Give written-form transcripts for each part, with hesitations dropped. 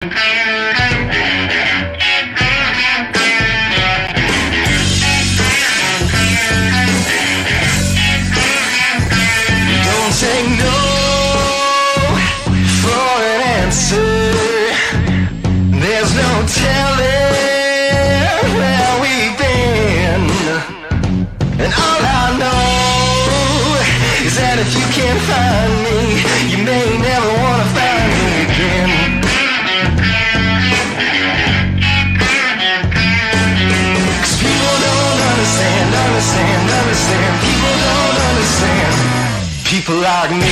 Take no for an answer. There's no telling where we've been. And all I know is that if you can't find me, you may never want to find me again. 'Cause people don't understand. People don't understand. People like me.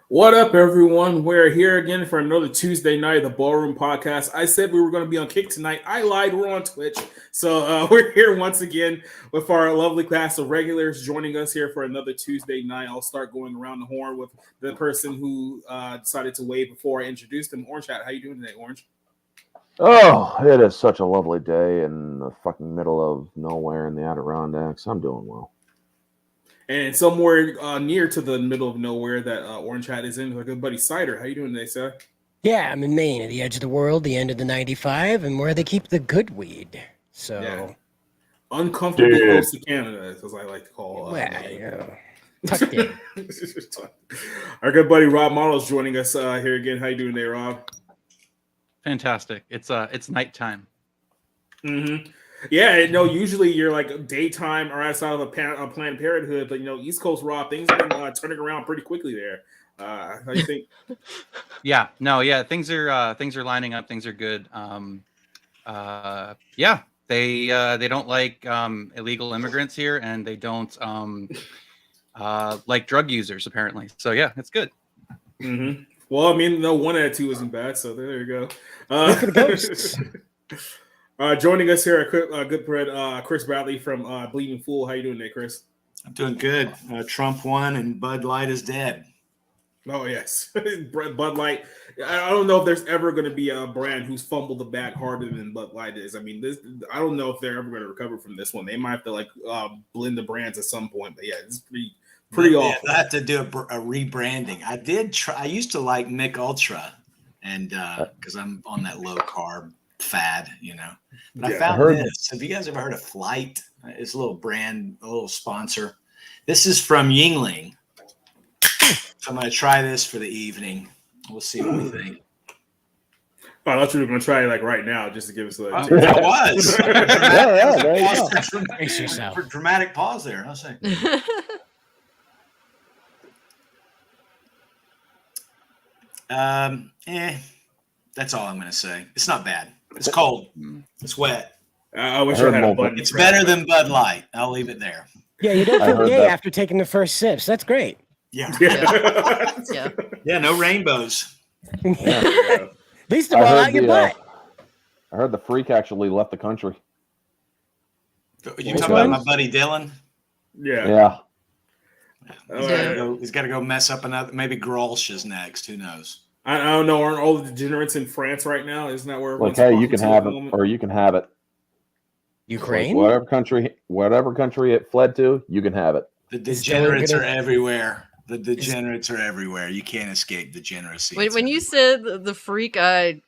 What up, everyone? We're here again for another Tuesday night of the Ballroom Podcast. I said we were going to be on Kick tonight. I lied. We're on Twitch. So we're here once again with our lovely class of regulars joining us here for another Tuesday night. I'll start going around the horn with the person who decided to wave before I introduced him. Orange Hat, how you doing today, Orange? Oh, it is such a lovely day in the fucking middle of nowhere in the Adirondacks. I'm doing well. And somewhere near to the middle of nowhere that Orange Hat is in, our good buddy Cider. How you doing today, sir? Yeah, I'm in Maine, at the edge of the world, the end of the 95, and where they keep the good weed. So, yeah. Uncomfortable close to Canada, as I like to call. Tucked in. Our good buddy Rob Marlowe's joining us here again. How you doing today, Rob? Fantastic. It's nighttime. Mm-hmm. Yeah, no. Usually you're like daytime or outside of a Planned Parenthood, but East Coast Rob, things have been turning around pretty quickly there. How do you think? Things are lining up. Things are good. They don't like illegal immigrants here, and they don't like drug users apparently. So yeah, it's good. Mm-hmm. Well, I mean, no, 1 out of 2 isn't bad, so there you go. Joining us here, good friend Chris Bradley from Bleeding Fool. How you doing today, Chris? I'm doing good. Trump won and Bud Light is dead. Oh, yes. Bud Light. I don't know if there's ever going to be a brand who's fumbled the bag harder than Bud Light is. I mean, I don't know if they're ever going to recover from this one. They might have to blend the brands at some point, but yeah, it's pretty awful. I have to do a rebranding. I used to like Mick Ultra, and because I'm on that low carb fad, But I found this. Have you guys ever heard of Flight? It's a little brand, a little sponsor. This is from Yingling. So I'm going to try this for the evening. We'll see what we think. Oh, I thought you were going to try it like right now, just to give us a. I was. For dramatic pause there. I'll say. That's all I'm going to say. It's not bad. It's cold. It's wet. I wish I had a button. It's better than Bud Light. I'll leave it there. Yeah, you don't feel gay after taking the first sips. That's great. Yeah. Yeah, no rainbows. At least they're all out your butt. I heard the freak actually left the country. You talking about my buddy Dylan? Yeah. He's got to go mess up another. Maybe Grolsch is next. Who knows? I don't know. Aren't all the degenerates in France right now? Isn't that where? Like, hey, you can have it, or you can have it. Ukraine, like whatever country it fled to, you can have it. The degenerates are everywhere. The degenerates are everywhere. You can't escape degeneracy. When you said the freak, I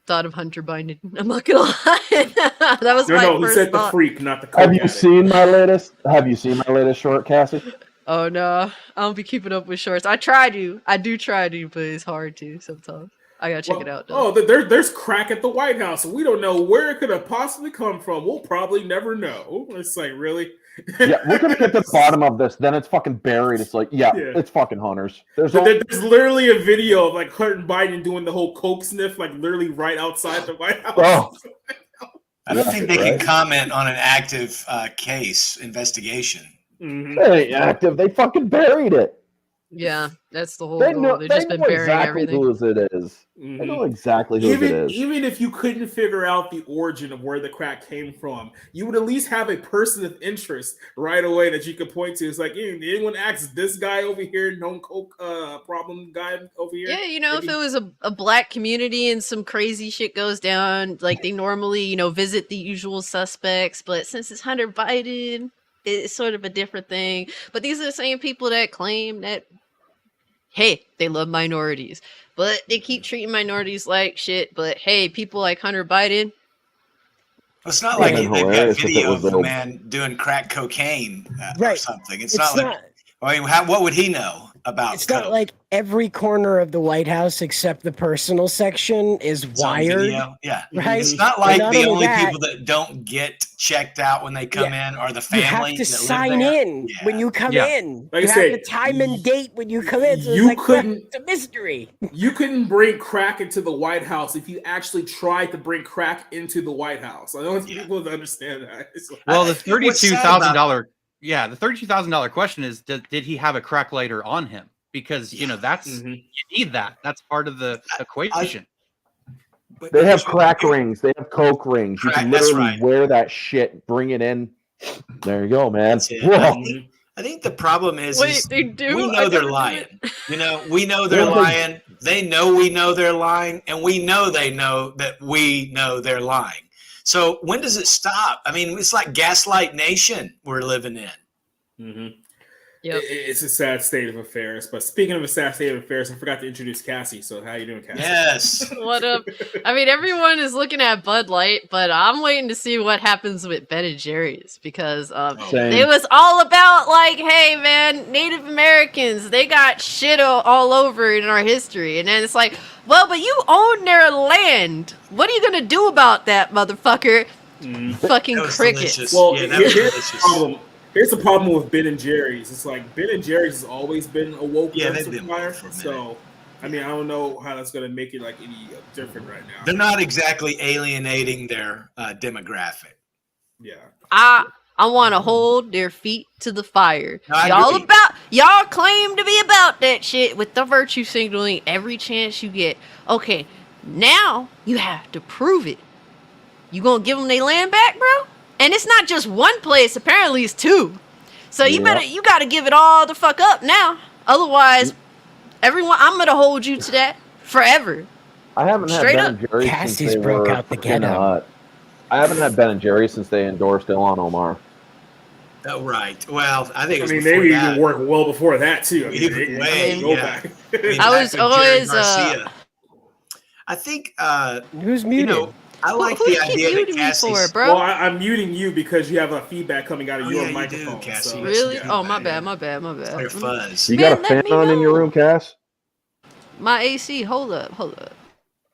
thought of Hunter Biden. I'm not gonna lie. That was my first he said thought. The freak, not the. Have you seen my latest? Short, Cassie? Oh no, I don't be keeping up with shorts. I do try to, but it's hard to sometimes. I gotta check it out. Though. Oh, there's crack at the White House, and we don't know where it could have possibly come from. We'll probably never know. It's like, really? Yeah, we're gonna get to the bottom of this. Then it's fucking buried. It's like, it's fucking hunters. There's literally a video of like Hunter Biden doing the whole coke sniff, like literally right outside the White House. Oh. I don't think they can comment on an active case investigation. Mm-hmm. It ain't active. They fucking buried it. Yeah, that's the whole goal. They've just been burying everything. Who it is. Mm-hmm. They know exactly who it is. Even if you couldn't figure out the origin of where the crack came from, you would at least have a person of interest right away that you could point to. It's like, hey, anyone asks this guy over here, known coke problem guy over here? Yeah, if it was a black community and some crazy shit goes down, like they normally, visit the usual suspects. But since it's Hunter Biden, it's sort of a different thing. But these are the same people that claim that hey, they love minorities, but they keep treating minorities like shit. But hey, people like Hunter Biden. It's not Would've like been they've got hilarious if it video was of a the- man doing crack cocaine or Right. something. It's It's not like, I mean, what would he know about It's coke? not like every corner of the White House except the personal section is It's on wired. video. Yeah. Right? It's not And like not the only only that, people that don't get checked out when they come in are the you family have to that sign live there. in when you come Yeah. in. Like you I have said, to time and date when you come in. So you it's like, couldn't- it's a mystery. You couldn't bring crack into the White House if you actually tried to bring crack into the White House. I don't want people to understand that. It's like- Well, the What's sad $32,000. Yeah, the $32,000 question is: did he have a crack lighter on him? Because you know that's you need that. That's part of the equation. But They have you- crack rings. They have coke rings. You can That's literally right. wear that shit, bring it in. There you go, man. That's it. Whoa. I think the problem is They do. we I know they're never did lying. it. You know, we know they're Yeah, they- lying. They know we know they're lying, and we know they know that we know they're lying. So when does it stop? I mean, it's like Gaslight Nation we're living in. Mhm. Yep. It's a sad state of affairs. But speaking of a sad state of affairs, I forgot to introduce Cassie. So how you doing, Cassie? Yes. What up? I mean, everyone is looking at Bud Light, but I'm waiting to see what happens with Ben and Jerry's because Same. it was all about like, hey man, Native Americans, they got shit all over in our history, and then it's like, well, but you own their land. What are you gonna do about that, motherfucker? Fucking That was crickets. delicious. Well, Yeah, that was here's the delicious. problem. Here's the problem with Ben and Jerry's. It's like Ben and Jerry's has always been a woke Yeah, drug they've been supplier. woke for a minute. So, I mean, I don't know how that's going to make it like any different right now. They're not exactly alienating their demographic. Yeah. I want to hold their feet to the fire. No, I agree. Y'all claim to be about that shit with the virtue signaling every chance you get. Okay, now you have to prove it. You gonna give them their land back, bro? And it's not just one place. Apparently, it's two. So you gotta give it all the fuck up now. Otherwise, everyone, I'm gonna hold you to that forever. I haven't had Straight Ben up. and Jerry's Cassie's since they broke were out the freaking, ghetto. I haven't had Ben and Jerry's since they endorsed Ilhan Omar. Oh, right. Well, I think it I was mean, before maybe that. even work well before that too. I mean, Even they way, go yeah. back. I mean, I back was with Jerry always, Garcia. I think Who's you muted? know, I like Who the you keep idea that muting me Cassie's for, bro? Well, I'm muting you because you have a feedback coming out of Oh, your yeah, you do, microphone. Cassie. So, Really? yeah. Oh, my bad. their Mm. fuzz. You Man, got a let fan me on in your know. room, Cass? My AC. Hold up.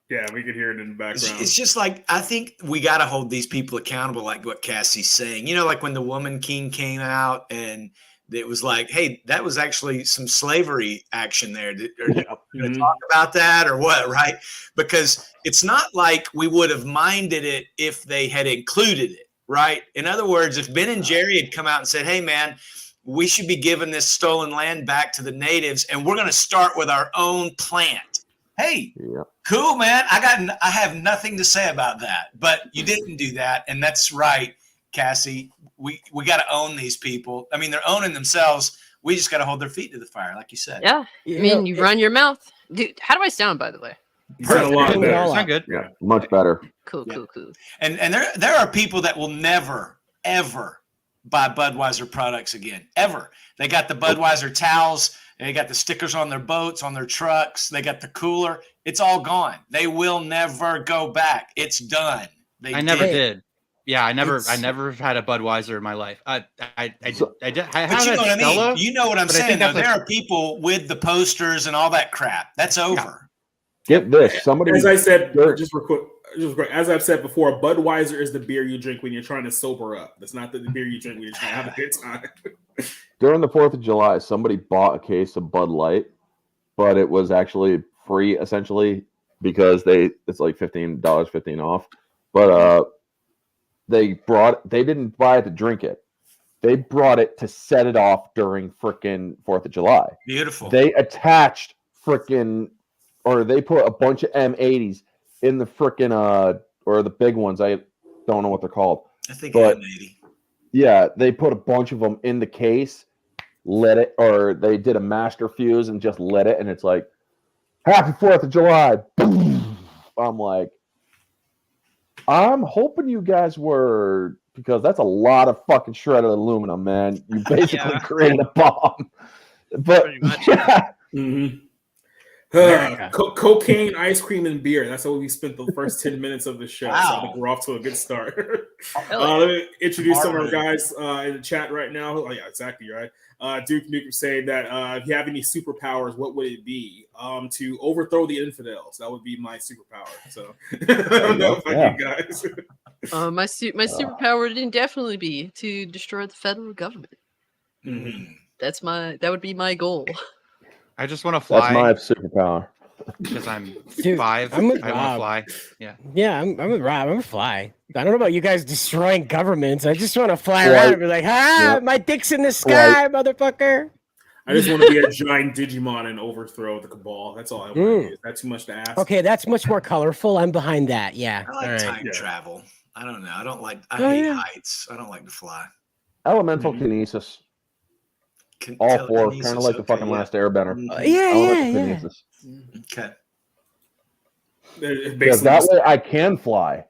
Yeah, we could hear it in the background. It's just like I think we got to hold these people accountable, like what Cassie's saying. You know, like when the Woman King came out, and it was like, "Hey, that was actually some slavery action there." Are you going to talk about that or what? Right? Because it's not like we would have minded it if they had included it. Right? In other words, if Ben and Jerry had come out and said, "Hey, man, we should be giving this stolen land back to the natives, and we're going to start with our own plant." Hey. Yeah. Cool, man. I have nothing to say about that, but you didn't do that, and that's right, Cassie. We got to own these people. I mean, they're owning themselves. We just got to hold their feet to the fire, like you said. Yeah. I mean, you run your mouth. Dude, how do I sound, by the way? You sound a lot Perfect. better. All Sound up. good. Yeah, much better. Cool. And there are people that will never, ever buy Budweiser products again, ever. They got the Budweiser towels. They got the stickers on their boats, on their trucks. They got the cooler. It's all gone. They will never go back. It's done. I never did. did. Yeah, I never It's- had a Budweiser in my life. I have But had you know what I Stella. mean. You know what I'm but I think saying, though. that's There are people with the posters and all that crap. That's over. Get this. Somebody As I said, Sure. just real quick, as I've said before, Budweiser is the beer you drink when you're trying to sober up. That's not the beer you drink when you're trying to have a good time. during the 4th of July, somebody bought a case of Bud Light, but it was actually free essentially because it's like $15, 15 off. But they didn't buy it to drink it. They brought it to set it off during frickin' 4th of July. Beautiful. They attached they put a bunch of M80s in the frickin' or the big ones. I don't know what they're called. I think but- I'm 80. Yeah, they put a bunch of them in the case, lit it, or they did a master fuse and just lit it, and it's like, Happy 4th of July. Boom. I'm like, I'm hoping you guys were, because that's a lot of fucking shredded aluminum, man. You basically created a bomb. But Pretty much. yeah, Mm-hmm. America. Cocaine, ice cream, and beer. That's how we spent the first 10 minutes of the show. So I think we're off to a good start. Let me introduce some of our guys in the chat right now. Oh, yeah, exactly right. Duke Nukem saying that if you have any superpowers, what would it be? To overthrow the infidels. That would be my superpower. So I don't know about you guys. My superpower would definitely be to destroy the federal government. Mm-hmm. That would be my goal. I just want to fly. That's my superpower. Because I'm Dude, 5. I'm with I want to Rob. fly. Yeah. Yeah, I'm with Rob. I'm gonna fly. I don't know about you guys destroying governments. I just want to fly around and be like, my dick's in the sky, motherfucker. I just want to be a giant Digimon and overthrow the cabal. That's all I want to do. Is that too much to ask? Okay, that's much more colorful. I'm behind that. Yeah. I like time travel. I don't know. I Oh, hate yeah. heights. I don't like to fly. Elemental kinesis. All 4, kind of like the fucking last Airbender. Yeah. Okay. Because that way I can fly.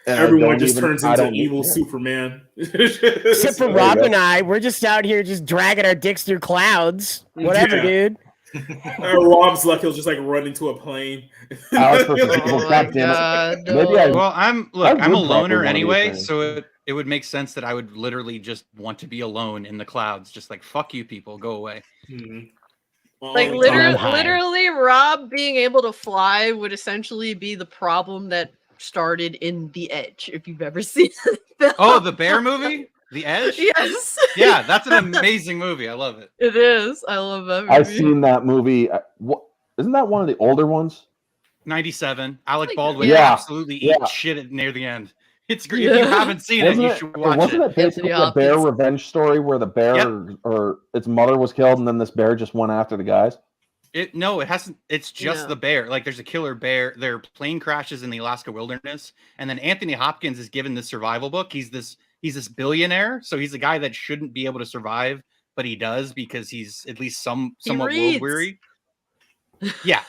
And everyone just turns into evil Superman. Except for Rob and I, we're just out here just dragging our dicks through clouds. Whatever, dude. Rob's luck, he'll just like run into a plane. Maybe I'm a loner anyway, so it would make sense that I would literally just want to be alone in the clouds, just like fuck you people, go away. Like literally, Rob being able to fly would essentially be the problem that started in The Edge, if you've ever seen it. Oh, the bear movie? The Edge? Yes. Yeah, that's an amazing movie. I love it. It is. I love that movie. I've seen that movie. Isn't that one of the older ones? 97. Alec Baldwin absolutely eats shit near the end. It's great. If you haven't seen it, you should watch it. Wasn't it basically a bear revenge story where the bear or its mother was killed and then this bear just went after the guys? No, it hasn't. It's just the bear. Like there's a killer bear. Their plane crashes in the Alaska wilderness, and then Anthony Hopkins is given this survival book. He's this billionaire, so he's a guy that shouldn't be able to survive, but he does because he's at least somewhat world weary. Yeah.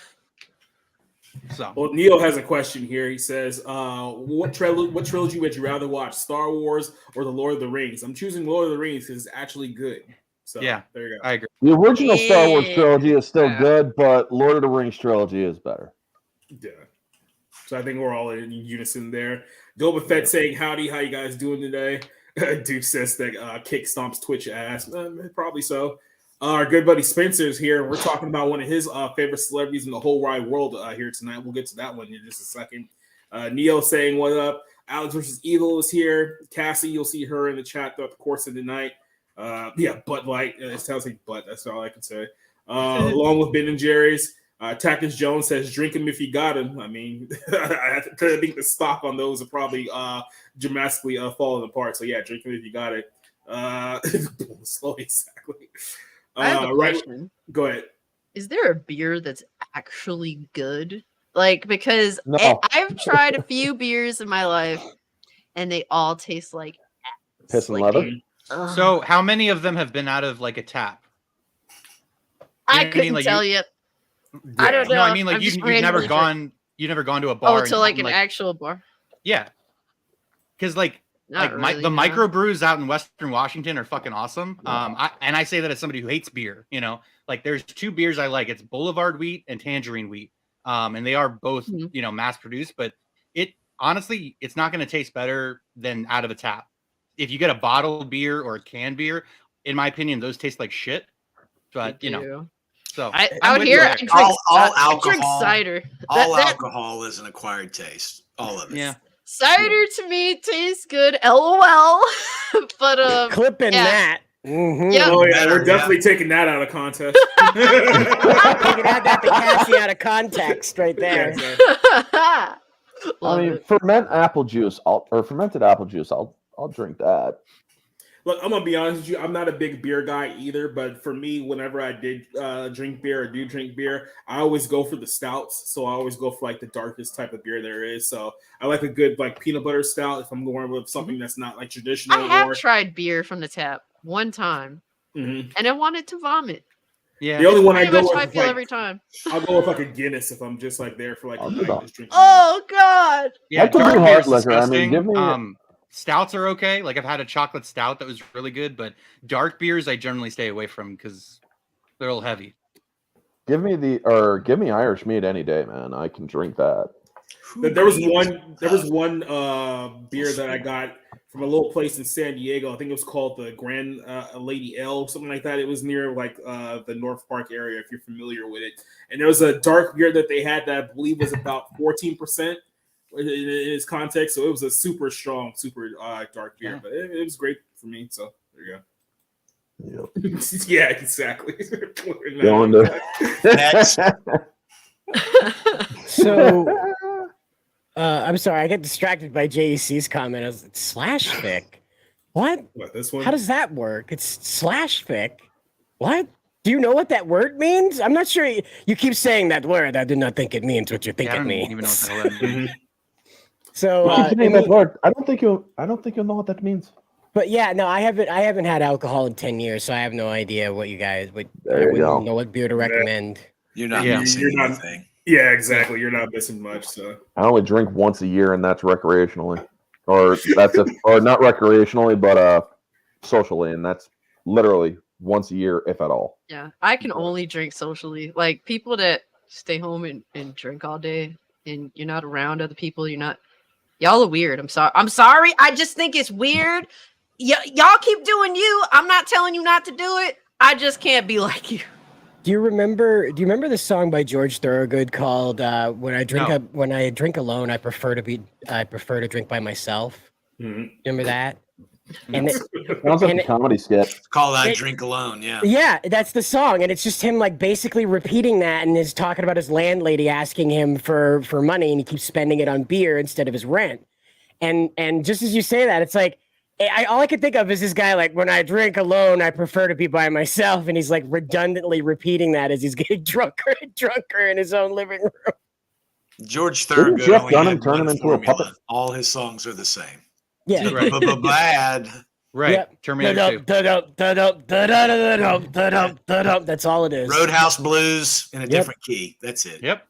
So, well, Neil has a question here. He says, "What trilogy would you rather watch, Star Wars or The Lord of the Rings?" I'm choosing Lord of the Rings because it's actually good. So yeah, there you go. I agree. The original Star Wars trilogy is still good, but Lord of the Rings trilogy is better. Yeah. So I think we're all in unison there. Doba Fett saying, "Howdy, how you guys doing today?" Duke says that Kick stomps Twitch ass. Probably so. Our good buddy Spencer's here, and we're talking about one of his favorite celebrities in the whole wide world here tonight. We'll get to that one in just a second. Neo saying, "What up?" Alex versus Evil is here. Cassie, you'll see her in the chat throughout the course of the night. Bud Light. It sounds like butt. That's all I can say. Along with Ben and Jerry's. Tackus Jones says, "Drink him if you got him." I mean, I think the stock on those are probably dramatically falling apart. So yeah, drink him if you got it. Slowly, exactly. I have a question. Go ahead. Is there a beer that's actually good? Like, because I've tried a few beers in my life, and they all taste like piss and leather. So, how many of them have been out of like a tap? I couldn't tell you. I don't know. No, I mean, like you've never gone to a bar. Oh, to like an actual bar. Yeah, because the microbrews out in Western Washington are fucking awesome. I say that as somebody who hates beer. You know, like there's 2 beers I like. It's Boulevard Wheat and Tangerine Wheat. And they are both mass produced, but honestly, it's not going to taste better than out of a tap. If you get a bottled beer or a canned beer, in my opinion, those taste like shit. But so out here, I drink alcohol. I drink cider. Alcohol is an acquired taste. All of it. Yeah. Cider to me tastes good. LOL. But clipping that. Mm-hmm. Yep. Oh yeah, we're definitely taking that out of context. Taking that to Cassie out of context right there. I mean, fermented apple juice. I'll drink that. Look, I'm gonna be honest with you. I'm not a big beer guy either, but for me, whenever I did drink beer or do drink beer, I always go for the stouts. So I always go for like the darkest type of beer there is. So I like a good like peanut butter stout if I'm going with something that's not like traditional. I have tried beer from the tap one time, and I wanted to vomit. Yeah, the only one I go with I feel every time. I'll go with like a Guinness if I'm just like there for like a night, just drinking. Oh God! Yeah, dark beer is disgusting. I mean, stouts are okay. Like I've had a chocolate stout that was really good, but dark beers I generally stay away from because they're a little heavy. Give me Irish mead any day, man. I can drink that. There was one beer that I got from a little place in San Diego. I think it was called the Grand Lady L, something like that. It was near the North Park area, if you're familiar with it. And there was a dark beer that they had that I believe was about 14% in its context. So it was a super strong, super dark beer, but it was great for me. So there you go. Yep. Yeah, exactly. Next. So, I'm sorry, I get distracted by JEC's comment. I was like, slash fic. What? This one? How does that work? It's slash fic. What? Do you know what that word means? I'm not sure. You keep saying that word. I do not think it means what you think it means. I don't even know what the hell that means. So, I don't think you'll know what that means. But yeah, no, I haven't had alcohol in 10 years, so I have no idea what you guys would. I wouldn't know what beer to recommend. You're not missing anything. Yeah, exactly. You're not missing much. So I only drink once a year, and that's recreationally, or not recreationally, but socially, and that's literally once a year, if at all. Yeah, I can only drink socially. Like people that stay home and drink all day, and you're not around other people. Y'all are weird. I'm sorry. I just think it's weird. Y'all keep doing you. I'm not telling you not to do it. I just can't be like you. Do you remember the song by George Thorogood called "When I Drink Alone, I prefer to drink by myself"? Mm-hmm. Remember that? And sounds like a comedy sketch. Call that "Drink Alone." Yeah. Yeah, that's the song, and it's just him like basically repeating that, and is talking about his landlady asking him for money, and he keeps spending it on beer instead of his rent. And just as you say that, it's like. All I can think of is this guy like, when I drink alone, I prefer to be by myself. And he's like redundantly repeating that as he's getting drunker and drunker in his own living room. George Thorogood Jeff only Dunham had turn him one into a formula. puppet? All his songs are the same. Yeah. Bad. Right. Yep. Terminator 2. That's all it is. Roadhouse Blues in a different key. That's it. Yep.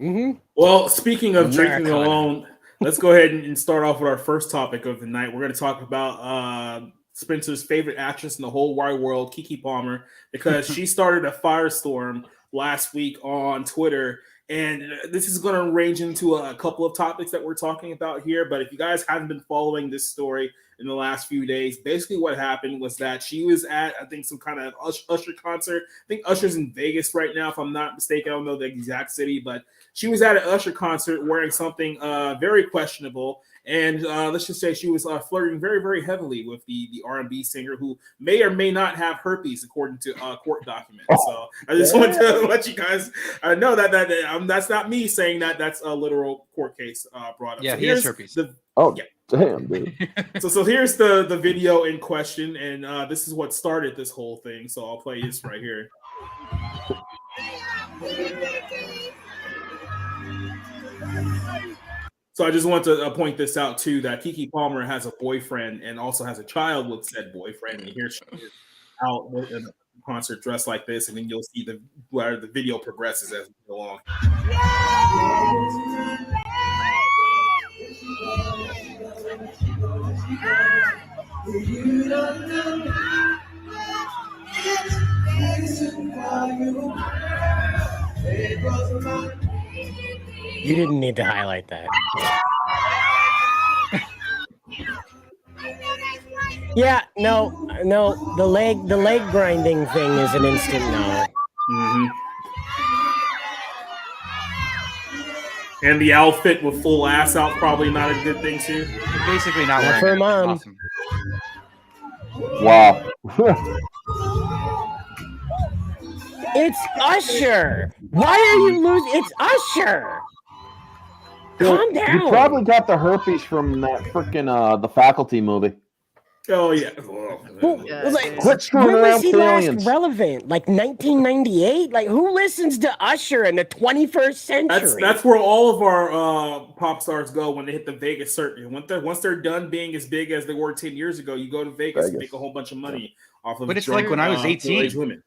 Mm-hmm. Well, speaking of drinking alone, let's go ahead and start off with our first topic of the night. We're going to talk about Spencer's favorite actress in the whole wide world, Keke Palmer, because she started a firestorm last week on Twitter. And this is going to range into a couple of topics that we're talking about here. But if you guys haven't been following this story in the last few days, basically what happened was that she was at, I think, some kind of Usher concert. I think Usher's in Vegas right now, if I'm not mistaken. I don't know the exact city, but she was at an Usher concert wearing something very questionable. And let's just say she was flirting very, very heavily with the R&B singer, who may or may not have herpes, according to court documents. So I just wanted to let you guys know that that's not me saying that. That's a literal court case brought up. Yeah, so he has herpes. Damn, dude. So here's the video in question, and this is what started this whole thing. So I'll play this right here. So I just want to point this out too, that Keke Palmer has a boyfriend and also has a child with said boyfriend. And here she is out in a concert dressed like this, and then you'll see where the video progresses as we go along. You didn't need to highlight that. Yeah, no. The leg grinding thing is an instant no. Mm-hmm. And the outfit with full ass out, probably not a good thing too. Basically not wearing for it. mom. Awesome. Wow. It's Usher. Why are you losing? It's Usher. Calm down. You probably got the herpes from that freaking The Faculty movie. Oh yeah. Quit screwing when around was he with last aliens. relevant? Like 1998? Like who listens to Usher in the 21st century? That's where all of our pop stars go when they hit the Vegas circuit. Once they're done being as big as they were 10 years ago, you go to Vegas and make a whole bunch of money off of. But it's like when I was 18. Women.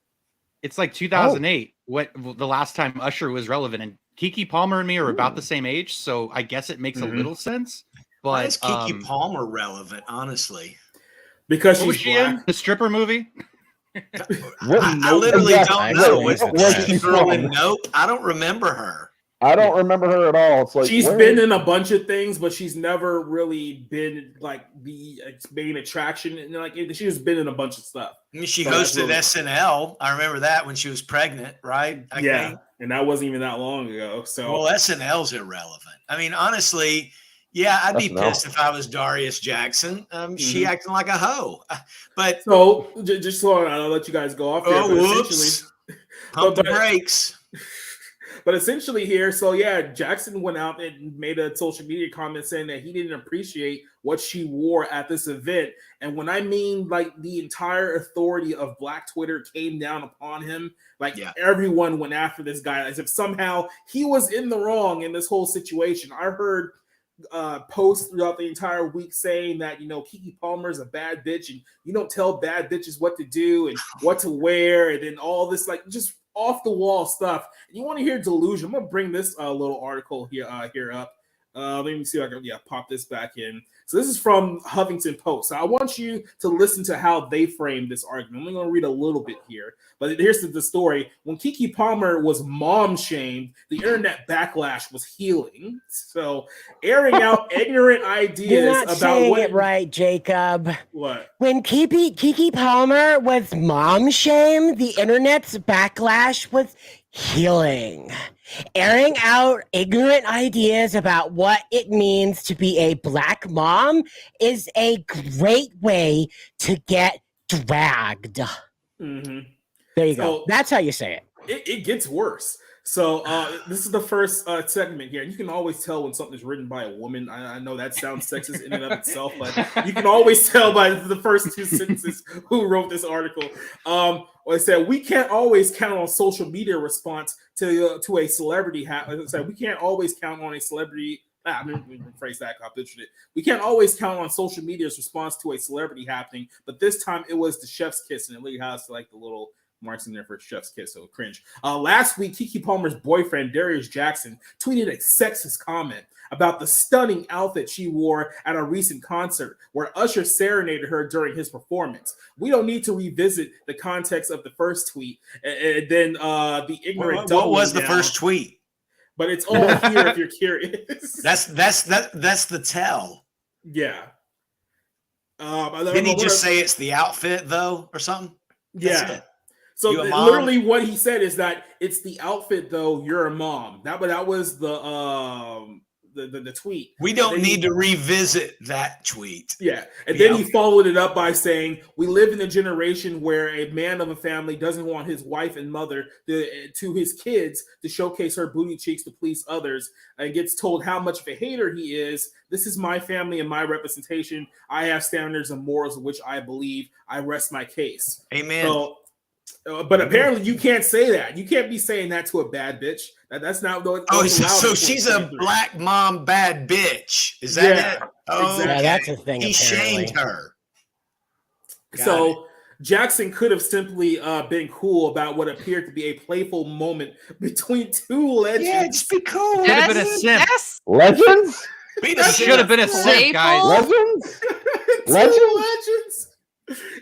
It's like 2008. What the last time Usher was relevant, and Keke Palmer and me are about the same age, so I guess it makes a little sense. But why is Keke Palmer relevant? Honestly. Because what was she's she black. in the stripper movie? I literally don't know. Was Where's she she girl in from? Nope? I don't remember her. I don't remember her at all. It's like she's been in a bunch of things, but she's never really been like the main attraction. And like she's been in a bunch of stuff. I mean, she hosted SNL. I remember that when she was pregnant, right? I think. And that wasn't even that long ago. So well, SNL's irrelevant. I mean, honestly, yeah, I'd be pissed if I was Darius Jackson. She acting like a hoe. But so just so I'll let you guys go off. Oh, whoops! Pump the brakes. But essentially here, so yeah, Jackson went out and made a social media comment saying that he didn't appreciate what she wore at this event. And when I mean like the entire authority of Black Twitter came down upon him, like everyone went after this guy as if somehow he was in the wrong in this whole situation. I heard posts throughout the entire week saying that, you know, Keke Palmer is a bad bitch and you don't tell bad bitches what to do and what to wear and then all this like just off the wall stuff. You want to hear delusion? I'm gonna bring this little article here up. Let me see if I can pop this back in. So this is from Huffington Post. So I want you to listen to how they framed this argument. I'm only gonna read a little bit here, but here's the story. When Keke Palmer was mom shamed, the internet backlash was healing. So airing out ignorant ideas You're not about saying what it right, Jacob. What? When Keke Palmer was mom shamed, the internet's backlash was healing. Airing out ignorant ideas about what it means to be a Black mom is a great way to get dragged. Mm-hmm. There you go. That's how you say it. It gets worse. So this is the first segment here. You can always tell when something is written by a woman. I know that sounds sexist in and of itself, but you can always tell by the first two sentences who wrote this article. It said, we can't always count on social media response to a celebrity. We can't always count on a celebrity. Let me rephrase that. I butchered it. We can't always count on social media's response to a celebrity happening, but this time it was the chef's kiss, and it literally has like the little marks in there for chef's kiss, so cringe. Last week, Keke Palmer's boyfriend, Darius Jackson, tweeted a sexist comment about the stunning outfit she wore at a recent concert where Usher serenaded her during his performance. We don't need to revisit the context of the first tweet and then the ignorant. What was the first tweet? But it's all here if you're curious. That's the tell. Yeah. Didn't he just say it's the outfit though, or something? That's it. So literally what he said is that it's the outfit though, you're a mom. That was the tweet. We don't need to revisit that tweet. Yeah. And then he followed it up by saying, we live in a generation where a man of a family doesn't want his wife and mother to his kids to showcase her booty cheeks to please others and gets told how much of a hater he is. This is my family and my representation. I have standards and morals in which I believe. I rest my case. Amen. So, but apparently you can't say that. You can't be saying that to a bad bitch. That's not what. So she's a Black mom bad bitch. Is that it? Oh, exactly. Yeah, that's a thing. He shamed her. So Jackson could have simply been cool about what appeared to be a playful moment between two legends. Yeah, just be cool. Could have been a simp. Legends? Should have been a simp, guys. Legends? Legends?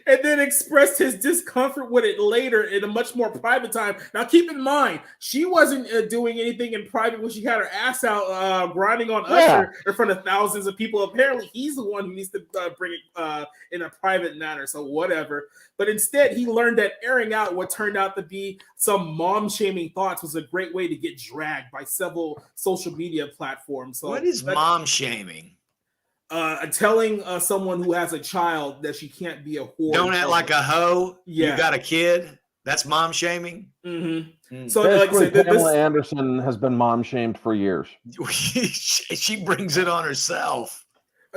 And then expressed his discomfort with it later in a much more private time. Now, keep in mind, she wasn't doing anything in private when she had her ass out grinding on Usher in front of thousands of people. Apparently, he's the one who needs to bring it in a private manner, so whatever. But instead, he learned that airing out what turned out to be some mom-shaming thoughts was a great way to get dragged by several social media platforms. So what is mom-shaming? Telling someone who has a child that she can't be a whore. Don't act like a hoe. Yeah. You got a kid. That's mom shaming. Mm-hmm. So, like I said, Pamela Anderson has been mom shamed for years. She brings it on herself.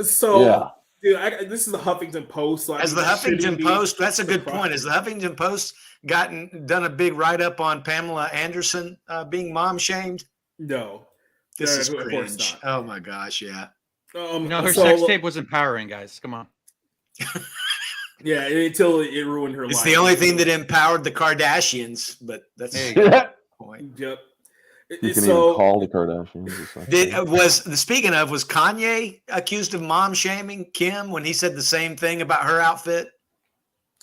So, dude, this is the Huffington Post. So the Huffington Post, that's a good point. Has the Huffington Post done a big write up on Pamela Anderson being mom shamed? No, this is cringe. Oh my gosh, yeah. Her sex tape was empowering, guys. Come on. Yeah, until it ruined her life. It's the only thing that empowered the Kardashians, but that's the point. Yep. You can even call the Kardashians. Was Kanye accused of mom shaming Kim when he said the same thing about her outfit?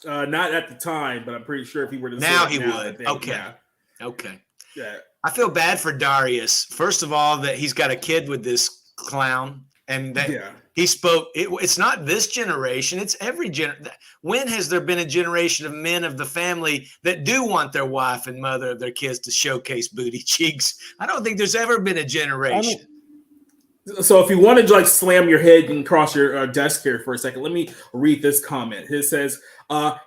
Not at the time, but I'm pretty sure if he were to now say he now, would. I think, Okay. Yeah. Okay. Yeah. I feel bad for Darius. First of all, that he's got a kid with this clown, and that he spoke. It's not this generation; it's every generation. When has there been a generation of men of the family that do want their wife and mother of their kids to showcase booty cheeks? I don't think there's ever been a generation. So if you wanted to like slam your head and cross your desk here for a second, let me read this comment. It says,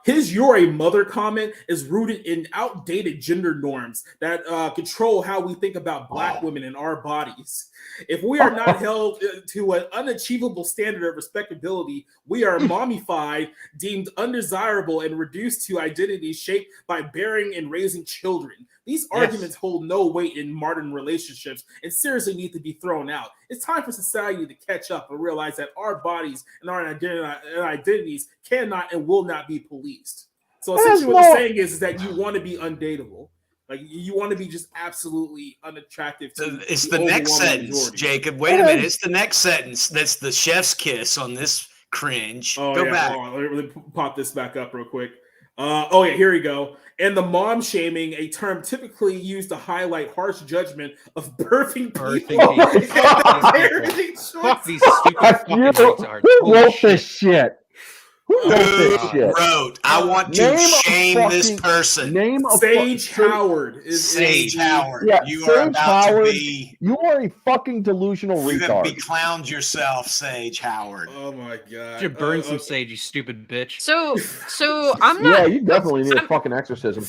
his "you're a mother" comment is rooted in outdated gender norms that control how we think about Black women and our bodies. If we are not held to an unachievable standard of respectability, we are mommified, deemed undesirable, and reduced to identities shaped by bearing and raising children. These arguments hold no weight in modern relationships and seriously need to be thrown out. It's time for society to catch up and realize that our bodies and our identities cannot and will not be policed. So essentially what they're saying is that you want to be undateable. Like you want to be just absolutely unattractive. It's the next sentence, Jacob. Wait a minute. It's the next sentence. That's the chef's kiss on this cringe. Go back. Let me pop this back up real quick. Here we go. And the mom shaming, a term typically used to highlight harsh judgment of birthing people. Fuck these stupid fucking retards. Who wrote this shit? I want to shame this person. Name Sage Howard. Sage Howard. Yeah, you Sage are about Howard, to be. You are a fucking delusional retard. You have beclowned yourself, Sage Howard. Oh my god. You burn some sage, you stupid bitch. So I'm not. Yeah, you definitely need a fucking exorcism.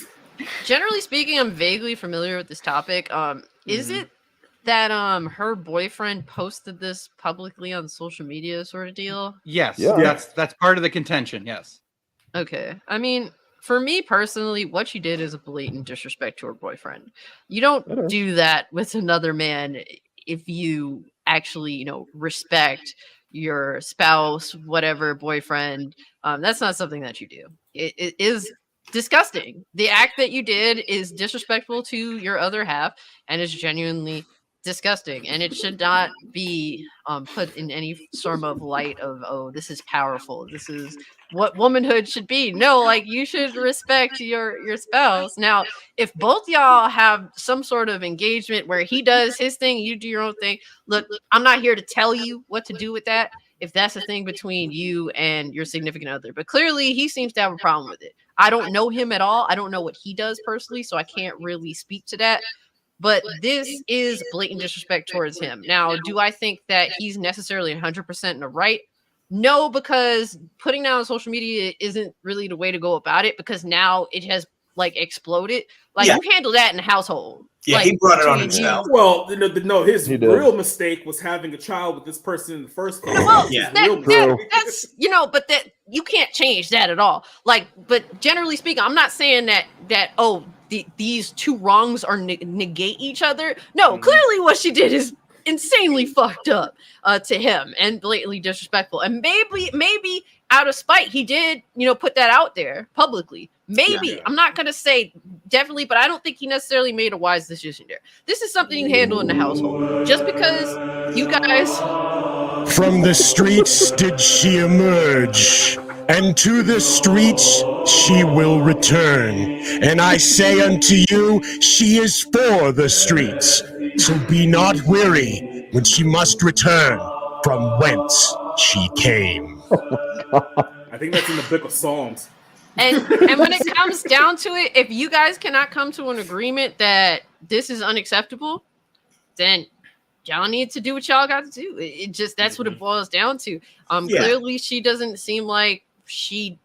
Generally speaking, I'm vaguely familiar with this topic. Is it that her boyfriend posted this publicly on social media, sort of deal? Yes, yeah. That's part of the contention. Yes. Okay. I mean, for me personally, what she did is a blatant disrespect to her boyfriend. You don't do that with another man if you actually, respect your spouse, whatever, boyfriend. That's not something that you do. It is disgusting. The act that you did is disrespectful to your other half and is genuinely disgusting, and it should not be put in any sort of light of, oh, this is powerful, this is what womanhood should be. No, like, you should respect your spouse. Now, if both y'all have some sort of engagement where he does his thing, you do your own thing, look, I'm not here to tell you what to do with that if that's a thing between you and your significant other, but clearly he seems to have a problem with it. I don't know him at all. I don't know what he does personally, so I can't really speak to that. But this is blatant disrespect towards him. Now, do I think that he's necessarily 100% in the right? No, because putting that on social media isn't really the way to go about it, because now it has exploded. You handle that in the household. Yeah, he brought it on himself. Well, no, his real mistake was having a child with this person in the first place. Well, that's but that you can't change that at all. But generally speaking, I'm not saying that these two wrongs are negate each other. No, clearly what she did is insanely fucked up to him and blatantly disrespectful. And maybe out of spite, he did, put that out there publicly. Maybe. I'm not going to say definitely, but I don't think he necessarily made a wise decision there. This is something you handle in the household. Just because you guys... From the streets did she emerge, and to the streets she will return. And I say unto you, she is for the streets. So be not weary when she must return from whence she came. I think that's in the book of Psalms. And when it comes down to it, if you guys cannot come to an agreement that this is unacceptable, then y'all need to do what y'all got to do. It just, that's what it boils down to. Clearly she doesn't seem like she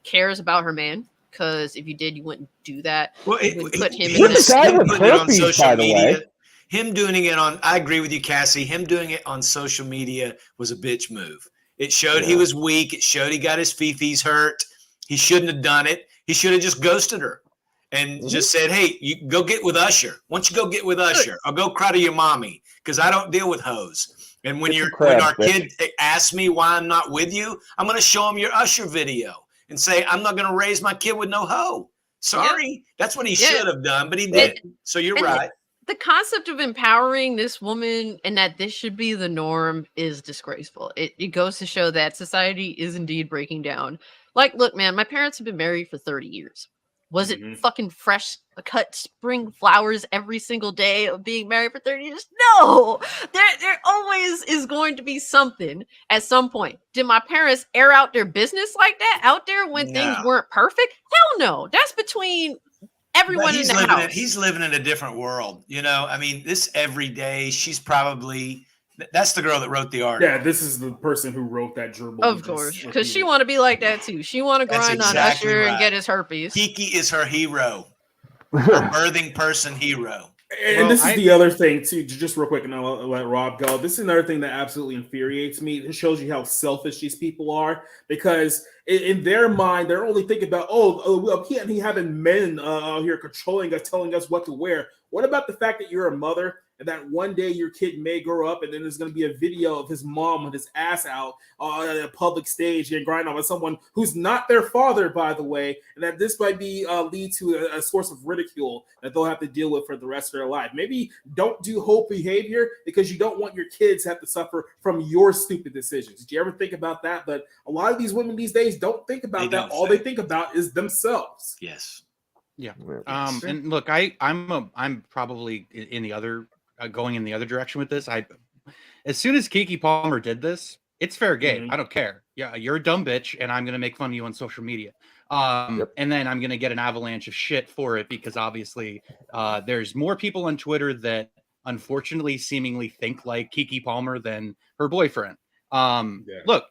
cares about her man, because if you did, you wouldn't do that. Well, put him in this. On social media. Him doing it on, I agree with you, Cassie. Him doing it on social media was a bitch move. It showed he was weak. It showed he got his fifis hurt. He shouldn't have done it. He should have just ghosted her and just said, hey, you go get with Usher. Why don't you go get with Usher? Or go cry to your mommy, because I don't deal with hoes. And when our kid asks me why I'm not with you, I'm going to show him your Usher video and say, I'm not going to raise my kid with no hoe. Sorry. That's what he should have done, but he didn't. So you're right. the concept of empowering this woman and that this should be the norm is disgraceful. It goes to show that society is indeed breaking down. Like, look, man, my parents have been married for 30 years. Was it fucking fresh cut spring flowers every single day of being married for 30 years? No! There always is going to be something at some point. Did my parents air out their business like that out there when things weren't perfect? Hell no. That's between everyone in the house. He's living in a different world. You know, I mean, this every day, she's probably... That's the girl that wrote the article. Yeah, this is the person who wrote that gerbil. Of course, because she want to be like that too. She want to grind on Usher and get his herpes. Keke is her hero, her birthing person hero. And this is the other thing too, just real quick, and I'll let Rob go. This is another thing that absolutely infuriates me. It shows you how selfish these people are, because in their mind, they're only thinking about, can't he having men out here controlling us, telling us what to wear? What about the fact that you're a mother and that one day your kid may grow up and then there's going to be a video of his mom with his ass out at a public stage and grinding on with someone who's not their father, by the way, and that this might be lead to a source of ridicule that they'll have to deal with for the rest of their life. Maybe don't do whole behavior because you don't want your kids to have to suffer from your stupid decisions. Did you ever think about that? But a lot of these women these days don't think about that. All they think about is themselves. Yes. Yeah. And look, I'm probably in the other going in the other direction with this. As soon as Keke Palmer did this, it's fair game. I don't care. Yeah, you're a dumb bitch, and I'm gonna make fun of you on social media. And then I'm gonna get an avalanche of shit for it because obviously there's more people on Twitter that unfortunately seemingly think like Keke Palmer than her boyfriend. Look,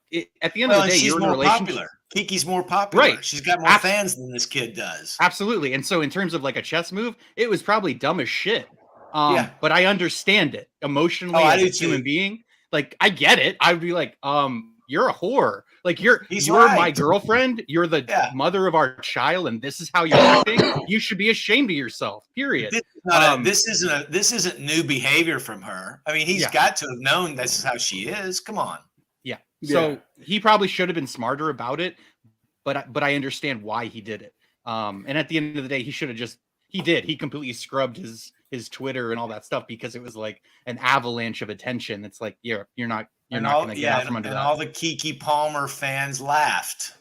at the end of the day, she's you're in a more relationship. popular. Keke's more popular. Right. She's got more fans than this kid does. Absolutely. And so in terms of like a chess move, it was probably dumb as shit. But I understand it emotionally as a human being. Like, I get it. I would be like, you're a whore. Like, you're my girlfriend. You're the mother of our child, and this is how you're acting. You should be ashamed of yourself. Period. This isn't new behavior from her. I mean, he's got to have known this is how she is. Come on. So he probably should have been smarter about it, but I understand why he did it. And at the end of the day, he should have he completely scrubbed his Twitter and all that stuff because it was like an avalanche of attention. It's like, you're not going to get out from under that. And all the Keke Palmer fans laughed.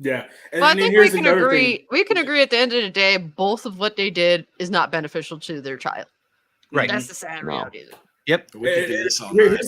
Yeah. And I think we can agree. We can agree at the end of the day, both of what they did is not beneficial to their child. Right. That's the sad reality. Yep. Here's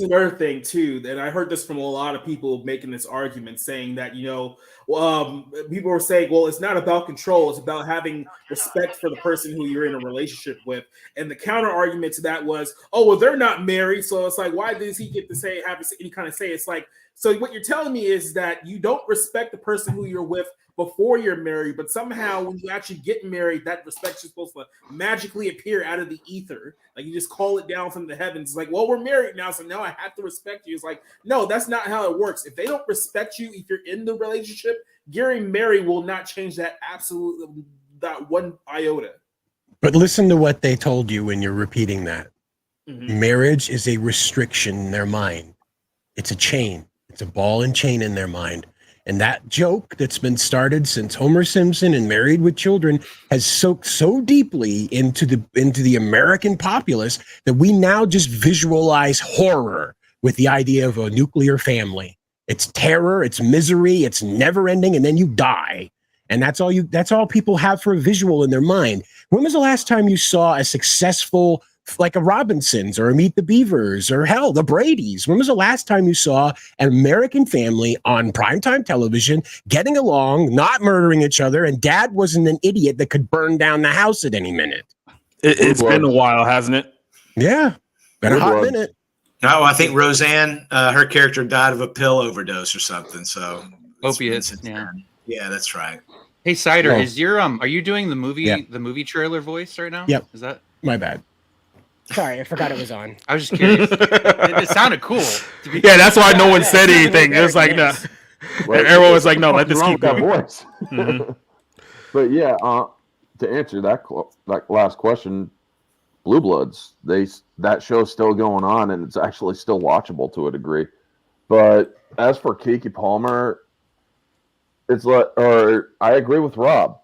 another thing too, and I heard this from a lot of people making this argument, saying that people were saying, well, it's not about control; it's about having respect for the person who you're in a relationship with. And the counter argument to that was, oh, well, they're not married, so it's like, why does he get to have any kind of say? It's like, so what you're telling me is that you don't respect the person who you're with before you're married, but somehow when you actually get married, that respect is supposed to magically appear out of the ether. Like, you just call it down from the heavens. It's like, well, we're married now, so now I have to respect you. It's like, no, that's not how it works. If they don't respect you, if you're in the relationship, getting married will not change that absolutely, that one iota. But listen to what they told you when you're repeating that. Marriage is a restriction in their mind. It's a chain. It's a ball and chain in their mind. And that joke that's been started since Homer Simpson and Married with Children has soaked so deeply into the American populace that we now just visualize horror with the idea of a nuclear family. It's terror, it's misery, it's never ending, and then you die. And that's all people have for a visual in their mind. When was the last time you saw a successful, like a Robinsons or a Meet the Beavers or hell, the Bradys? When was the last time you saw an American family on primetime television getting along, not murdering each other, and dad wasn't an idiot that could burn down the house at any minute? It's been a while, hasn't it? Yeah, been a hot minute. No, I think Roseanne, her character died of a pill overdose or something. So opiates. Yeah, that's right. Hey, Cider, is your are you doing the movie trailer voice right now? Yep. Is that my bad? Sorry, I forgot it was on. I was just curious. it sounded cool. Yeah, that's why no one said anything. It was like, no. Everyone was like, no, let this keep going. Voice. But yeah, to answer that last question, Blue Bloods, that show's still going on, and it's actually still watchable to a degree. But as for Keke Palmer, it's I agree with Rob.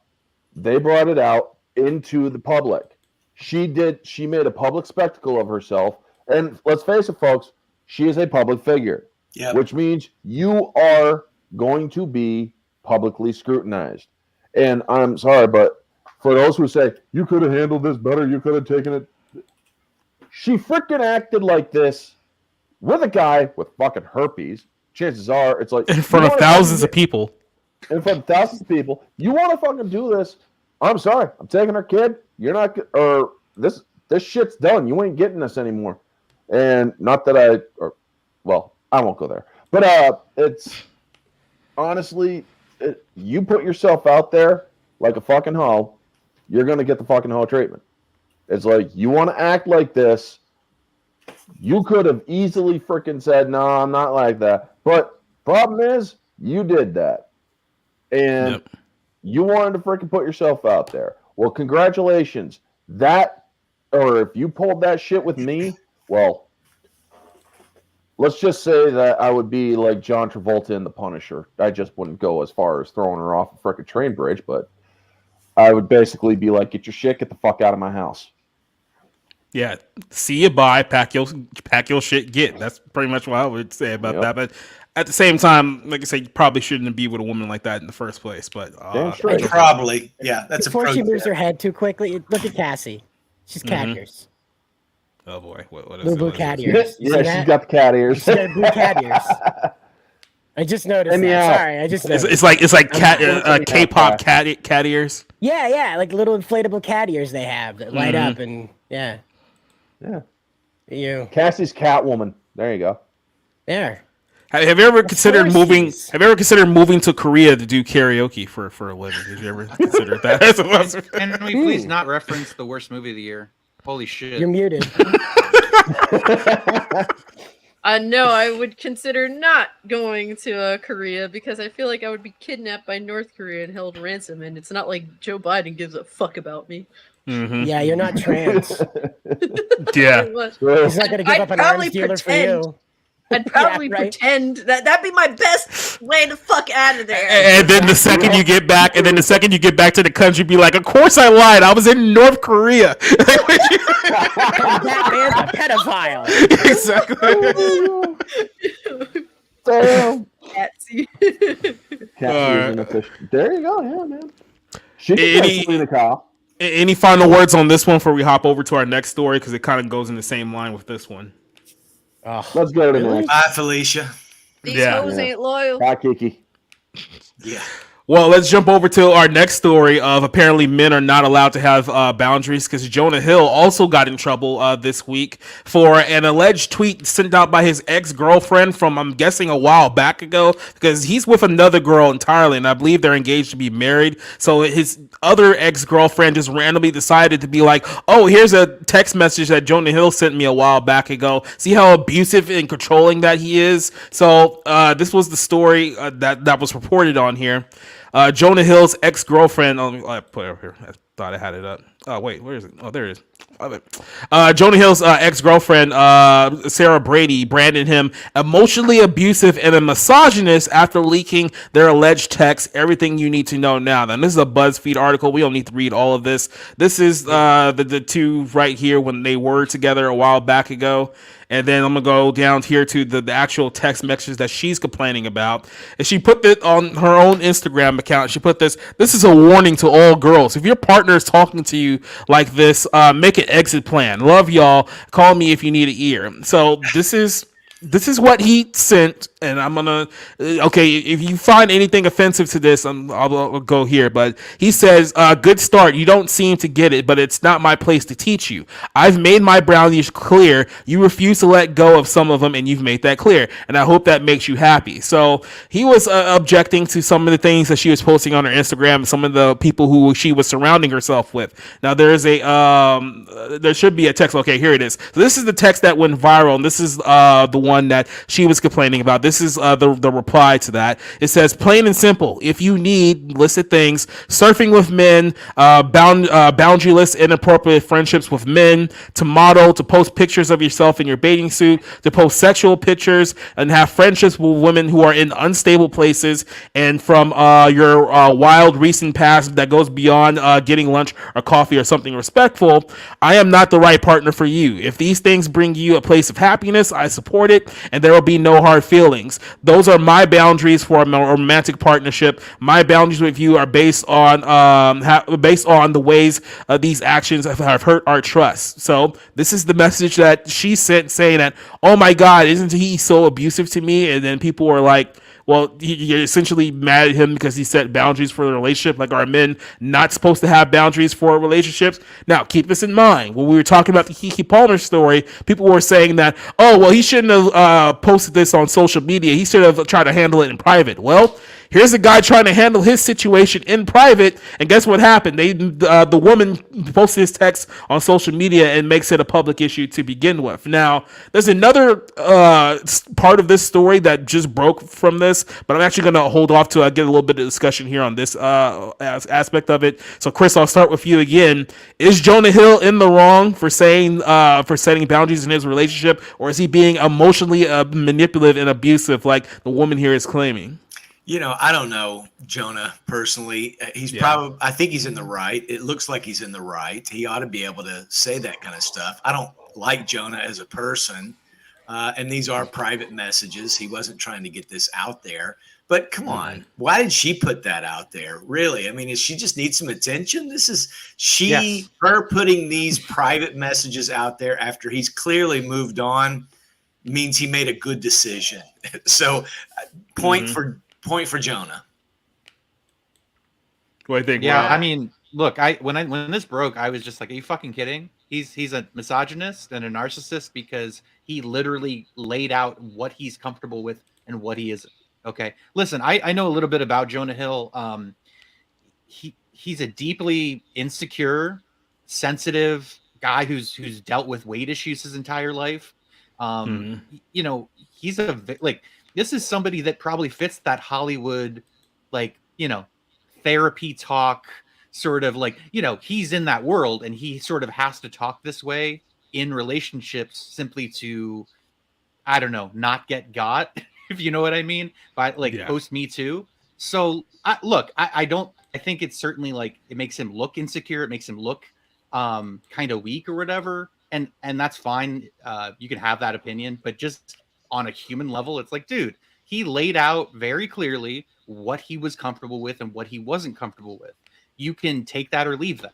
They brought it out into the public. She made a public spectacle of herself. And let's face it, folks, she is a public figure, which means you are going to be publicly scrutinized. And I'm sorry, but for those who say, you could have handled this better, you could have taken it. She freaking acted like this with a guy with fucking herpes. Chances are it's like in front of thousands of people. In front of thousands of people. You want to fucking do this? I'm sorry. I'm taking her kid. You're not, or this shit's done. You ain't getting this anymore. And not that I won't go there. But it's honestly, you put yourself out there like a fucking hoe, you're going to get the fucking hoe treatment. It's like, you want to act like this. You could have easily freaking said, no, I'm not like that. But problem is, you did that. And you wanted to freaking put yourself out there. Well, congratulations. Or if you pulled that shit with me, well, let's just say that I would be like John Travolta in The Punisher. I just wouldn't go as far as throwing her off a freaking train bridge, but I would basically be like, get your shit, get the fuck out of my house. Yeah, see you, bye, pack your shit, get. That's pretty much what I would say about that. But at the same time, like I said, you probably shouldn't be with a woman like that in the first place. But probably, that's before she moves her head too quickly. Look at Cassie; she's cat ears. Oh boy, what is blue cat ears? Yeah, she's got the cat ears. She's got blue cat ears. I just noticed that. Sorry, I just noticed. It's like cat K-pop cat ears. Yeah, like little inflatable cat ears they have that light up and yeah. Cassie's Catwoman. There you go. There. Have you ever considered moving? Have you ever considered moving to Korea to do karaoke for a living? Did you ever consider that? Can we please not reference the worst movie of the year? Holy shit! You're muted. No, I would consider not going to Korea because I feel like I would be kidnapped by North Korea and held ransom, and it's not like Joe Biden gives a fuck about me. Mm-hmm. Yeah, you're not trans. Yeah. He's not going to give up an arms dealer for you. I'd probably pretend that'd be my best way to fuck out of there. And then the second you get back, to the country, be like, of course I lied. I was in North Korea. That man's a pedophile. Exactly. Damn. Catsy. There you go. Yeah, man. She can Kyle. Any final words on this one before we hop over to our next story? Because it kind of goes in the same line with this one. Let's go to the next. Bye, Felicia. These hoes ain't loyal. Bye, Keke. Yeah. Well, let's jump over to our next story of apparently men are not allowed to have boundaries because Jonah Hill also got in trouble this week for an alleged tweet sent out by his ex-girlfriend from, I'm guessing, a while back ago, because he's with another girl entirely, and I believe they're engaged to be married. So his other ex-girlfriend just randomly decided to be like, oh, here's a text message that Jonah Hill sent me a while back ago. See how abusive and controlling that he is? So this was the story that was reported on here. Jonah Hill's ex-girlfriend. I put it over here. I thought I had it up. Oh, wait, where is it? Oh, there it is. Jonah Hill's ex-girlfriend, Sarah Brady, branded him emotionally abusive and a misogynist after leaking their alleged text. Everything you need to know now. Now, this is a BuzzFeed article. We don't need to read all of this. This is the two right here when they were together a while back ago. And then I'm going to go down here to the actual text messages that she's complaining about. And she put this on her own Instagram account. She put this is a warning to all girls. If your partner is talking to you like this, make an exit plan. Love y'all. Call me if you need an ear. So this is what he sent, and I'm gonna. Okay, if you find anything offensive to this, I'll go here. But he says, "Good start. You don't seem to get it, but it's not my place to teach you. I've made my brownies clear. You refuse to let go of some of them, and you've made that clear. And I hope that makes you happy." So he was objecting to some of the things that she was posting on her Instagram, some of the people who she was surrounding herself with. Now there is there should be a text. Okay, here it is. So this is the text that went viral, and this is the one that she was complaining about. This is the reply to that. It says, plain and simple, if you need listed things, surfing with men, boundaryless, inappropriate friendships with men, to model, to post pictures of yourself in your bathing suit, to post sexual pictures, and have friendships with women who are in unstable places, and from your wild recent past that goes beyond getting lunch or coffee or something respectful, I am not the right partner for you. If these things bring you a place of happiness, I support it, and there will be no hard feelings. Those are my boundaries for a romantic partnership. My boundaries with you are based on the ways these actions have hurt our trust. So this is the message that she sent, saying that, oh my God, isn't he so abusive to me? And then people were like, well, you're essentially mad at him because he set boundaries for the relationship. Like, are men not supposed to have boundaries for relationships? Now, keep this in mind. When we were talking about the Keke Palmer story, people were saying that, oh, well, he shouldn't have posted this on social media. He should have tried to handle it in private. Well, here's a guy trying to handle his situation in private, and guess what happened? The woman posted his text on social media and makes it a public issue to begin with. Now, there's another part of this story that just broke from this, but I'm actually going to hold off to get a little bit of discussion here on this aspect of it. So, Chris, I'll start with you again. Is Jonah Hill in the wrong for setting boundaries in his relationship, or is he being emotionally manipulative and abusive like the woman here is claiming? I don't know Jonah personally. He's probably, I think he's in the right. It looks like he's in the right. He ought to be able to say that kind of stuff. I don't like Jonah as a person. And these are private messages. He wasn't trying to get this out there. But come on, why did she put that out there? Really? I mean, she just needs some attention? This is her putting these private messages out there after he's clearly moved on means he made a good decision. So point for Jonah. What do you think? Yeah, I mean, look, when this broke, I was just like, are you fucking kidding? He's a misogynist and a narcissist because he literally laid out what he's comfortable with and what he isn't. Okay. Listen, I know a little bit about Jonah Hill. He's a deeply insecure, sensitive guy who's dealt with weight issues his entire life. He's this is somebody that probably fits that Hollywood, therapy talk sort of he's in that world and he sort of has to talk this way in relationships simply to, I don't know, not get got, if you know what I mean, by post Me Too. So I think it's certainly it makes him look insecure. It makes him look kind of weak or whatever. And that's fine. You can have that opinion, but just on a human level, it's like, dude, he laid out very clearly what he was comfortable with and what he wasn't comfortable with. You can take that or leave that,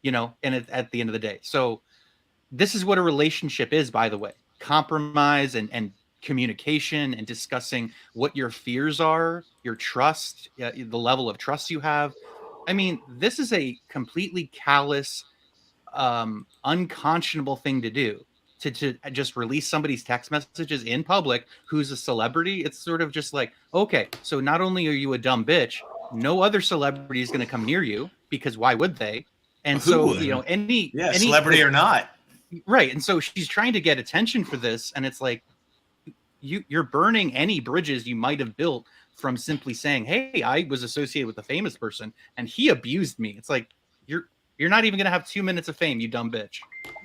and at the end of the day. So this is what a relationship is, by the way. Compromise and communication and discussing what your fears are, your trust, the level of trust you have. I mean, this is a completely callous, unconscionable thing to do. To just release somebody's text messages in public who's a celebrity. It's sort of just like, okay, so not only are you a dumb bitch, no other celebrity is going to come near you because why would they? And so, any celebrity or not. Right. And so she's trying to get attention for this. And it's like, you're burning any bridges you might have built from simply saying, hey, I was associated with a famous person and he abused me. It's like, you're not even going to have 2 minutes of fame, you dumb bitch.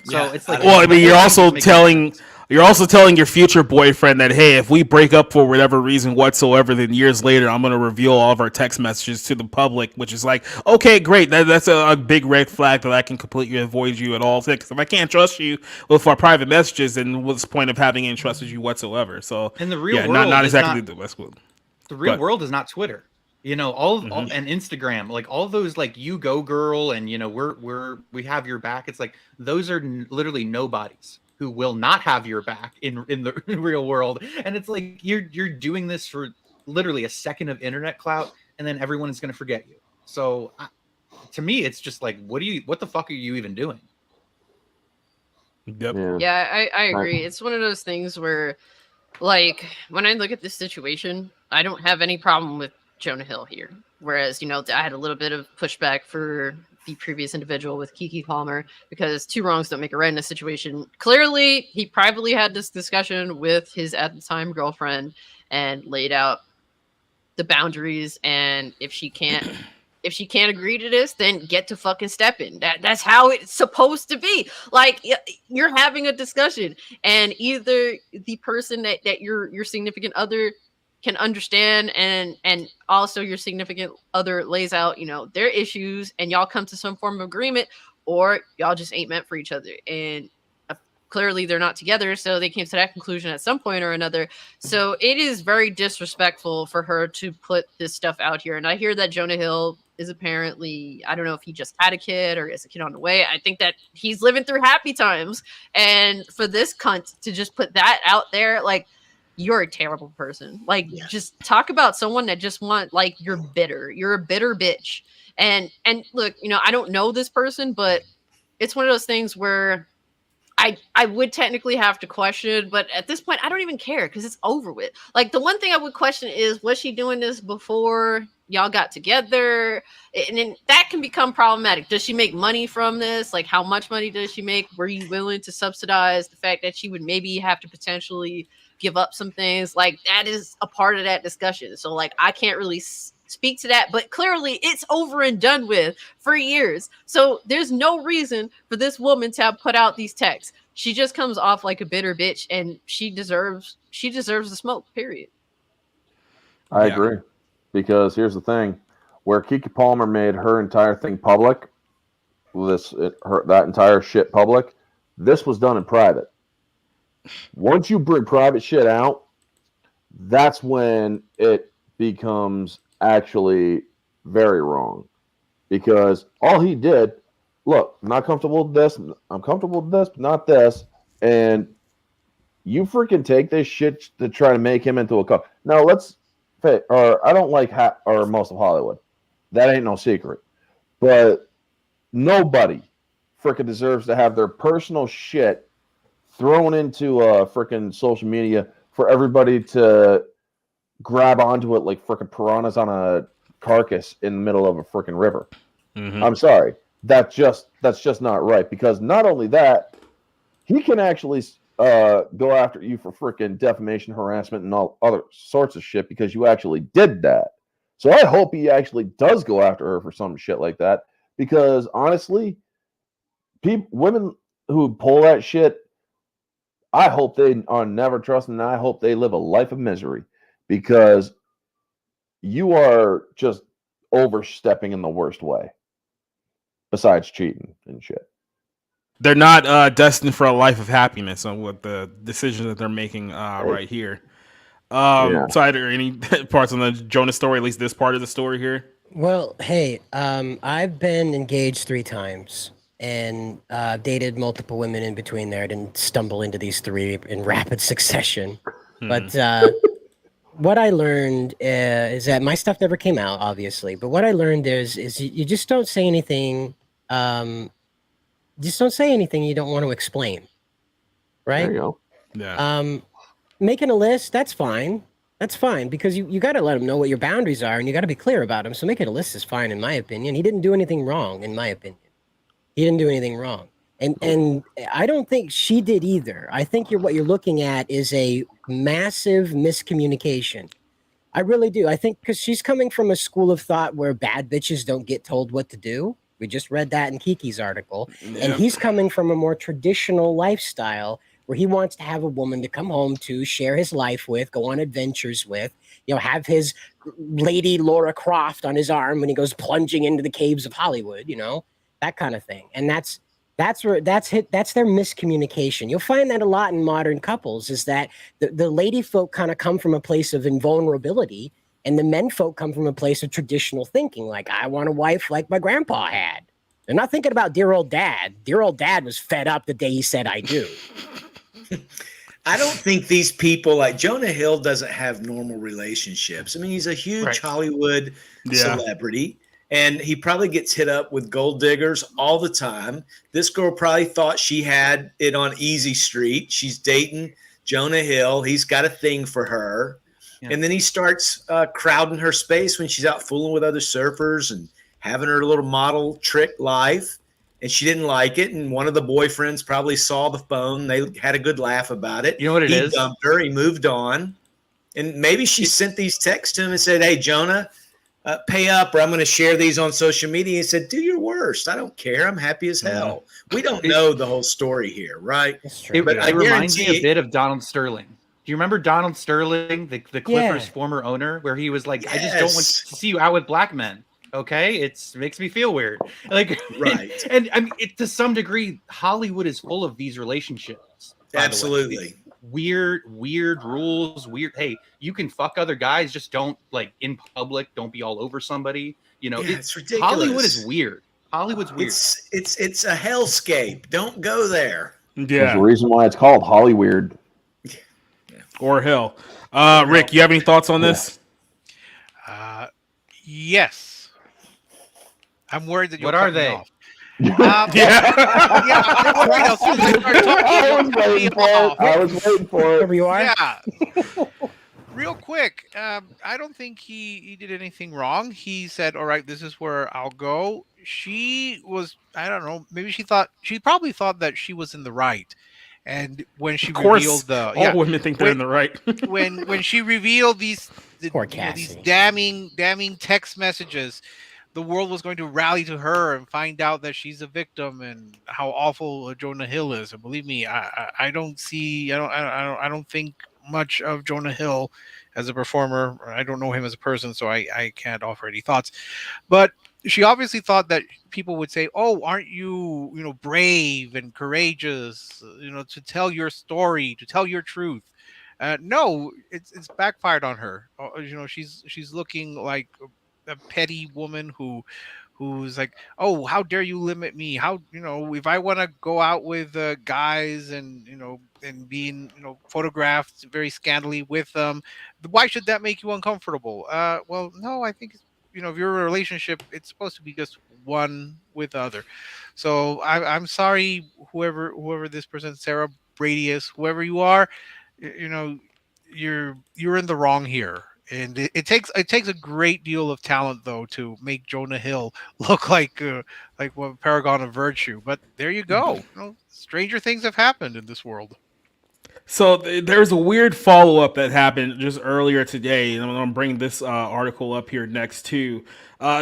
So it's like, well, I mean, you're also telling your future boyfriend that, hey, if we break up for whatever reason whatsoever, then years later, I'm going to reveal all of our text messages to the public, which is like, okay, great. That's a big red flag that I can completely avoid you at all. Because if I can't trust you with our private messages, then what's the point of having any trust with you whatsoever? So, in the real world, not exactly the best one. The real world is not Twitter. All and Instagram, all those you go girl and we have your back. It's like those are literally nobodies who will not have your back in the real world. And it's like you're doing this for literally a second of internet clout, and then everyone is going to forget you. So to me, it's just like, what the fuck are you even doing? Yep. Yeah, I agree. It's one of those things where, when I look at this situation, I don't have any problem with Jonah Hill here. Whereas, I had a little bit of pushback for the previous individual with Keke Palmer because two wrongs don't make a right in this situation. Clearly, he privately had this discussion with his at the time girlfriend and laid out the boundaries. And if she can't agree to this, then get to fucking stepping. That's how it's supposed to be. Like, you're having a discussion, and either the person that your significant other can understand, and also your significant other lays out, their issues, and y'all come to some form of agreement, or y'all just ain't meant for each other. And clearly they're not together, so they came to that conclusion at some point or another. So it is very disrespectful for her to put this stuff out here. And I hear that Jonah Hill is apparently, I don't know if he just had a kid or is a kid on the way. I think that he's living through happy times. And for this cunt to just put that out there, like, you're a terrible person. Like, just talk about someone that just you're bitter. You're a bitter bitch. And look, I don't know this person, but it's one of those things where I would technically have to question, but at this point, I don't even care because it's over with. Like, the one thing I would question is, was she doing this before y'all got together? And then that can become problematic. Does she make money from this? Like, how much money does she make? Were you willing to subsidize the fact that she would maybe have to potentially give up some things? Like, that is a part of that discussion. So, like, I can't really speak to that, but clearly it's over and done with for years. So there's no reason for this woman to have put out these texts. She just comes off like a bitter bitch, and she deserves the smoke, period. I agree, because here's the thing: where Keke Palmer made her entire thing public, that entire shit public, this was done in private. Once you bring private shit out, that's when it becomes actually very wrong, because all he did, look, I'm not comfortable with this, I'm comfortable with this, but not this, and you freaking take this shit to try to make him into a cup. Now I don't like most of Hollywood. That ain't no secret, but nobody freaking deserves to have their personal shit thrown into freaking social media for everybody to grab onto it like freaking piranhas on a carcass in the middle of a freaking river. Mm-hmm. I'm sorry. That's just not right, because not only that, he can actually go after you for freaking defamation, harassment, and all other sorts of shit because you actually did that. So I hope he actually does go after her for some shit like that, because honestly, women who pull that shit, I hope they are never trusting, and I hope they live a life of misery, because you are just overstepping in the worst way, besides cheating and shit. They're not destined for a life of happiness on what the decisions that they're making right here. So are there any parts on the Jonah story, at least this part of the story here? Well, hey, I've been engaged 3 times and dated multiple women in between there. I didn't stumble into these 3 in rapid succession. But what I learned is that my stuff never came out, obviously. But what I learned is you just don't say anything. Just don't say anything you don't want to explain. Right? There you go. Yeah. Making a list, that's fine. That's fine, because you got to let them know what your boundaries are, and you got to be clear about them. So making a list is fine, in my opinion. He didn't do anything wrong, in my opinion. He didn't do anything wrong. And I don't think she did either. I think what you're looking at is a massive miscommunication. I really do. I think because she's coming from a school of thought where bad bitches don't get told what to do. We just read that in Kiki's article. Yeah. And he's coming from a more traditional lifestyle where he wants to have a woman to come home to, share his life with, go on adventures with, have his Lady Laura Croft on his arm when he goes plunging into the caves of Hollywood, that kind of thing. And that's their miscommunication. You'll find that a lot in modern couples, is that the lady folk kind of come from a place of invulnerability, and the men folk come from a place of traditional thinking, like, I want a wife like my grandpa had. They're not thinking about dear old dad. Dear old dad was fed up the day he said I do. I don't think these people, like Jonah Hill, doesn't have normal relationships. I mean, he's a huge Hollywood celebrity, and he probably gets hit up with gold diggers all the time. This girl probably thought she had it on easy street. She's dating Jonah Hill. He's got a thing for her. And then he starts crowding her space when she's out fooling with other surfers and having her little model trick life. And she didn't like it. And one of the boyfriends probably saw the phone. They had a good laugh about it. You know what it is? He dumped her. He moved on. And maybe she sent these texts to him and said, hey, Jonah, pay up or I'm going to share these on social media. He said, do your worst. I don't care. I'm happy as hell. We don't know the whole story here, right? That's true. But It reminds me a bit of Donald Sterling. Do you remember Donald Sterling, the Clippers' former owner, where he was like, I just don't want to see you out with black men. Okay, it makes me feel weird. Like, right. And I mean, to some degree, Hollywood is full of these relationships. Absolutely. Weird rules. Hey, you can fuck other guys, just don't like in public. Don't be all over somebody. You know, it's ridiculous. Hollywood is weird. Hollywood's weird. It's a hellscape. Don't go there. There's Yeah. a reason why it's called Hollyweird. Or hell. Rick, you have any thoughts on this? Yes. I'm worried that you'll What are cut me they? off. I'm worried as soon as I start talking, you'll cut me off. I was waiting for it. Wherever you are. Yeah. Real quick, I don't think he did anything wrong. He said, all right, this is where I'll go. She was, I don't know, maybe she probably thought that she was in the right. And when she revealed all women think they're in the right. when she revealed these Poor these Cassie. damning text messages, the world was going to rally to her and find out that she's a victim and how awful Jonah Hill is. And believe me, I don't think much of Jonah Hill as a performer. I don't know him as a person, so I can't offer any thoughts. But she obviously thought that people would say, "Oh, aren't you, brave and courageous, to tell your story, to tell your truth?" No, it's backfired on her. She's looking like a petty woman who's like, oh, how dare you limit me? How, if I want to go out with guys and being photographed very scantily with them, why should that make you uncomfortable? Well, no, I think if you're in a relationship, it's supposed to be just one with the other. So I'm sorry, whoever this person, Sarah Brady is, whoever you are, you're in the wrong here. And it takes a great deal of talent, though, to make Jonah Hill look like a paragon of virtue. But there you go. Stranger things have happened in this world. So there's a weird follow-up that happened just earlier today, and I'm going to bring this article up here next too.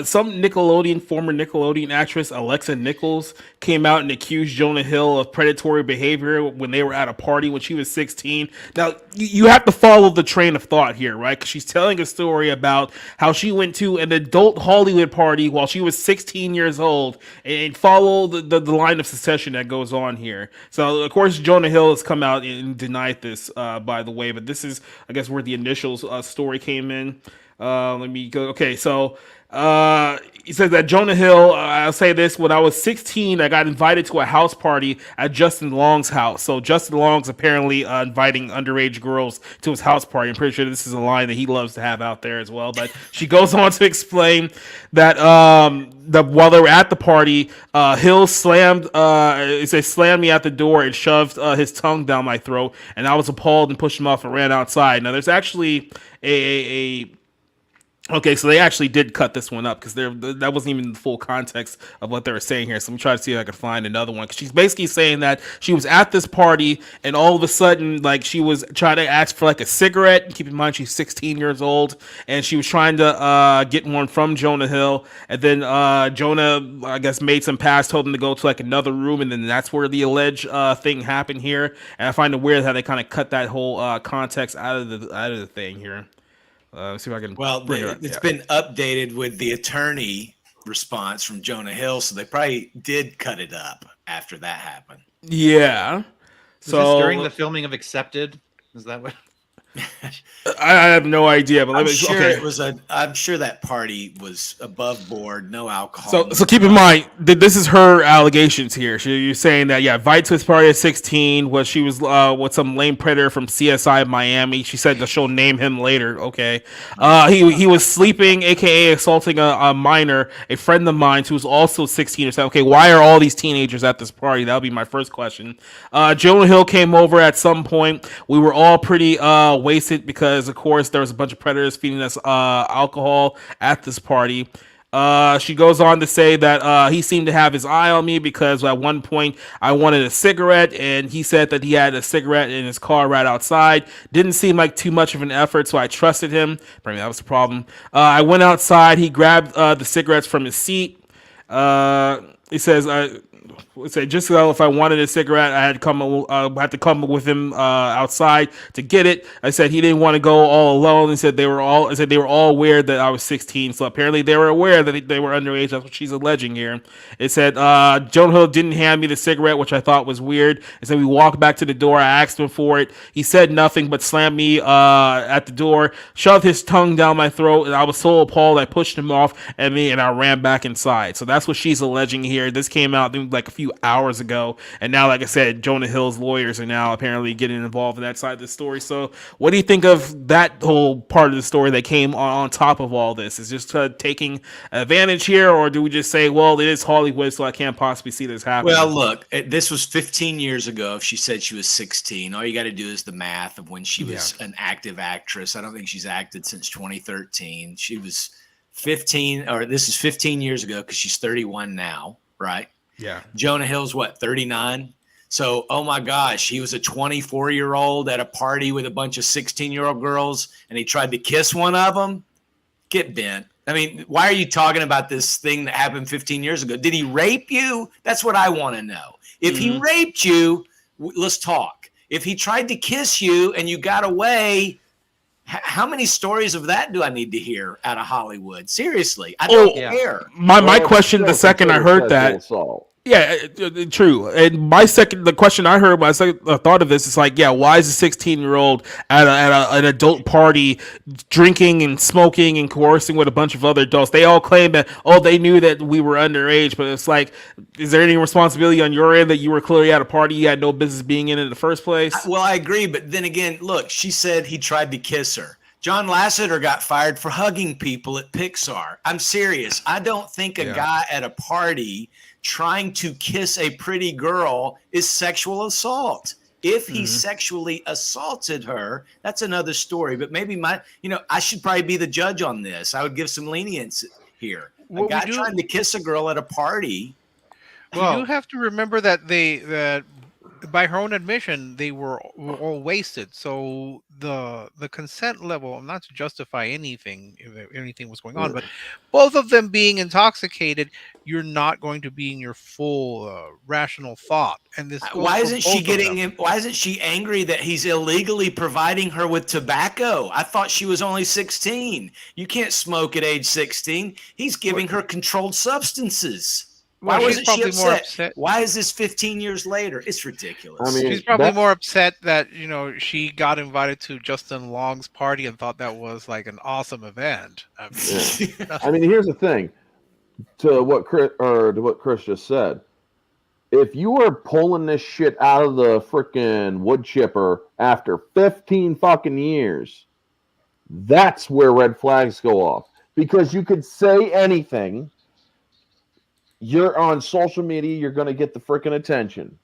Some former Nickelodeon actress Alexa Nichols came out and accused Jonah Hill of predatory behavior when they were at a party when she was 16. Now, you have to follow the train of thought here, right? Because she's telling a story about how she went to an adult Hollywood party while she was 16 years old, and follow the line of succession that goes on here. So, of course, Jonah Hill has come out and denied this, by the way, but this is, I guess, where the initial story came in. Let me go. Okay, so he says that Jonah Hill, I'll say this, when I was 16, I got invited to a house party at Justin Long's house. So Justin Long's apparently inviting underage girls to his house party. I'm pretty sure this is a line that he loves to have out there as well. But she goes on to explain that while they were at the party, Hill slammed me at the door and shoved his tongue down my throat, and I was appalled and pushed him off and ran outside. Now, there's actually Okay, so they actually did cut this one up because that wasn't even the full context of what they were saying here. So I'm trying to see if I can find another one. Because she's basically saying that she was at this party and all of a sudden, like, she was trying to ask for like a cigarette. Keep in mind, she's 16 years old, and she was trying to get one from Jonah Hill. And then Jonah, I guess, made some pass, told him to go to like another room, and then that's where the alleged thing happened here. And I find it weird how they kind of cut that whole context out of the thing here. Let's see if I can. Well, it's been updated with the attorney response from Jonah Hill, so they probably did cut it up after that happened. Yeah. Was this during the filming of Accepted? Is that what? I have no idea, but I'm sure that party was above board, no alcohol. So keep in mind that this is her allegations here. You're saying that invited to his party at 16 she was with some lame predator from CSI Miami. She said that she'll name him later. Okay, he was sleeping, aka assaulting a minor, a friend of mine who was also 16 or 17. Okay, why are all these teenagers at this party? That would be my first question. Jonah Hill came over at some point. We were all pretty wasted because, of course, there was a bunch of predators feeding us alcohol at this party. She goes on to say that he seemed to have his eye on me because at one point I wanted a cigarette, and he said that he had a cigarette in his car right outside. Didn't seem like too much of an effort, so I trusted him. Apparently that was the problem. I went outside. He grabbed the cigarettes from his seat. He says, just so if I wanted a cigarette, I had to come with him outside to get it. I said he didn't want to go all alone. He said they were all aware that I was 16. So apparently they were aware that they were underage. That's what she's alleging here. It said Jonah Hill didn't hand me the cigarette, which I thought was weird. It said we walked back to the door. I asked him for it. He said nothing but slammed me at the door, shoved his tongue down my throat, and I was so appalled I pushed him off at me and I ran back inside. So that's what she's alleging here. This came out like a few hours ago, and now, like I said, Jonah Hill's lawyers are now apparently getting involved in that side of the story. So what do you think of that whole part of the story that came on top of all this? Is just taking advantage here, or do we just say, well, it is Hollywood, so I can't possibly see this happening? Well, look, this was 15 years ago. If she said she was 16, all you got to do is the math of when she was an active actress. I don't think she's acted since 2013. She was 15, or this is 15 years ago because she's 31 now, right? Yeah. Jonah Hill's what, 39? So, oh my gosh, he was a 24-year-old at a party with a bunch of 16-year-old girls, and he tried to kiss one of them. Get bent. I mean, why are you talking about this thing that happened 15 years ago? Did he rape you? That's what I want to know. If he raped you, let's talk. If he tried to kiss you and you got away, how many stories of that do I need to hear out of Hollywood? Seriously, I don't care. My question the second I heard that. Assault. Yeah, true. And the question I heard when I thought of this is like, yeah, why is a 16-year-old at an adult party drinking and smoking and coercing with a bunch of other adults? They all claim that, they knew that we were underage, but it's like, is there any responsibility on your end that you were clearly at a party you had no business being in the first place? Well, I agree, but then again, look, she said he tried to kiss her. John Lasseter got fired for hugging people at Pixar. I'm serious. I don't think a guy at a party trying to kiss a pretty girl is sexual assault. If he sexually assaulted her, that's another story. But maybe I should probably be the judge on this. I would give some lenience here. A guy trying to kiss a girl at a party. Well, you have to remember that that by her own admission, they were all wasted. So the consent level, not to justify anything, if anything was going on, but both of them being intoxicated, you're not going to be in your full rational thought. And this why isn't she getting him? Why isn't she angry that he's illegally providing her with tobacco? I thought she was only 16. You can't smoke at age 16. He's giving her controlled substances. Why wasn't she upset? Why is this 15 years later? It's ridiculous. I mean, she's probably more upset that, she got invited to Justin Long's party and thought that was like an awesome event. I mean, here's the thing. To what Chris just said. If you are pulling this shit out of the freaking wood chipper after 15 fucking years, that's where red flags go off. Because you could say anything. You're on social media, you're going to get the freaking attention.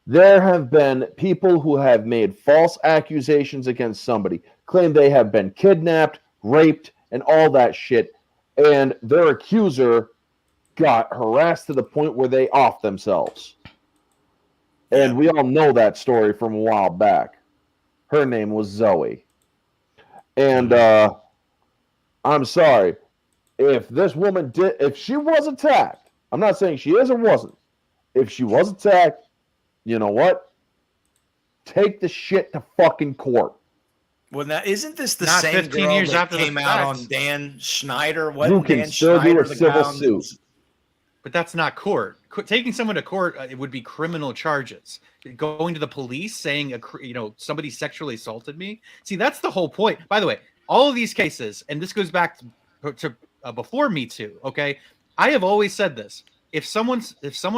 There have been people who have made false accusations against somebody, claim they have been kidnapped, raped, and all that shit, and their accuser got harassed to the point where they off themselves. And we all know that story from a while back. Her name was Zoe. And I'm sorry. If this woman if she was attacked, I'm not saying she is or wasn't. If she was attacked, you know what? Take the shit to fucking court. Well, now isn't this the same 15 girl years that after came out on Dan Schneider? You can still do a civil suit. But that's not court. Taking someone to court, it would be criminal charges. Going to the police saying, somebody sexually assaulted me. See, that's the whole point. By the way, all of these cases, and this goes back to before Me Too, okay? I have always said this. If someone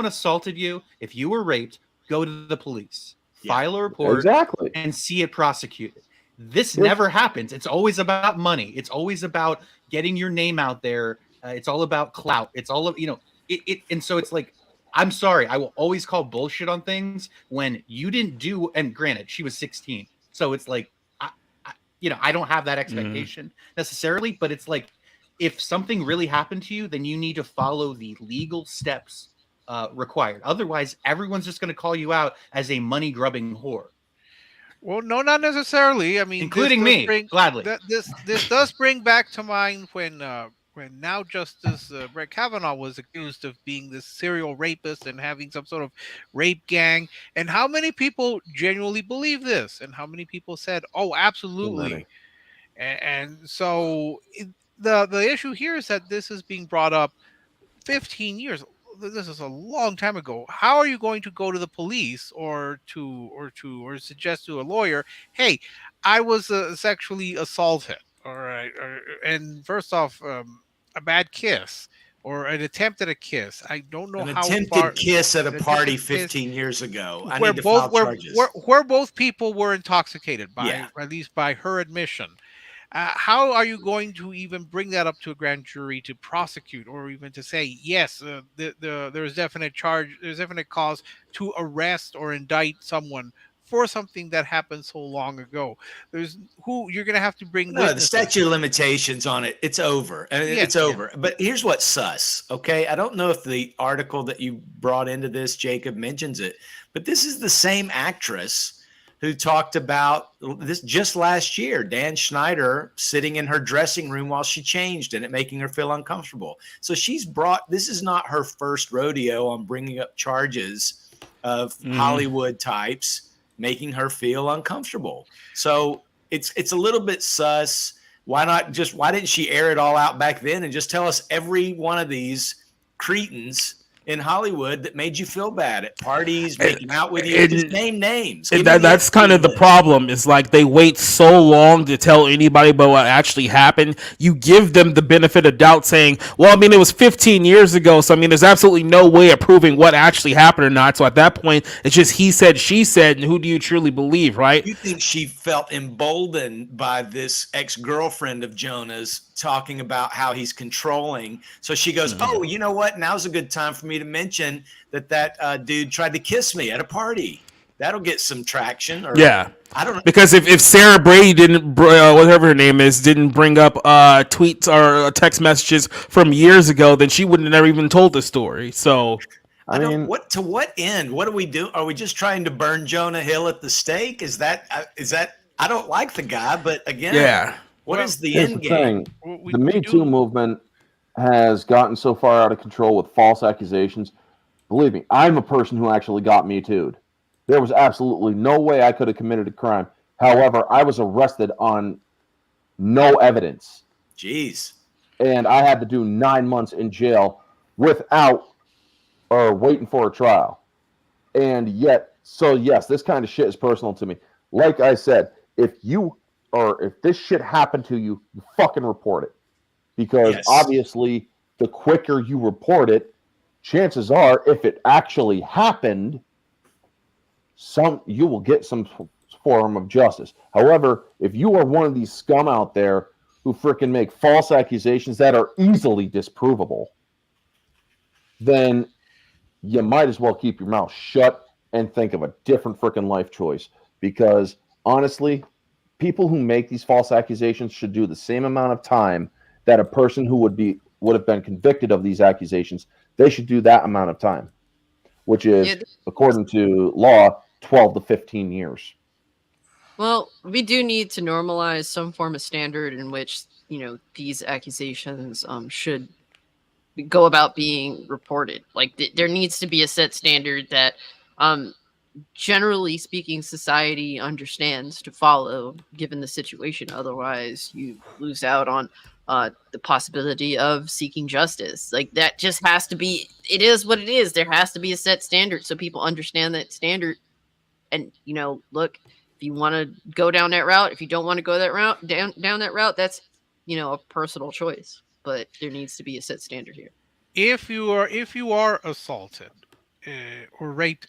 assaulted you, if you were raped, go to the police. File a report and see it prosecuted. This never happens. It's always about money. It's always about getting your name out there. It's all about clout. It's all of, and so it's like, I'm sorry. I will always call bullshit on things when you didn't do, and granted, she was 16. So it's like, I don't have that expectation necessarily, but it's like, if something really happened to you, then you need to follow the legal steps required. Otherwise, everyone's just going to call you out as a money grubbing whore. Well, no, not necessarily. I mean, including me, gladly. This does bring back to mind when now Justice Brett Kavanaugh was accused of being this serial rapist and having some sort of rape gang, and how many people genuinely believe this, and how many people said, "Oh, absolutely." And so the issue here is that this is being brought up 15 years. This is a long time ago. How are you going to go to the police or suggest to a lawyer, hey, I was sexually assaulted, all right, and first off, a bad kiss or an attempt at a kiss. I don't know an how attempted kiss at a party 15 years ago. I where need to file both charges. where both people were intoxicated by, Yeah. at least by her admission. How are you going to even bring that up to a grand jury to prosecute, or even to say, yes, there's definite charge, there's definite cause to arrest or indict someone for something that happened so long ago? You're going to have to bring. No, the statute of limitations on it, it's over. I mean, it's over. But here's what's sus, okay? I don't know if the article that you brought into this, Jacob, mentions it, but this is the same actress who talked about this just last year, Dan Schneider sitting in her dressing room while she changed and it making her feel uncomfortable. So this is not her first rodeo on bringing up charges of Hollywood types making her feel uncomfortable. So it's a little bit sus. Why didn't she air it all out back then and just tell us every one of these cretins in Hollywood that made you feel bad at parties, making out with you? Just name names. That's kind of the problem, is like they wait so long to tell anybody about what actually happened. You give them the benefit of doubt saying, well, I mean, it was 15 years ago, so I mean, there's absolutely no way of proving what actually happened or not. So at that point, it's just he said, she said, and who do you truly believe, right? You think she felt emboldened by this ex-girlfriend of Jonah's talking about how he's controlling. So she goes, oh, you know what? Now's a good time for me to mention that dude tried to kiss me at a party. That'll get some traction. Or, I don't know. Because if Sarah Brady didn't, whatever her name is, didn't bring up tweets or text messages from years ago, then she wouldn't have never even told the story. So I mean, to what end? What do we do? Are we just trying to burn Jonah Hill at the stake? Is that I don't like the guy, but again, what is the end game? The Me Too movement has gotten so far out of control with false accusations. Believe me, I'm a person who actually got Me Too'd. There was absolutely no way I could have committed a crime. However, I was arrested on no evidence. Jeez. And I had to do 9 months in jail without or waiting for a trial. And yet, so yes, this kind of shit is personal to me. Like I said, if this shit happened to you, you fucking report it. Because obviously, the quicker you report it, chances are, if it actually happened, you will get some form of justice. However, if you are one of these scum out there who freaking make false accusations that are easily disprovable, then you might as well keep your mouth shut and think of a different freaking life choice. Because honestly, people who make these false accusations should do the same amount of time that a person who would have been convicted of these accusations. They should do that amount of time, which is, according to law, 12 to 15 years. Well, we do need to normalize some form of standard in which, these accusations should go about being reported. Like there needs to be a set standard that, generally speaking, society understands to follow given the situation. Otherwise, you lose out on the possibility of seeking justice. Like that just has to be, it is what it is. There has to be a set standard so people understand that standard. And, look, if you want to go down that route, if you don't want to go that route, down that route, that's, a personal choice. But there needs to be a set standard here. If you are assaulted or raped,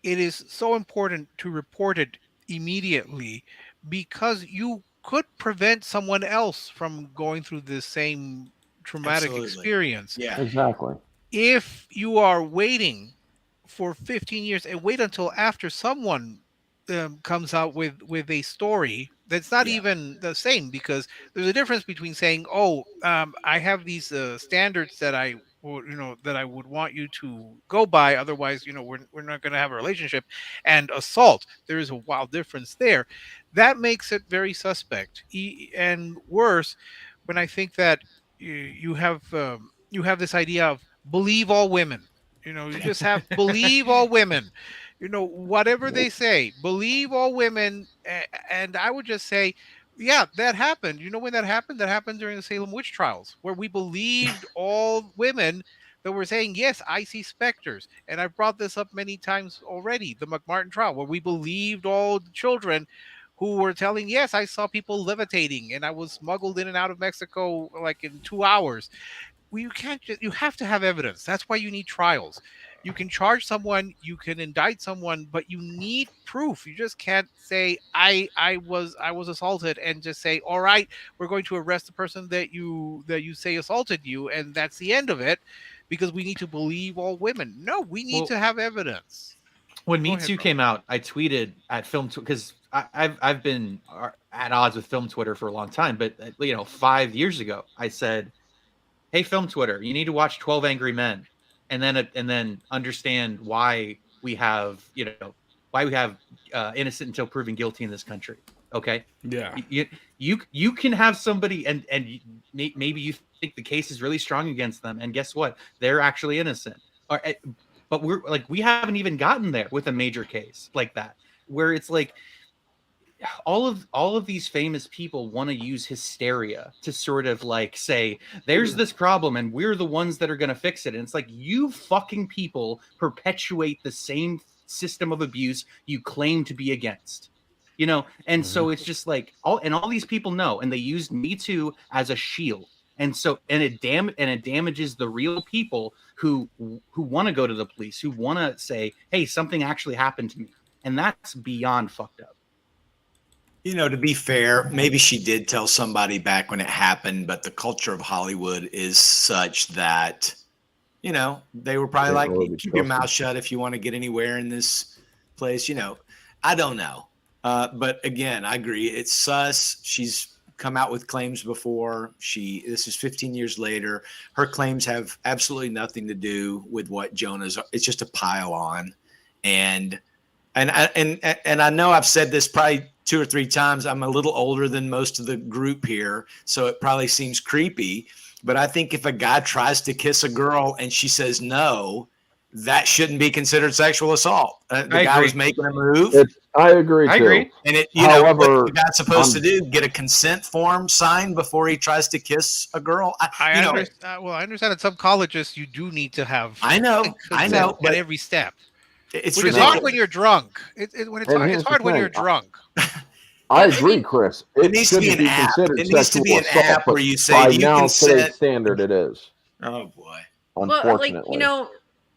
it is so important to report it immediately, because you could prevent someone else from going through the same traumatic experience. Yeah, exactly. If you are waiting for 15 years and wait until after someone comes out with a story that's not even the same, because there's a difference between saying, "Oh, I have these standards that I would, that I would want you to go by. Otherwise, we're not going to have a relationship," and assault. There is a wild difference there. That makes it very suspect. And worse, when I think that you have this idea of believe all women. You just have believe all women. Whatever they say, believe all women. And I would just say, yeah, that happened. You know when that happened? That happened during the Salem witch trials, where we believed all women that were saying, yes, I see specters. And I've brought this up many times already, the McMartin trial, where we believed all the children who were telling, yes, I saw people levitating and I was smuggled in and out of Mexico like in 2 hours. Well, you have to have evidence. That's why you need trials. You can charge someone, you can indict someone, but you need proof. You just can't say I was assaulted and just say, all right, we're going to arrest the person that you say assaulted you, and that's the end of it, because we need to believe all women. No, we need to have evidence. When Me Too came out, I tweeted at Film because I've been at odds with Film Twitter for a long time, but 5 years ago I said, hey, Film Twitter, you need to watch 12 Angry Men, and then understand why we have innocent until proven guilty in this country. Okay. Yeah. You can have somebody and maybe you think the case is really strong against them, and guess what? They're actually innocent. But we haven't even gotten there with a major case like that, where it's like all of these famous people want to use hysteria to sort of like say there's this problem and we're the ones that are going to fix it. And it's like, you fucking people perpetuate the same system of abuse you claim to be against, and so it's just like all these people know, and they used Me Too as a shield. And so it damages the real people who want to go to the police, who want to say, hey, something actually happened to me. And that's beyond fucked up. To be fair, maybe she did tell somebody back when it happened, but the culture of Hollywood is such that, they were probably like, keep your mouth shut if you want to get anywhere in this place. I don't know. But again, I agree. It's sus. She's come out with claims before. This is 15 years later. Her claims have absolutely nothing to do with what Jonah's. It's just a pile on. And I know I've said this probably 2 or 3 times. I'm a little older than most of the group here, so it probably seems creepy. But I think if a guy tries to kiss a girl and she says no, that shouldn't be considered sexual assault. The guy was making a move. I agree. I agree. And however, what the guy's supposed to do, get a consent form signed before he tries to kiss a girl. I understand at some colleges you do need to have. I know, at every step. It's hard when you're drunk. It's hard when you're drunk. I agree, Chris. It needs to be an app. It needs to be an app where you say, you now today's standard it is. Oh boy. Unfortunately. Well,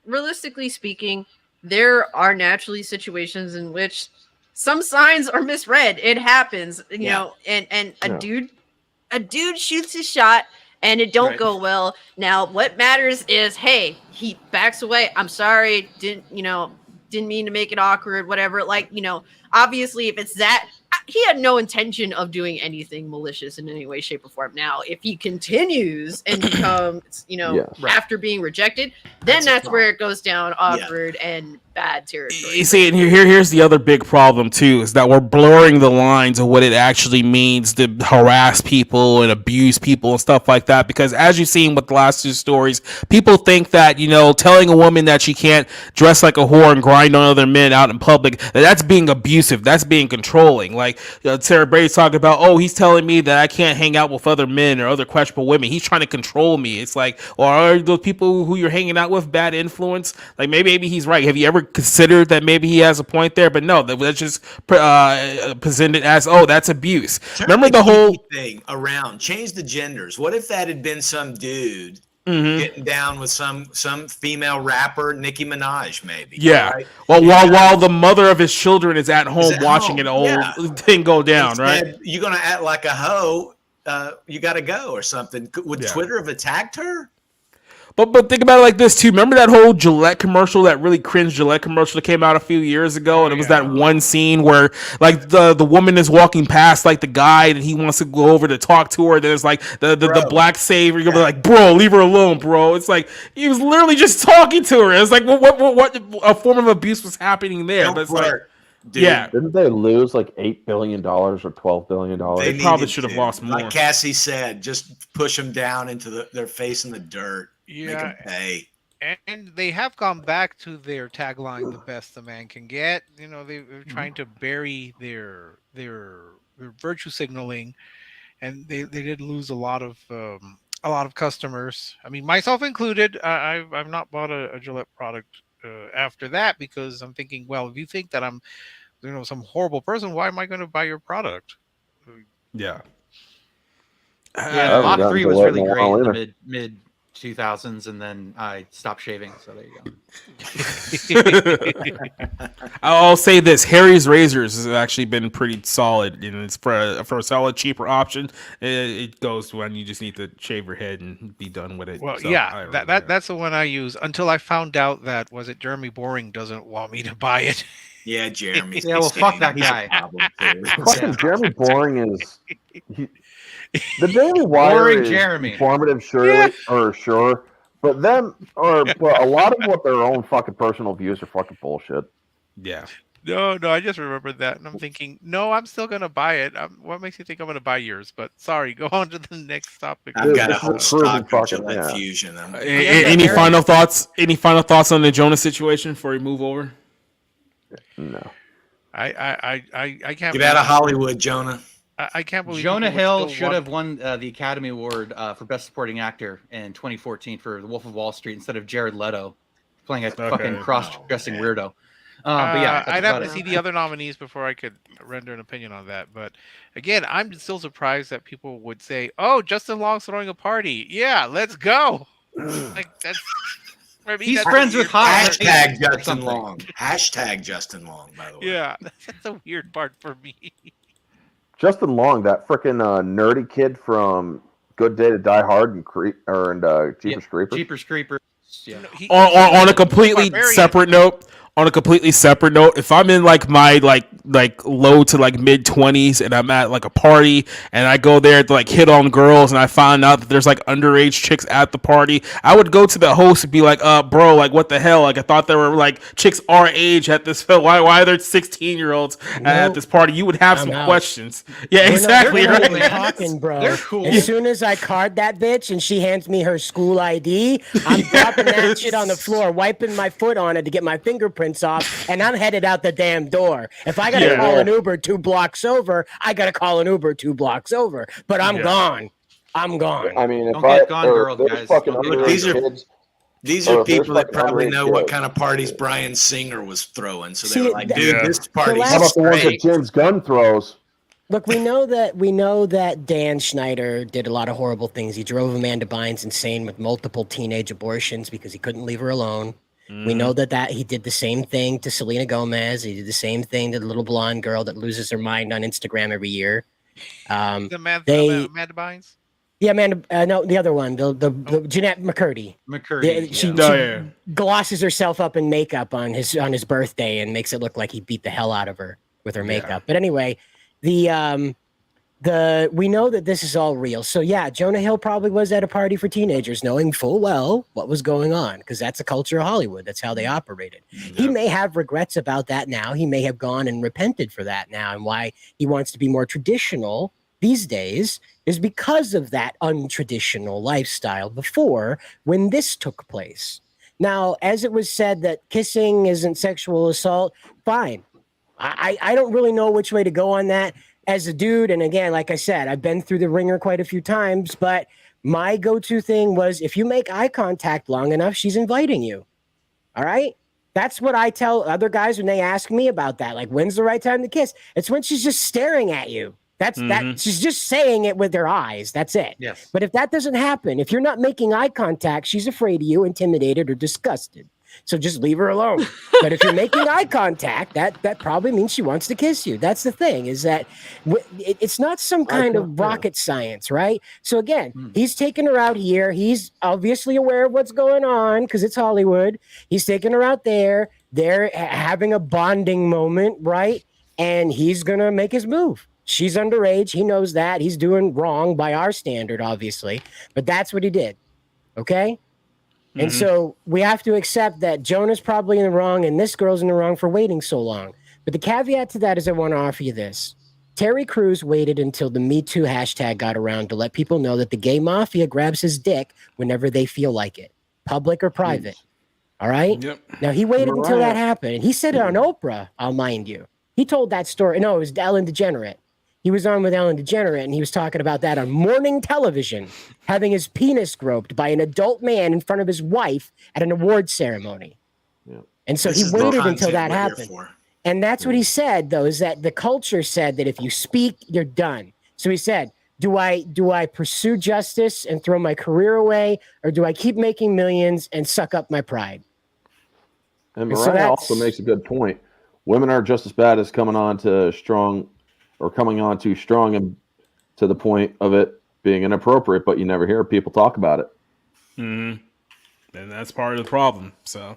realistically speaking, there are naturally situations in which some signs are misread. It happens, you know, and a dude shoots his shot and it don't go well. Now, what matters is, hey, he backs away. I'm sorry, didn't mean to make it awkward, whatever. Obviously, if it's that, he had no intention of doing anything malicious in any way, shape, or form. Now, if he continues and becomes, after being rejected, then that's where it goes down awkward and bad territory. You see, and here's the other big problem too, is that we're blurring the lines of what it actually means to harass people and abuse people and stuff like that. Because as you've seen with the last 2 stories, people think that, telling a woman that she can't dress like a whore and grind on other men out in public, that's being abusive, that's being controlling. Like Sarah Brady's talking about, he's telling me that I can't hang out with other men or other questionable women. He's trying to control me. It's like, or are those people who you're hanging out with bad influence? Like maybe he's right. Have you ever considered that maybe he has a point there? But no, that's just presented as, that's abuse. Remember the whole thing around change the genders. What if that had been some dude getting down with some female rapper, Nicki Minaj, maybe? Yeah. Right? Well, while the mother of his children is at home watching an old thing go down, instead, right? You're gonna act like a hoe. You got to go or something. Would Twitter have attacked her? But think about it like this too. Remember that whole Gillette commercial, that really cringe Gillette commercial that came out a few years ago, and it was that one scene where like the woman is walking past like the guy, and he wants to go over to talk to her. There's like the black savior. You're gonna be like, bro, leave her alone, bro. It's like he was literally just talking to her. It's like what a form of abuse was happening there. But it's like, dude, yeah, didn't they lose like $8 billion or $12 billion? They probably should have lost more. Like Cassie said, just push them down into their face in the dirt. Yeah, make them pay. And they have gone back to their tagline, "The best the man can get." You know, they're trying to bury their virtue signaling, and they did lose a lot of customers. I mean, myself included. I've not bought a Gillette product after that, because I'm thinking, well, if you think that I'm, some horrible person, why am I going to buy your product? Yeah. Yeah, Mach 3 was really great in the mid 2000s, and then I stopped shaving. So there you go. I'll say this: Harry's razors has actually been pretty solid, and it's for a solid, cheaper option. It goes when you just need to shave your head and be done with it. Well, so yeah, that's the one I use until I found out that Jeremy Boring doesn't want me to buy it. Yeah, Jeremy. Yeah, well, fuck that guy. Fucking Jeremy Boring is. The Daily Wire is informative, sure, but a lot of what their own fucking personal views are fucking bullshit. Yeah. No, I just remembered that, and I'm thinking, no, I'm still gonna buy it. What makes you think I'm gonna buy yours? But sorry, go on to the next topic. I've got a whole stock of Gillette Fusion. Any final thoughts? Any final thoughts on the Jonah situation before we move over? No. I can't. Get out of Hollywood, Jonah. I can't believe Jonah Hill should have won the Academy Award for Best Supporting Actor in 2014 for The Wolf of Wall Street instead of Jared Leto playing a fucking cross-dressing weirdo. But yeah, I'd have to see the other nominees before I could render an opinion on that. But again, I'm still surprised that people would say, "Oh, Justin Long's throwing a party. Yeah, let's go." Like that's. He's friends with Hashtag Justin Long. Hashtag Justin Long, by the way. Yeah, that's a weird part for me. Justin Long, that freaking nerdy kid from Good Day to Die Hard and Jeepers Creepers. Jeepers Creepers. Yeah. On a completely separate note. On a completely separate note, if I'm in like my like low to like mid 20s and I'm at like a party and I go there to like hit on girls and I find out that there's like underage chicks at the party, I would go to the host and be like, bro, like what the hell? Like I thought there were like chicks our age at this film. Why are there 16-year-olds at this party? You would have some questions. Yeah, exactly. They're not talking, bro. They're cool. As soon as I card that bitch and she hands me her school ID, I'm dropping that shit on the floor, wiping my foot on it to get my fingerprints off, and I'm headed out the damn door. If I gotta call an Uber 2 blocks over, I gotta call an Uber 2 blocks over. But I'm gone. I'm gone. I mean, if Don't get gone, girls, guys. These are people that probably know what kind of parties Bryan Singer was throwing. So they were like, dude, this party. How about the ones that James Gunn throws? Look, we know that Dan Schneider did a lot of horrible things. He drove Amanda Bynes insane with multiple teenage abortions because he couldn't leave her alone. We know that he did the same thing to Selena Gomez. He did the same thing to the little blonde girl that loses her mind on Instagram every year. Amanda Bynes? Yeah, Amanda. No, the other one, the Jeanette McCurdy. She glosses herself up in makeup on his birthday and makes it look like he beat the hell out of her with her makeup. But anyway, we know that this is all real. So yeah, Jonah Hill probably was at a party for teenagers, knowing full well what was going on, because that's the culture of Hollywood. That's how they operated. He may have regrets about that now. He may have gone and repented for that now, and why he wants to be more traditional these days is because of that untraditional lifestyle before, when this took place. Now, as it was said that kissing isn't sexual assault, fine. I don't really know which way to go on that. As a dude, and again, like I said, I've been through the ringer quite a few times, but my go-to thing was, if you make eye contact long enough, she's inviting you. All right? That's what I tell other guys when they ask me about that. Like, when's the right time to kiss? It's when she's just staring at you. That she's just saying it with her eyes. That's it. Yes. But if that doesn't happen, if you're not making eye contact, she's afraid of you, intimidated, or disgusted. So just leave her alone. But if you're making eye contact, that probably means she wants to kiss you. That's the thing, is that it's not some kind of rocket science, right? So again, he's taking her out here. He's obviously aware of what's going on because it's Hollywood. He's taking her out there. They're having a bonding moment, right? And he's going to make his move. She's underage. He knows that. He's doing wrong by our standard, obviously. But that's what he did. Okay? And so we have to accept that Jonah's probably in the wrong and this girl's in the wrong for waiting so long. But the caveat to that is I want to offer you this. Terry Crews waited until the Me Too hashtag got around to let people know that the gay mafia grabs his dick whenever they feel like it, public or private. All right? Yep. Now, he waited until that happened. And he said it on Oprah, I'll mind you. He told that story. No, it was Ellen DeGeneres. He was on with Ellen DeGeneres, and he was talking about that on morning television, having his penis groped by an adult man in front of his wife at an award ceremony. Yeah. And so he waited until that happened. And that's what he said, though, is that the culture said that if you speak, you're done. So he said, do I pursue justice and throw my career away, or do I keep making millions and suck up my pride? And Mariah also makes a good point. Women are just as bad as coming on too strong and to the point of it being inappropriate, but you never hear people talk about it. And that's part of the problem. So,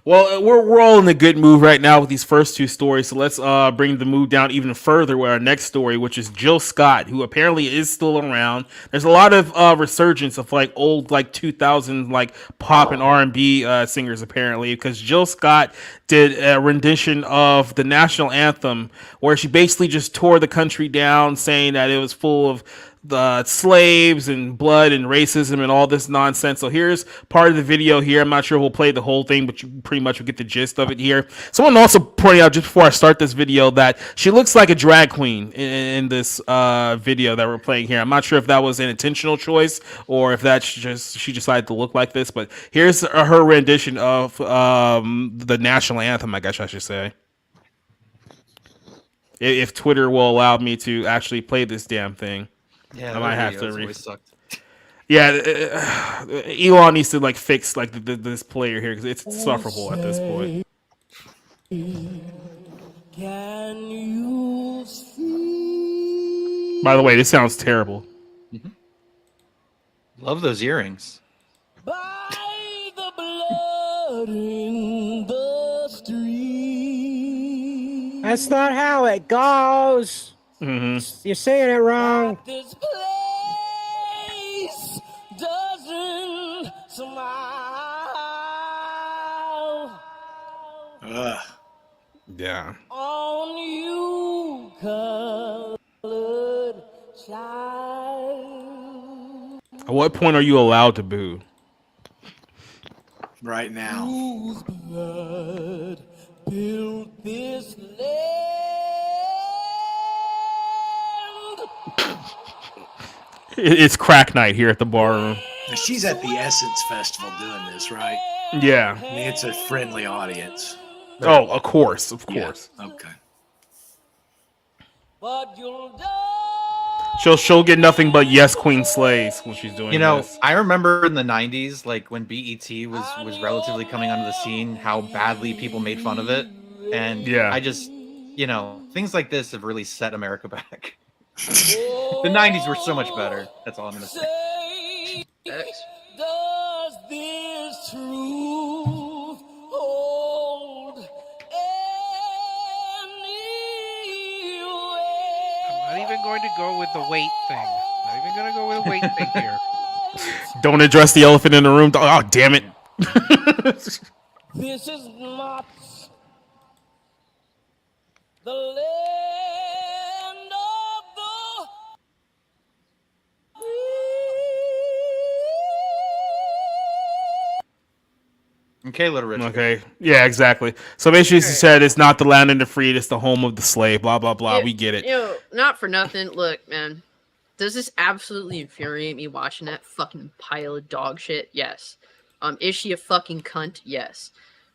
well, we're all in a good mood right now with these first two stories. So let's bring the mood down even further with our next story, which is Jill Scott, who apparently is still around. There's a lot of resurgence of like old like 2000 like pop and R&B singers apparently, because Jill Scott did a rendition of the national anthem where she basically just tore the country down, saying that it was full of the slaves and blood and racism and all this nonsense. So here's part of the video here. I'm not sure we'll play the whole thing, but you pretty much will get the gist of it here. Someone also pointed out just before I start this video that she looks like a drag queen in this video that we're playing here. I'm not sure if that was an intentional choice or if that's just she decided to look like this, but here's her rendition of the national anthem, I guess I should say. If Twitter will allow me to actually play this damn thing. Yeah, I might have to. Sucked. Yeah, Elon needs to like fix like this player here because it's insufferable at this point. Can you see? By the way, this sounds terrible. Love those earrings. By the blood in the street. That's not how it goes. You're saying it wrong. This place doesn't smile. Yeah. On you, colored child. At what point are you allowed to boo? Right now. Whose blood built this land? It's crack night here at the bar room. She's at the Essence Festival doing this, right? Yeah. I mean, it's a friendly audience. Oh, of course. Yeah. Okay. But you'll die. She'll get nothing but yes, Queen slays when she's doing. You know, this. I remember in the '90s, like when BET was relatively coming onto the scene, how badly people made fun of it, and I just, things like this have really set America back. The '90s were so much better. That's all I'm gonna say. Does this truth hold anyway? I'm not even going to go with the weight thing. Not even going to go with the weight thing here. Don't address the elephant in the room. Oh, damn it. This is not the land of the Okay, Little Richard. Okay. Yeah, exactly. So basically, she said it's not the land of the free, it's the home of the slave. Blah blah blah. We get it. Not for nothing. Look, man. Does this absolutely infuriate me watching that fucking pile of dog shit? Yes. Is she a fucking cunt? Yes.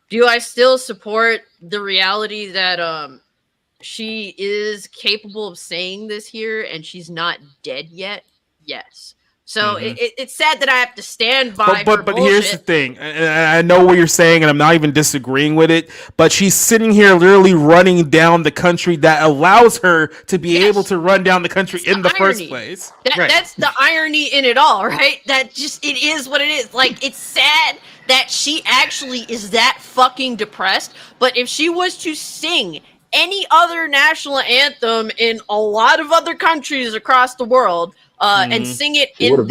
Do I still support the reality that she is capable of saying this here and she's not dead yet? Yes. So it's sad that I have to stand by but here's the thing, and I know what you're saying, and I'm not even disagreeing with it. But she's sitting here literally running down the country that allows her to be able to run down the country in the first place. That's the irony in it all, right? That just it is what it is. Like, it's sad that she actually is that fucking depressed. But if she was to sing any other national anthem in a lot of other countries across the world, and sing it in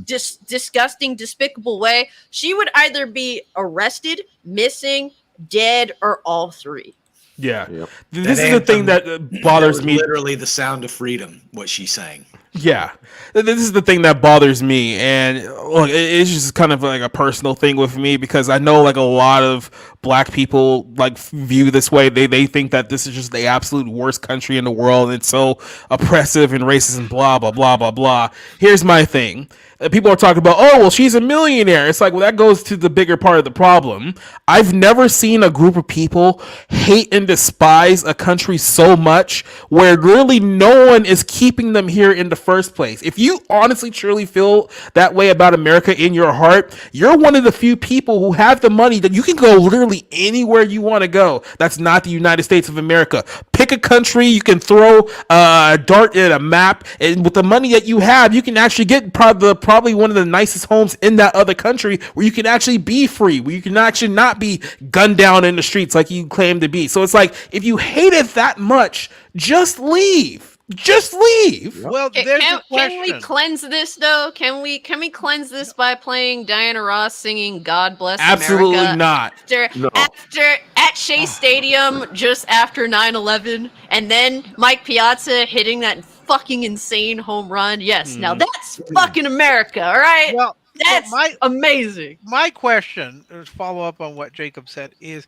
this disgusting, despicable way, she would either be arrested, missing, dead, or all three. Yeah. This is the thing that bothers me. Literally the sound of freedom, what she's saying. Yeah, this is the thing that bothers me, and look, it's just kind of like a personal thing with me because I know like a lot of black people like view this way. They think that this is just the absolute worst country in the world. And it's so oppressive and racist and blah blah blah blah blah. Here's my thing. People are talking about, oh, well, she's a millionaire. It's like, well, that goes to the bigger part of the problem. I've never seen a group of people hate and despise a country so much where literally no one is keeping them here in the first place. If you honestly, truly feel that way about America in your heart, you're one of the few people who have the money that you can go literally anywhere you want to go. That's not the United States of America. Pick a country, you can throw a dart at a map, and with the money that you have, you can actually get probably one of the nicest homes in that other country where you can actually be free, where you can actually not be gunned down in the streets like you claim to be. So it's like, if you hate it that much, just leave. Just leave. Well, there's a question. Can we cleanse this though? Can we cleanse this by playing Diana Ross singing "God Bless Absolutely America"? not. After at Shea Stadium just after 9/11, and then Mike Piazza hitting that fucking insane home run. Yes, now that's fucking America, all right? Well, that's amazing. My question, to follow up on what Jacob said, is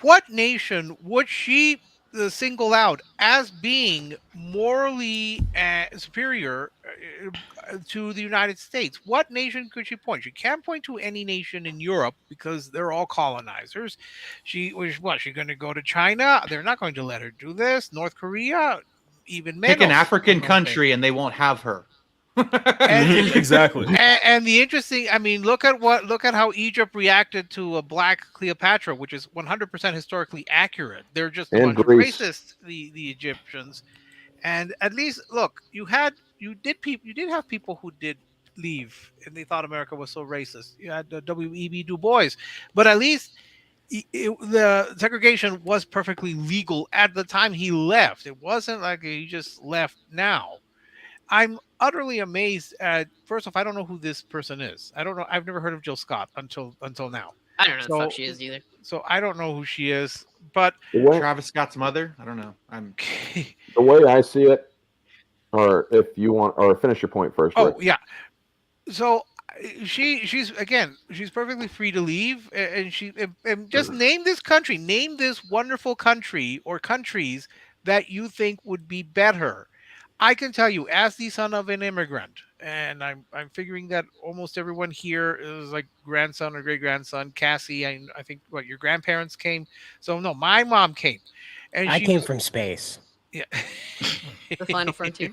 what nation would she single out as being morally superior to the United States? What nation could she point? She can't point to any nation in Europe because they're all colonizers. She's going to go to China? They're not going to let her do this. North Korea? Even pick an African country and they won't have her. Exactly. And the interesting, I mean, look at how Egypt reacted to a black Cleopatra, which is 100% historically accurate. They're just a bunch of racist, the Egyptians. And at least, look, you did have people who did leave, and they thought America was so racist. You had W.E.B. Du Bois, but at least the segregation was perfectly legal at the time he left. It wasn't like he just left now. I'm utterly amazed at, first off, I don't know who this person is. I don't know. I've never heard of Jill Scott until now. I don't know who the fuck she is either. So I don't know who she is. But Travis Scott's mother? I don't know. The way I see it, or if you want, or finish your point first. Oh, Rick. Yeah. So she's perfectly free to leave, and just name this country, name this wonderful country or countries that you think would be better. I can tell you, as the son of an immigrant, and I'm figuring that almost everyone here is like grandson or great grandson. Cassie, I think your grandparents came. So no, my mom came, and I came from space. Yeah, the final frontier.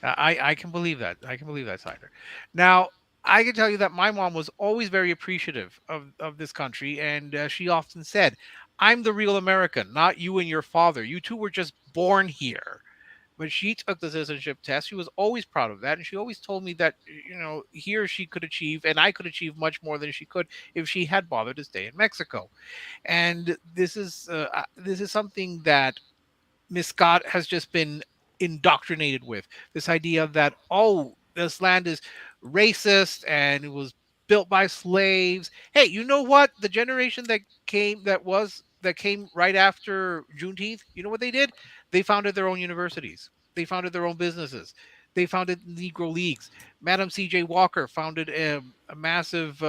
I can believe that. I can believe that, Sider. Now, I can tell you that my mom was always very appreciative of this country, and she often said, "I'm the real American, not you and your father. You two were just born here." When she took the citizenship test, she was always proud of that, and she always told me that here she could achieve, and I could achieve much more than she could if she had bothered to stay in Mexico. And this is something that Miss Scott has just been indoctrinated with, this idea that, oh, this land is racist and it was built by slaves. Hey, you know what? The generation that came right after Juneteenth, you know what they did? They founded their own universities. They founded their own businesses. They founded Negro Leagues. Madam C.J. Walker founded a massive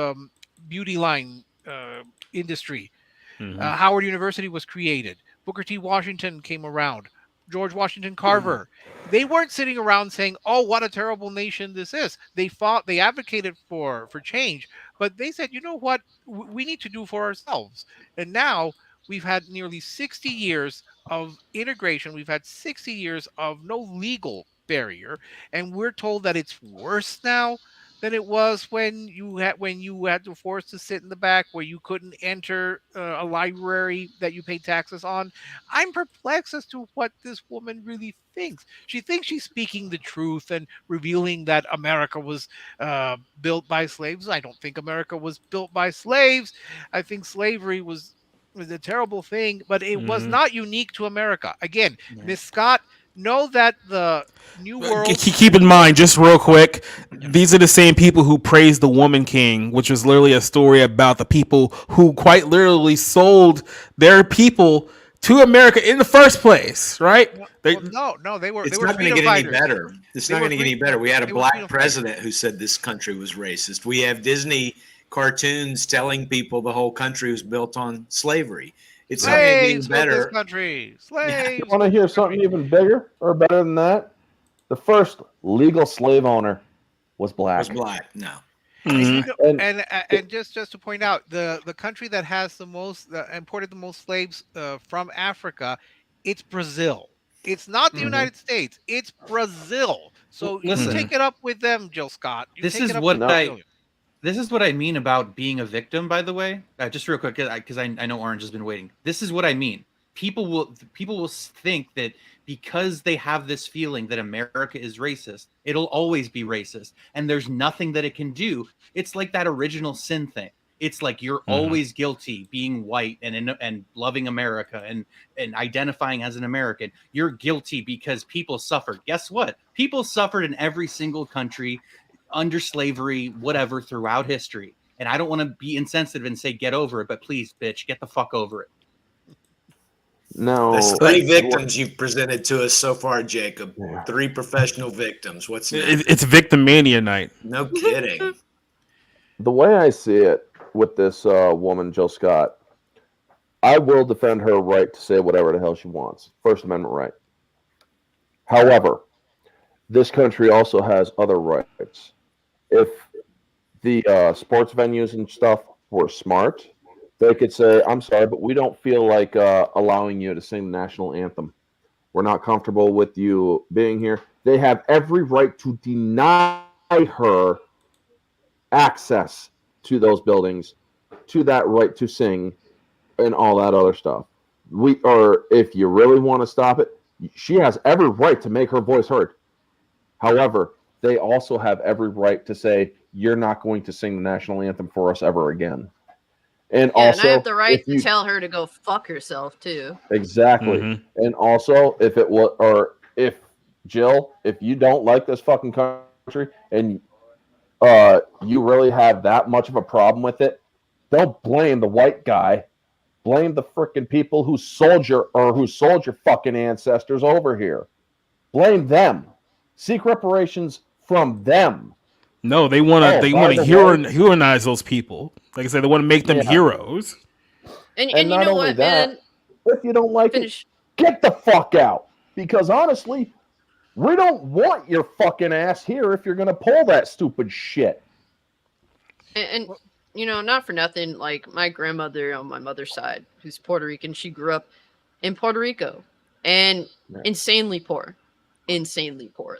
beauty line industry. Mm-hmm. Howard University was created. Booker T. Washington came around. George Washington Carver. They weren't sitting around saying, "Oh, what a terrible nation this is." They fought. They advocated for change, but they said, "You know what? We need to do for ourselves." And now we've had nearly 60 years of integration. We've had 60 years of no legal barrier, and we're told that it's worse now than it was when you had to force to sit in the back, where you couldn't enter a library that you pay taxes on. I'm perplexed as to what this woman really thinks. She thinks she's speaking the truth and revealing that America was built by slaves. I don't think America was built by slaves. I think slavery was a terrible thing, but it was not unique to America. Again, Miss Scott, know that the New World. Keep in mind, just real quick, these are the same people who praised the Woman King, which was literally a story about the people who quite literally sold their people to America in the first place, right? No, they were. It's they were not going to get fighters. any better. It's not going to get any better. We had a black president who said this country was racist. We have Disney cartoons telling people the whole country was built on slavery. It's not going to get any better. This country. Slaves. You want to hear something even bigger or better than that? The first legal slave owner was black. No. And just to point out, the country that has the most imported the most slaves from Africa, it's Brazil. It's not the United States. It's Brazil. So you take it up with them, Jill Scott. This is what I mean about being a victim, by the way. Just real quick, because I know Orange has been waiting. This is what I mean. People will think that because they have this feeling that America is racist, it'll always be racist, and there's nothing that it can do. It's like that original sin thing. It's like you're always guilty being white and loving America and identifying as an American. You're guilty because people suffered. Guess what? People suffered in every single country under slavery, whatever, throughout history. And I don't want to be insensitive and say get over it, but please, bitch, get the fuck over it. No. There's 3 victims you've presented to us so far, Jacob. 3 professional victims. What's next? It's Victim Mania night. No kidding. The way I see it with this woman, Jill Scott, I will defend her right to say whatever the hell she wants. First Amendment right. However, this country also has other rights. If the sports venues and stuff were smart, they could say, I'm sorry, but we don't feel like allowing you to sing the national anthem. We're not comfortable with you being here. They have every right to deny her access to those buildings, to that right to sing, and all that other stuff. Or if you really want to stop it, she has every right to make her voice heard. However, they also have every right to say, you're not going to sing the national anthem for us ever again. And also, and I have the right to tell her to go fuck herself too. Exactly. And also, if Jill, if you don't like this fucking country and you really have that much of a problem with it, don't blame the white guy. Blame the freaking people who sold your fucking ancestors over here. Blame them. Seek reparations from them. No, they want to heroize those people. Like I said, they want to make them heroes. And you know what, man? If you don't like it, get the fuck out. Because honestly, we don't want your fucking ass here if you're going to pull that stupid shit. And you know, not for nothing, like my grandmother on my mother's side, who's Puerto Rican, she grew up in Puerto Rico and insanely poor,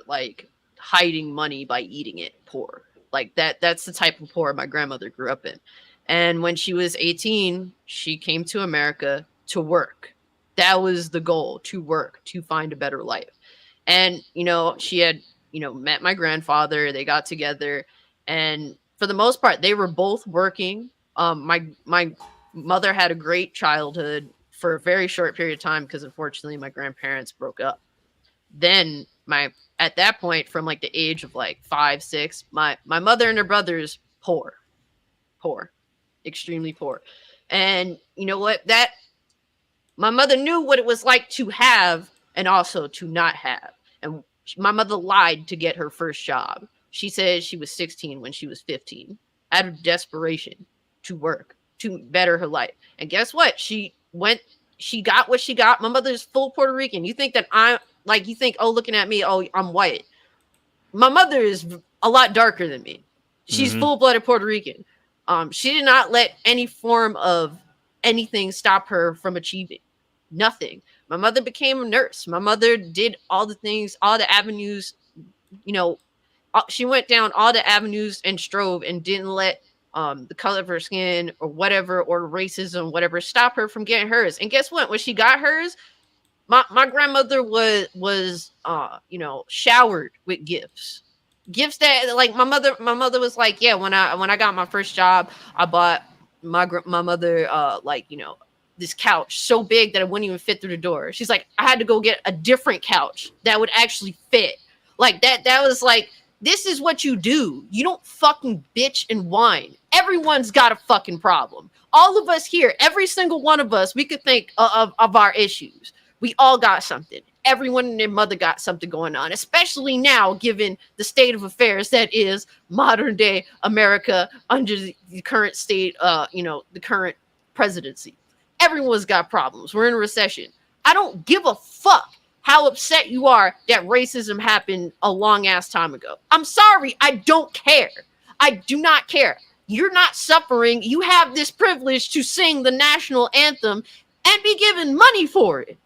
like hiding money by eating it poor. Like that's the type of poor my grandmother grew up in. And when she was 18, she came to America to work. That was the goal, to work, to find a better life. And, you know, she had, met my grandfather, they got together, and for the most part, they were both working. My mother had a great childhood for a very short period of time because unfortunately my grandparents broke up. Then at that point, from like the age of like 5, 6, my mother and her brothers poor, extremely poor. And you know what? My mother knew what it was like to have and also to not have. And my mother lied to get her first job. She said she was 16 when she was 15, out of desperation to work, to better her life. And guess what? She got what she got. My mother's full Puerto Rican. You think that looking at me, oh, I'm white. My mother is a lot darker than me. She's full-blooded Puerto Rican. She did not let any form of anything stop her from achieving. Nothing. My mother became a nurse. My mother did all the things, all the avenues, she went down all the avenues and strove and didn't let the color of her skin or whatever, or racism, whatever, stop her from getting hers. And guess what? When she got hers, my grandmother was showered with gifts that, like, my mother was like, yeah, when I got my first job, I bought my mother this couch so big that it wouldn't even fit through the door. She's like, I had to go get a different couch that would actually fit. Like that was like, this is what you do. You don't fucking bitch and whine. Everyone's got a fucking problem. All of us here, every single one of us, we could think of our issues. We all got something. Everyone and their mother got something going on, especially now, given the state of affairs that is modern day America under the current state, the current presidency. Everyone's got problems. We're in a recession. I don't give a fuck how upset you are that racism happened a long ass time ago. I'm sorry. I don't care. I do not care. You're not suffering. You have this privilege to sing the national anthem and be given money for it.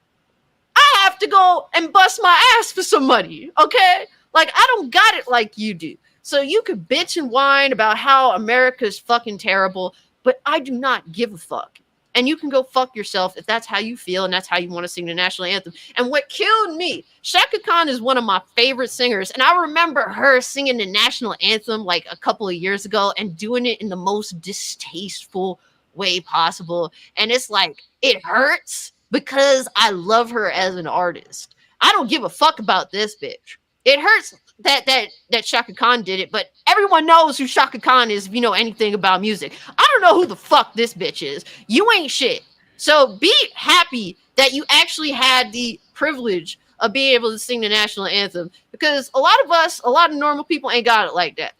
I have to go and bust my ass for some money, okay? Like, I don't got it like you do. So you could bitch and whine about how America's fucking terrible, but I do not give a fuck. And you can go fuck yourself if that's how you feel and that's how you want to sing the national anthem. And what killed me, Chaka Khan is one of my favorite singers. And I remember her singing the national anthem like a couple of years ago and doing it in the most distasteful way possible. And it's like, it hurts because I love her as an artist. I don't give a fuck about this bitch. It hurts that Chaka Khan did it, but everyone knows who Chaka Khan is if you know anything about music. I don't know who the fuck this bitch is. You ain't shit. So be happy that you actually had the privilege of being able to sing the national anthem, because a lot of normal people ain't got it like that.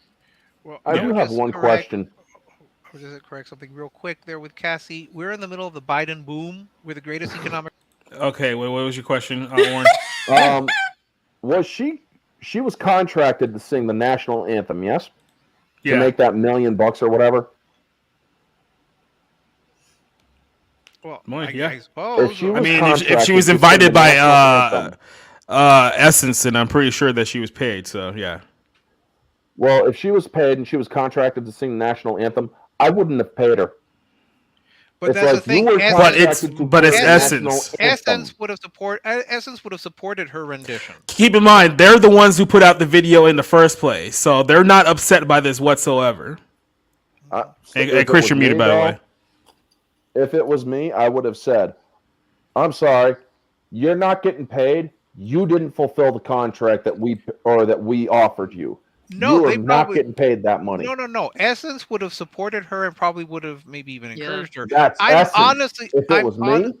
Well, I do have one question. Or does it correct something real quick there with Cassie? We're in the middle of the Biden boom. We're the greatest economic. Okay, what was your question, Warren? Was she was contracted to sing the national anthem, yes? Yeah. To make that $1 million or whatever? Well, yeah. I suppose. If she was invited by Essence, then I'm pretty sure that she was paid, so yeah. Well, if she was paid and she was contracted to sing the national anthem, I wouldn't have paid her. But that's the thing. But it's Essence. Essence would have supported her rendition. Keep in mind, they're the ones who put out the video in the first place, so they're not upset by this whatsoever. Hey, Chris, you're muted, by the way. If it was me, I would have said, "I'm sorry, you're not getting paid. You didn't fulfill the contract that we offered you. No, you are not getting paid that money." No. Essence would have supported her and probably would have maybe even encouraged her. That's Essence. If it was me,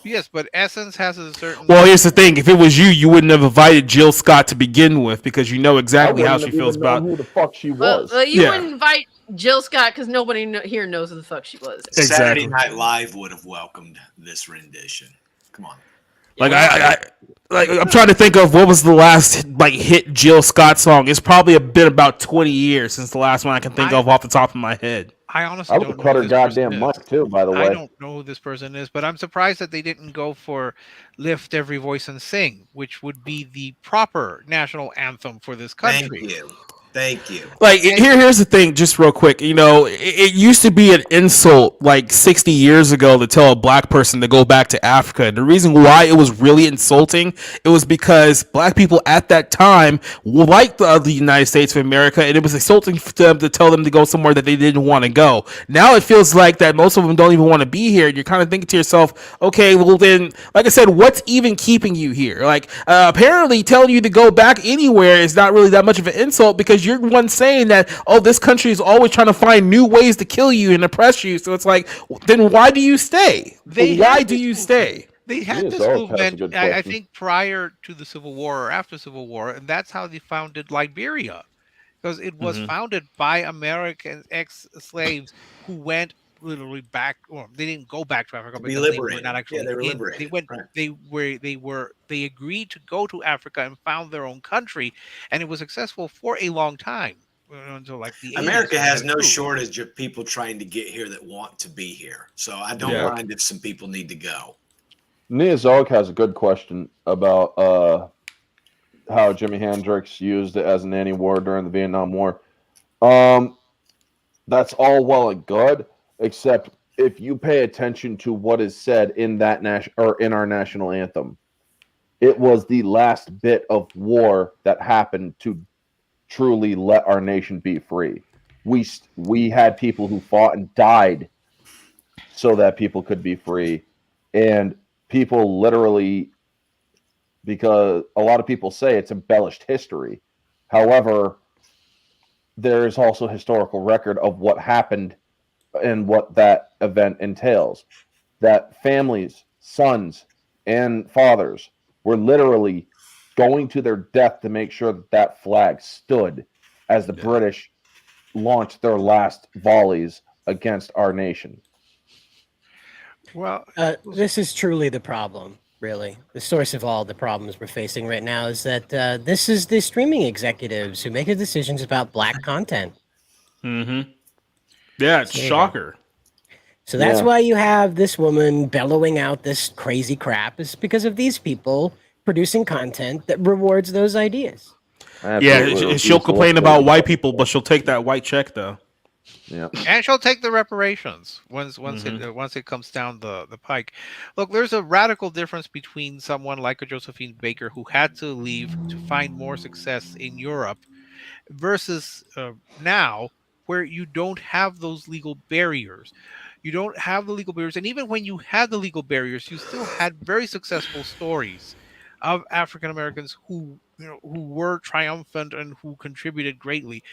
yes, but Essence has a certain. Well, here's the thing: if it was you, you wouldn't have invited Jill Scott to begin with, because you know exactly how she feels about who the fuck she was. Well, you wouldn't invite Jill Scott because nobody here knows who the fuck she was. Exactly. Saturday Night Live would have welcomed this rendition. Come on. Like I'm trying to think of what was the last hit Jill Scott song. It's probably been about 20 years since the last one I can think of off the top of my head. I honestly don't know. Cut her goddamn mic too, by the way. I don't know who this person is, but I'm surprised that they didn't go for "Lift Every Voice and Sing," which would be the proper national anthem for this country. Thank you. Here's the thing, just real quick. It used to be an insult 60 years ago to tell a black person to go back to Africa. And the reason why it was really insulting, it was because black people at that time liked the United States of America, and it was insulting for them to tell them to go somewhere that they didn't want to go. Now it feels like that most of them don't even want to be here. And you're kind of thinking to yourself, okay, well then, like I said, what's even keeping you here? Apparently telling you to go back anywhere is not really that much of an insult, because you're the one saying that, this country is always trying to find new ways to kill you and oppress you. So it's like, then why do you stay? Why do you stay? They had this movement, I think, prior to the Civil War or after Civil War, and that's how they founded Liberia, because it was founded by American ex-slaves who went literally back, or they didn't go back to Africa because they were not actually. They were liberated. They went. Right. They agreed to go to Africa and found their own country, and it was successful for a long time until the. America has no shortage of people trying to get here that want to be here, so I don't mind if some people need to go. Neozog has a good question about how Jimi Hendrix used it as an anti-war during the Vietnam War. That's all well and good, except if you pay attention to what is said in that in our national anthem, it was the last bit of war that happened to truly let our nation be free. We had people who fought and died so that people could be free, and people literally, because a lot of people say it's embellished history. However, there is also historical record of what happened and what that event entails. That families, sons, and fathers were literally going to their death to make sure that that flag stood as the British launched their last volleys against our nation. Well, this is truly the problem, really. The source of all the problems we're facing right now is that this is the streaming executives who make the decisions about black content. Mm-hmm. Yeah, it's shocker. So that's why you have this woman bellowing out this crazy crap, is because of these people producing content that rewards those ideas. Yeah, she'll complain about white people, but she'll take that white check, though. Yeah, and she'll take the reparations once it comes down the pike. Look, there's a radical difference between someone like a Josephine Baker who had to leave to find more success in Europe versus now, where you don't have those legal barriers. You don't have the legal barriers, and even when you had the legal barriers, you still had very successful stories of African Americans who were triumphant and who contributed greatly.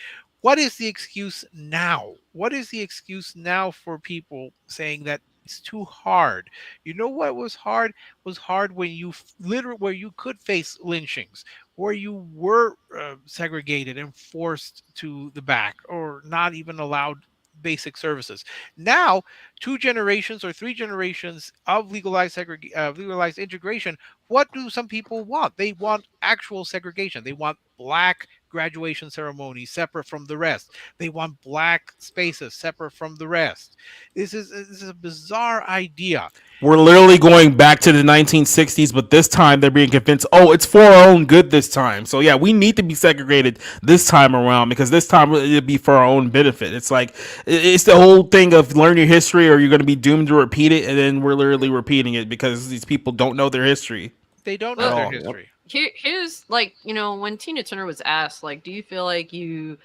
What is the excuse now? What is the excuse now for people saying that it's too hard? You know what was hard? It was hard when you where you could face lynchings, where you were segregated and forced to the back, or not even allowed basic services. Now, 2 generations or 3 generations of legalized integration, what do some people want? They want actual segregation. They want black graduation ceremonies separate from the rest. They want black spaces separate from the rest. This is a bizarre idea. We're literally going back to the 1960s, but this time they're being convinced, oh, it's for our own good this time. So yeah, we need to be segregated this time around because this time it'll be for our own benefit. It's like, it's the whole thing of learn your history or you're going to be doomed to repeat it, and then we're literally repeating it because these people don't know their history. They don't know their history. Here's like, when Tina Turner was asked, like, do you feel like you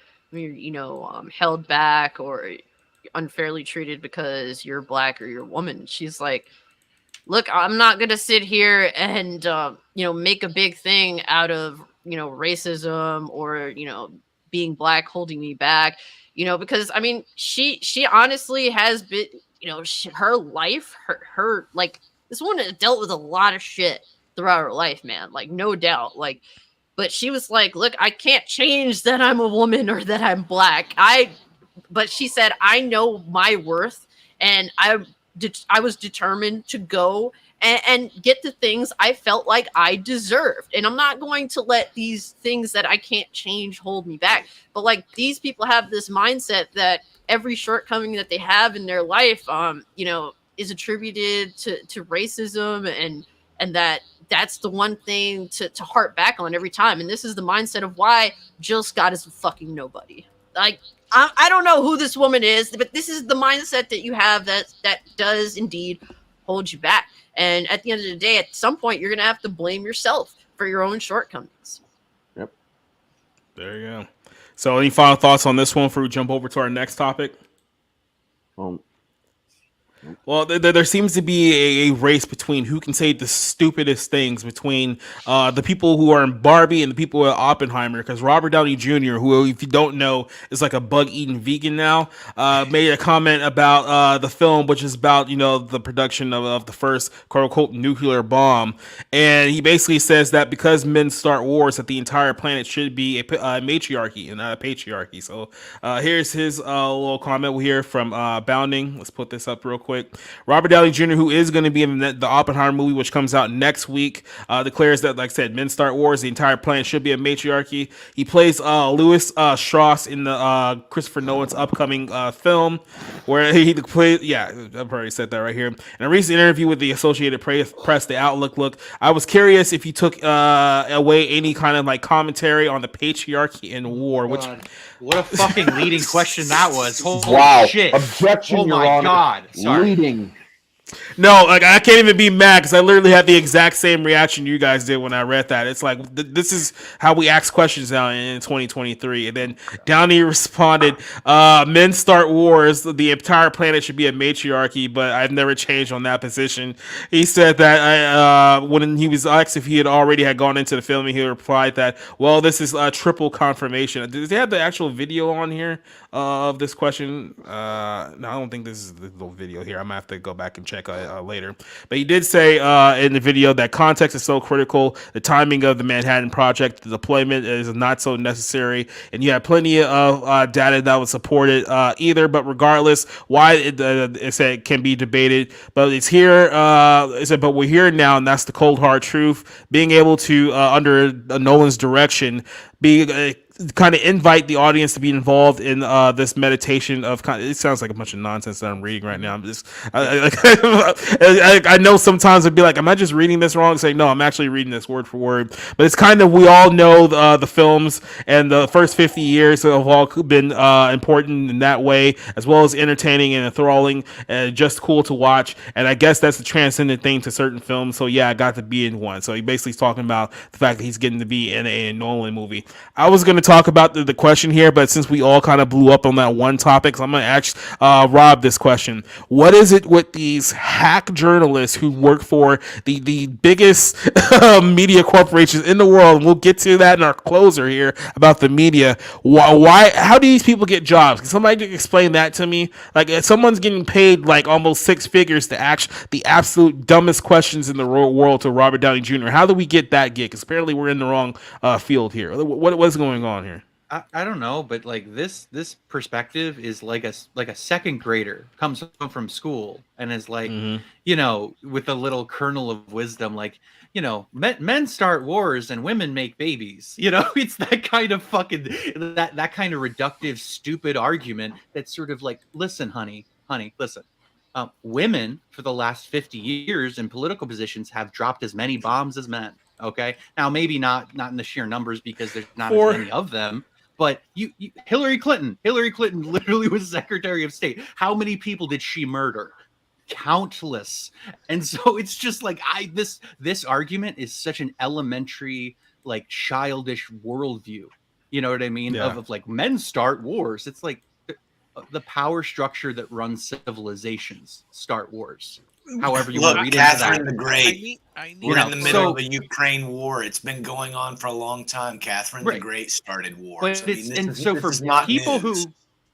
held back or unfairly treated because you're black or you're a woman? She's like, look, I'm not going to sit here and, make a big thing out of, racism or, being black holding me back, because I mean, she honestly has been, her life, her like, this woman has dealt with a lot of shit throughout her life, man, like, no doubt, like, but she was like, look, I can't change that I'm a woman or that I'm black. But she said, I know my worth, and I was determined to go and get the things I felt like I deserved. And I'm not going to let these things that I can't change hold me back. But like, these people have this mindset that every shortcoming that they have in their life, is attributed to racism, and that's the one thing to harp back on every time. And this is the mindset of why Jill Scott is a fucking nobody. Like, I don't know who this woman is, but this is the mindset that you have that does indeed hold you back. And at the end of the day, at some point, you're going to have to blame yourself for your own shortcomings. Yep. There you go. So any final thoughts on this one before we jump over to our next topic? Well, there seems to be a race between who can say the stupidest things between the people who are in Barbie and the people who are Oppenheimer. Because Robert Downey Jr., who, if you don't know, is like a bug-eating vegan now, made a comment about the film, which is about, the production of the first quote-unquote nuclear bomb. And he basically says that because men start wars, that the entire planet should be a matriarchy and not a patriarchy. So here's his little comment here from Bounding. Let's put this up real quick. quick. Robert Downey Jr., who is going to be in the Oppenheimer movie, which comes out next week, declares that, like I said, men start wars. The entire planet should be a matriarchy. He plays Louis Strauss in the Christopher Nolan's upcoming film, where he plays. Yeah, I've already said that right here. In a recent interview with the Associated Press, The Outlook, I was curious if you took away any kind of like commentary on the patriarchy and war, which. What a fucking leading question that was. Holy wow. shit. Objection, oh Your my Honor. God. Sorry. Leading. No, like I can't even be mad because I literally had the exact same reaction you guys did when I read that. It's like this is how we ask questions now in 2023. And then Downey responded, "Men start wars. The entire planet should be a matriarchy, but I've never changed on that position." He said that when he was asked if he had already gone into the filming, he replied that, "Well, this is a triple confirmation." Does he have the actual video on here of this question? No, I don't think this is the video here. I'm gonna have to go back and check later. But he did say in the video that context is so critical. The timing of the Manhattan Project, the deployment is not so necessary, and you have plenty of data that would support it either. But regardless, why it can be debated. But it's here. But we're here now, and that's the cold hard truth. Being able to under Nolan's direction, be kind of invite the audience to be involved in this meditation of it sounds like a bunch of nonsense that I'm reading right now. I'm just I know sometimes I'd be like, am I just reading this wrong? Say no, I'm actually reading this word for word. But it's kind of, we all know the films and the first 50 years have all been important in that way, as well as entertaining and enthralling and just cool to watch. And I guess that's the transcendent thing to certain films. So yeah, I got to be in one. So he basically is talking about the fact that he's getting to be in a Nolan movie. I was going to talk about the question here, but since we all kind of blew up on that one topic, so I'm going to ask Rob this question. What is it with these hack journalists who work for the biggest media corporations in the world? And we'll get to that in our closer here about the media. Why? How do these people get jobs? Can somebody explain that to me? Like, if someone's getting paid like almost six figures to ask the absolute dumbest questions in the world to Robert Downey Jr. How do we get that gig? Because apparently we're in the wrong field here. What's going on here? I don't know, but like this perspective is like a second grader comes home from school and is like, you know, with a little kernel of wisdom, like, you know, men start wars and women make babies. You know, it's that kind of fucking that kind of reductive, stupid argument that's sort of like, listen, honey, listen. Women for the last 50 years in political positions have dropped as many bombs as men. Okay, now maybe not in the sheer numbers because there's not as many of them. But you Hillary Clinton literally was Secretary of State. How many people did she murder? Countless. And so it's just like this argument is such an elementary, like childish worldview. You know what I mean? Yeah. Of like men start wars. It's like the power structure that runs civilizations start wars. However you want to read Catherine into that. the Great. We're in the middle of the Ukraine war. It's been going on for a long time. Catherine the Great started wars. But so for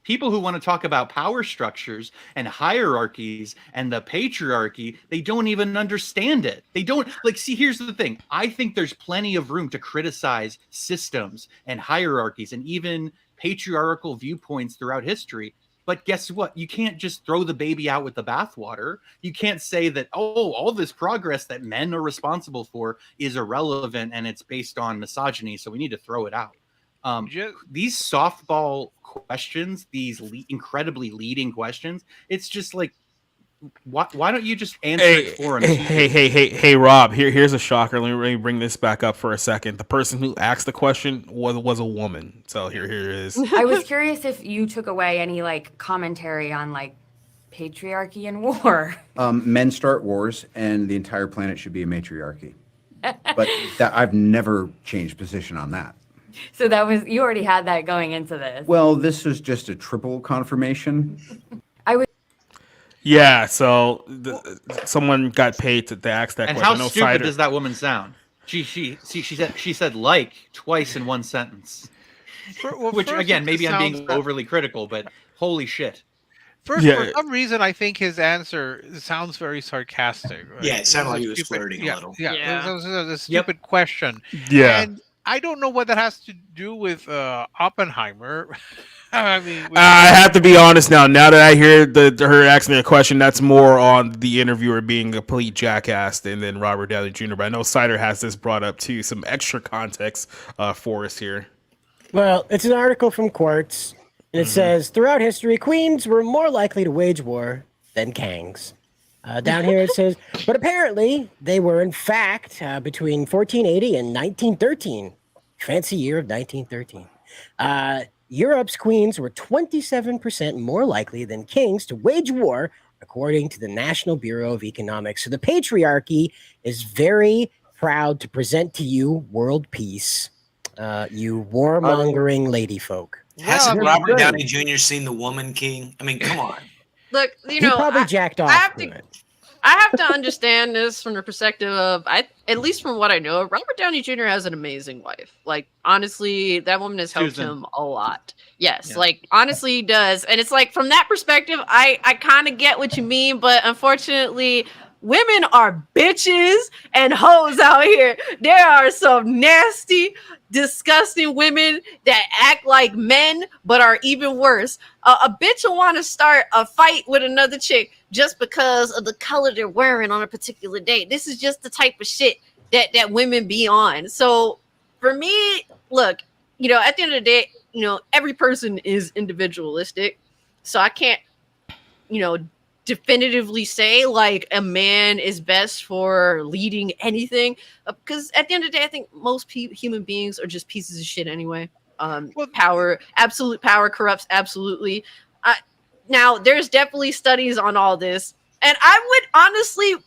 people who want to talk about power structures and hierarchies and the patriarchy, they don't even understand it. They don't see, here's the thing. I think there's plenty of room to criticize systems and hierarchies and even patriarchal viewpoints throughout history. But guess what? You can't just throw the baby out with the bathwater. You can't say that, all this progress that men are responsible for is irrelevant and it's based on misogyny, so we need to throw it out. These softball questions, these incredibly leading questions, it's just like, why don't you just answer it for him? Hey, Rob, here's a shocker. Let me bring this back up for a second. The person who asked the question was a woman. So here it is. I was curious if you took away any like commentary on like patriarchy and war. Men start wars and the entire planet should be a matriarchy. But I've never changed position on that. So you already had that going into this. Well, this was just a triple confirmation. Yeah, so someone got paid to ask that question. And how stupid does that woman sound? She said like twice in one sentence. Which again, maybe I'm being overly critical, but holy shit. First, for some reason, I think his answer sounds very sarcastic. Right? Yeah, it sounded like he was flirting a little. Yeah, it was a stupid question. Yeah. And I don't know what that has to do with Oppenheimer. I mean, I have to be honest now. Now that I hear her asking a question, that's more on the interviewer being a complete jackass than Robert Downey Jr. But I know Cider has this brought up too. Some extra context for us here. Well, it's an article from Quartz, and it says, throughout history, queens were more likely to wage war than kings. Down here it says, but apparently they were in fact between 1480 and 1913. Fancy year of 1913. Europe's queens were 27% more likely than kings to wage war, according to the National Bureau of Economics. So the patriarchy is very proud to present to you world peace, you warmongering lady folk. Hasn't Robert Downey Jr. seen The Woman King? I mean, come on. Look, He probably jacked off to it. I have to understand this from the perspective of, at least from what I know, Robert Downey Jr. has an amazing wife. Like, honestly, that woman has helped him a lot. Yes, like, honestly, he does. And it's like, from that perspective, I kind of get what you mean, but unfortunately, women are bitches and hoes out here. There are some nasty, disgusting women that act like men, but are even worse. A bitch will want to start a fight with another chick just because of the color they're wearing on a particular day. This is just the type of shit that women be on. So for me, look, at the end of the day, every person is individualistic. So I can't, definitively say like a man is best for leading anything, because at the end of the day, I think most human beings are just pieces of shit anyway. Absolute power corrupts absolutely. Now there's definitely studies on all this, and I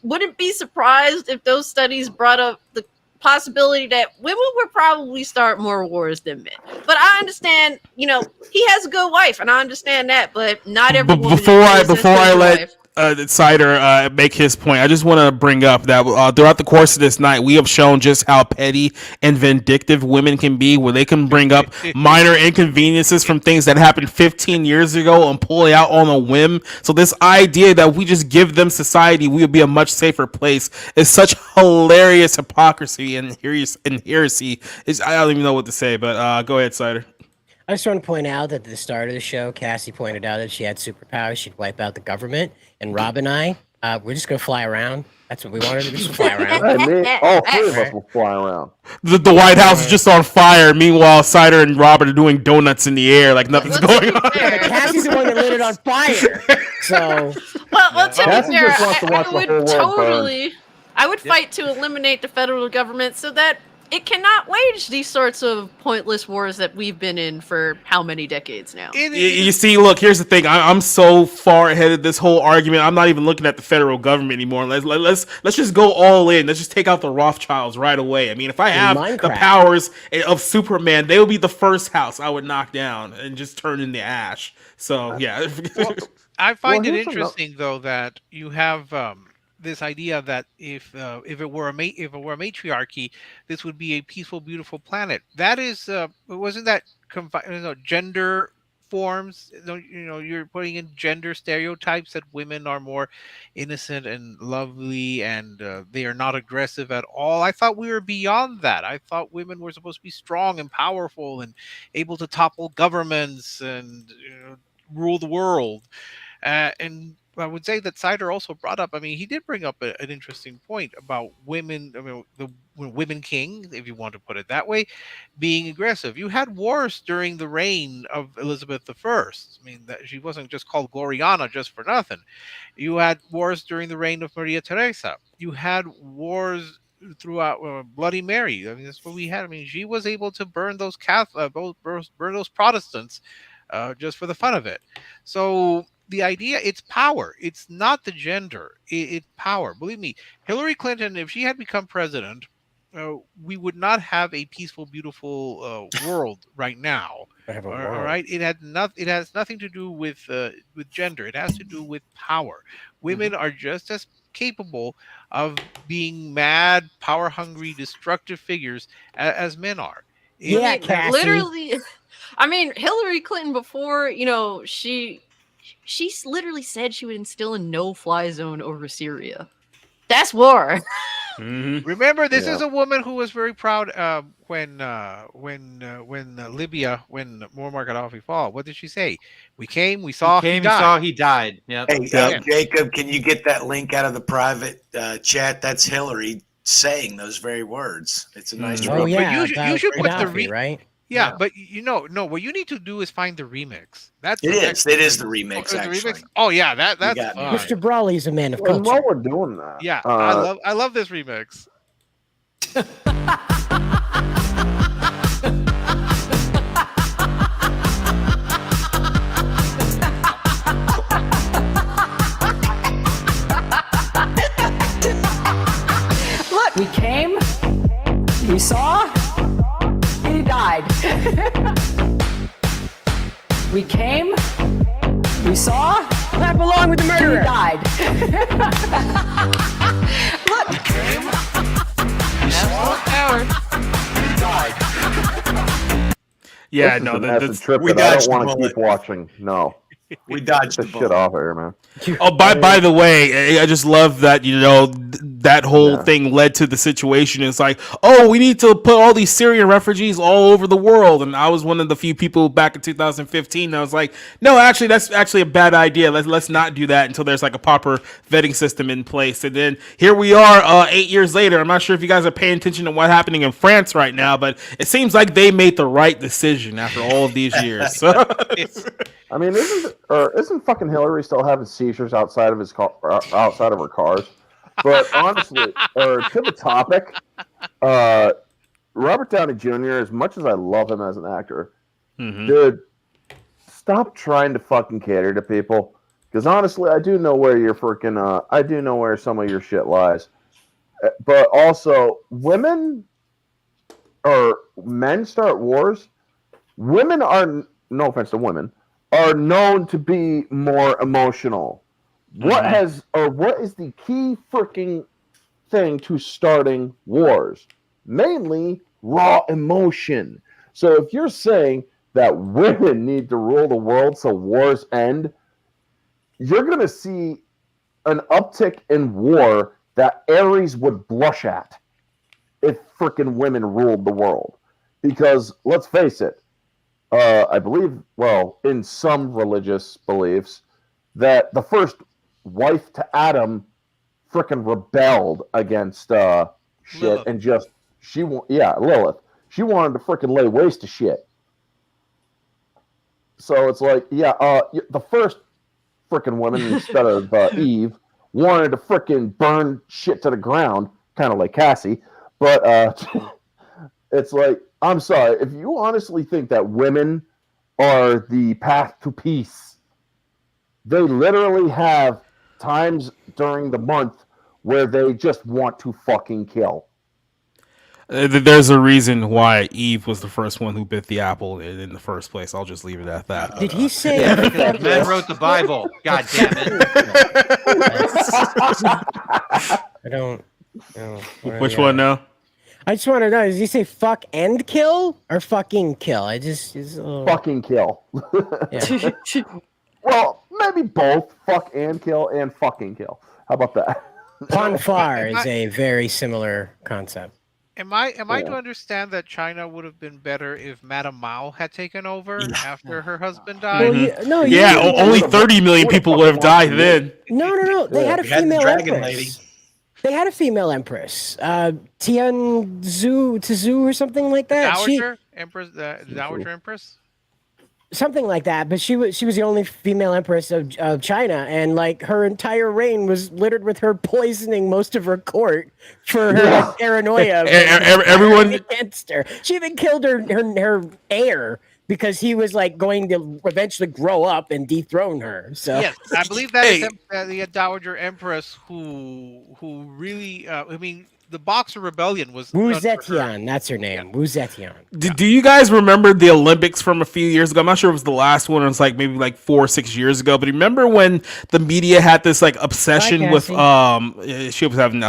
wouldn't be surprised if those studies brought up the possibility that women would probably start more wars than men. But I understand, he has a good wife, and I understand that, but not every woman. Before I let Cider make his point, I just want to bring up that throughout the course of this night, we have shown just how petty and vindictive women can be, where they can bring up minor inconveniences from things that happened 15 years ago and pull it out on a whim. So this idea that we just give them society, we would be a much safer place, is such hilarious hypocrisy and heresy. I don't even know what to say, but go ahead, Cider. I just want to point out that at the start of the show, Cassie pointed out that she had superpowers. She'd wipe out the government. And Rob and I, we're just going to fly around. That's what we wanted to do, just fly around. All three of us will fly around. The White House is just on fire. Meanwhile, Cider and Robert are doing donuts in the air like nothing's going on. Cassie's the one that lit it on fire. So, well, to be fair, I would fight to eliminate the federal government so that it cannot wage these sorts of pointless wars that we've been in for how many decades now? You see, look, here's the thing. I'm so far ahead of this whole argument. I'm not even looking at the federal government anymore. Let's just go all in. Let's just take out the Rothschilds right away. I mean, if I have the powers of Superman, they would be the first house I would knock down and just turn into ash. So yeah. Well, I find it interesting though that you have this idea that if it were a matriarchy, this would be a peaceful, beautiful planet. That is, wasn't that gender forms? You're putting in gender stereotypes that women are more innocent and lovely, and they are not aggressive at all. I thought we were beyond that. I thought women were supposed to be strong and powerful and able to topple governments and rule the world. And I would say that Cider also brought up, he did bring up an interesting point about women, the women king, if you want to put it that way, being aggressive. You had wars during the reign of Elizabeth I. That she wasn't just called Gloriana just for nothing. You had wars during the reign of Maria Theresa. You had wars throughout Bloody Mary. That's what we had. She was able to burn those burn those Protestants just for the fun of it. So the idea, it's power. It's not the gender. It's power. Believe me, Hillary Clinton, if she had become president, we would not have a peaceful, beautiful world right now. All right. It has nothing to do with gender. It has to do with power. Women are just as capable of being mad, power-hungry, destructive figures as men are. Yeah, Cassie. Literally. Hillary Clinton before, she literally said she would instill a no-fly zone over Syria. That's war. Remember, this is a woman who was very proud when Libya, when Muammar Gaddafi fall. What did she say? We came, we saw, he died. Yep. Hey, Jacob, can you get that link out of the private chat? That's Hillary saying those very words. It's a nice. Oh yeah, but you should put the right. Yeah, but no. What you need to do is find the remix. It is the remix. Actually. The remix. Oh yeah, that's Mr. Brawley's a man of culture. And while we're doing that, yeah, I love this remix. Look, we came, we saw, he died. We came, we saw, I belong with the murderer. He died. Look, we came, we saw, he died. Yeah, this no, is an acid that's trip that I don't want to keep watching. No. We dodged the shit off here, man. Oh, by the way, I just love that, that whole thing led to the situation. It's like, oh, we need to put all these Syrian refugees all over the world. And I was one of the few people back in 2015 that was like, no, actually, that's actually a bad idea. Let's not do that until there's like a proper vetting system in place. And then here we are 8 years later. I'm not sure if you guys are paying attention to what's happening in France right now, but it seems like they made the right decision after all of these years. So I mean, isn't fucking Hillary still having seizures outside of outside of her cars? But honestly, to the topic, Robert Downey Jr., as much as I love him as an actor, dude, stop trying to fucking cater to people. Because honestly, I do know where you're freaking, I do know where some of your shit lies. But also, women or men start wars. Women are, no offense to women, are known to be more emotional. What is the key freaking thing to starting wars? Mainly raw emotion. So if you're saying that women need to rule the world so wars end, you're going to see an uptick in war that Ares would blush at if freaking women ruled the world. Because let's face it, I believe, well, in some religious beliefs, that the first wife to Adam freaking rebelled against shit Lilith. And just Lilith. She wanted to freaking lay waste to shit. So it's like, the first freaking woman instead of Eve wanted to freaking burn shit to the ground, kind of like Cassie. But it's like, I'm sorry, if you honestly think that women are the path to peace, they literally have times during the month where they just want to fucking kill. There's a reason why Eve was the first one who bit the apple in the first place. I'll just leave it at that. Did he say? Yeah, because men wrote the Bible. God damn it! I don't. Which one now? I just want to know: does he say "fuck and kill" or "fucking kill"? Fucking kill. Yeah. Well, maybe both. Fuck and kill and fucking kill. How about that? Ponfar is a very similar concept. Am I to understand that China would have been better if Madame Mao had taken over after her husband died? Well, only 30 million people would have died then. No. They had a female empress. They had a female empress, Tianzu or something like that. Dowager Empress. Something like that, but she was the only female empress of China, and like her entire reign was littered with her poisoning most of her court for her paranoia. Everyone against her. She even killed her heir because he was like going to eventually grow up and dethrone her. So yes, I believe that is the Dowager Empress who really. I mean, the Boxer Rebellion was Wu Zetian. That's her name. Wu Zetian. Do you guys remember the Olympics from a few years ago? I'm not sure if it was the last one. It was like maybe like 4 or 6 years ago. But remember when the media had this like obsession with she was having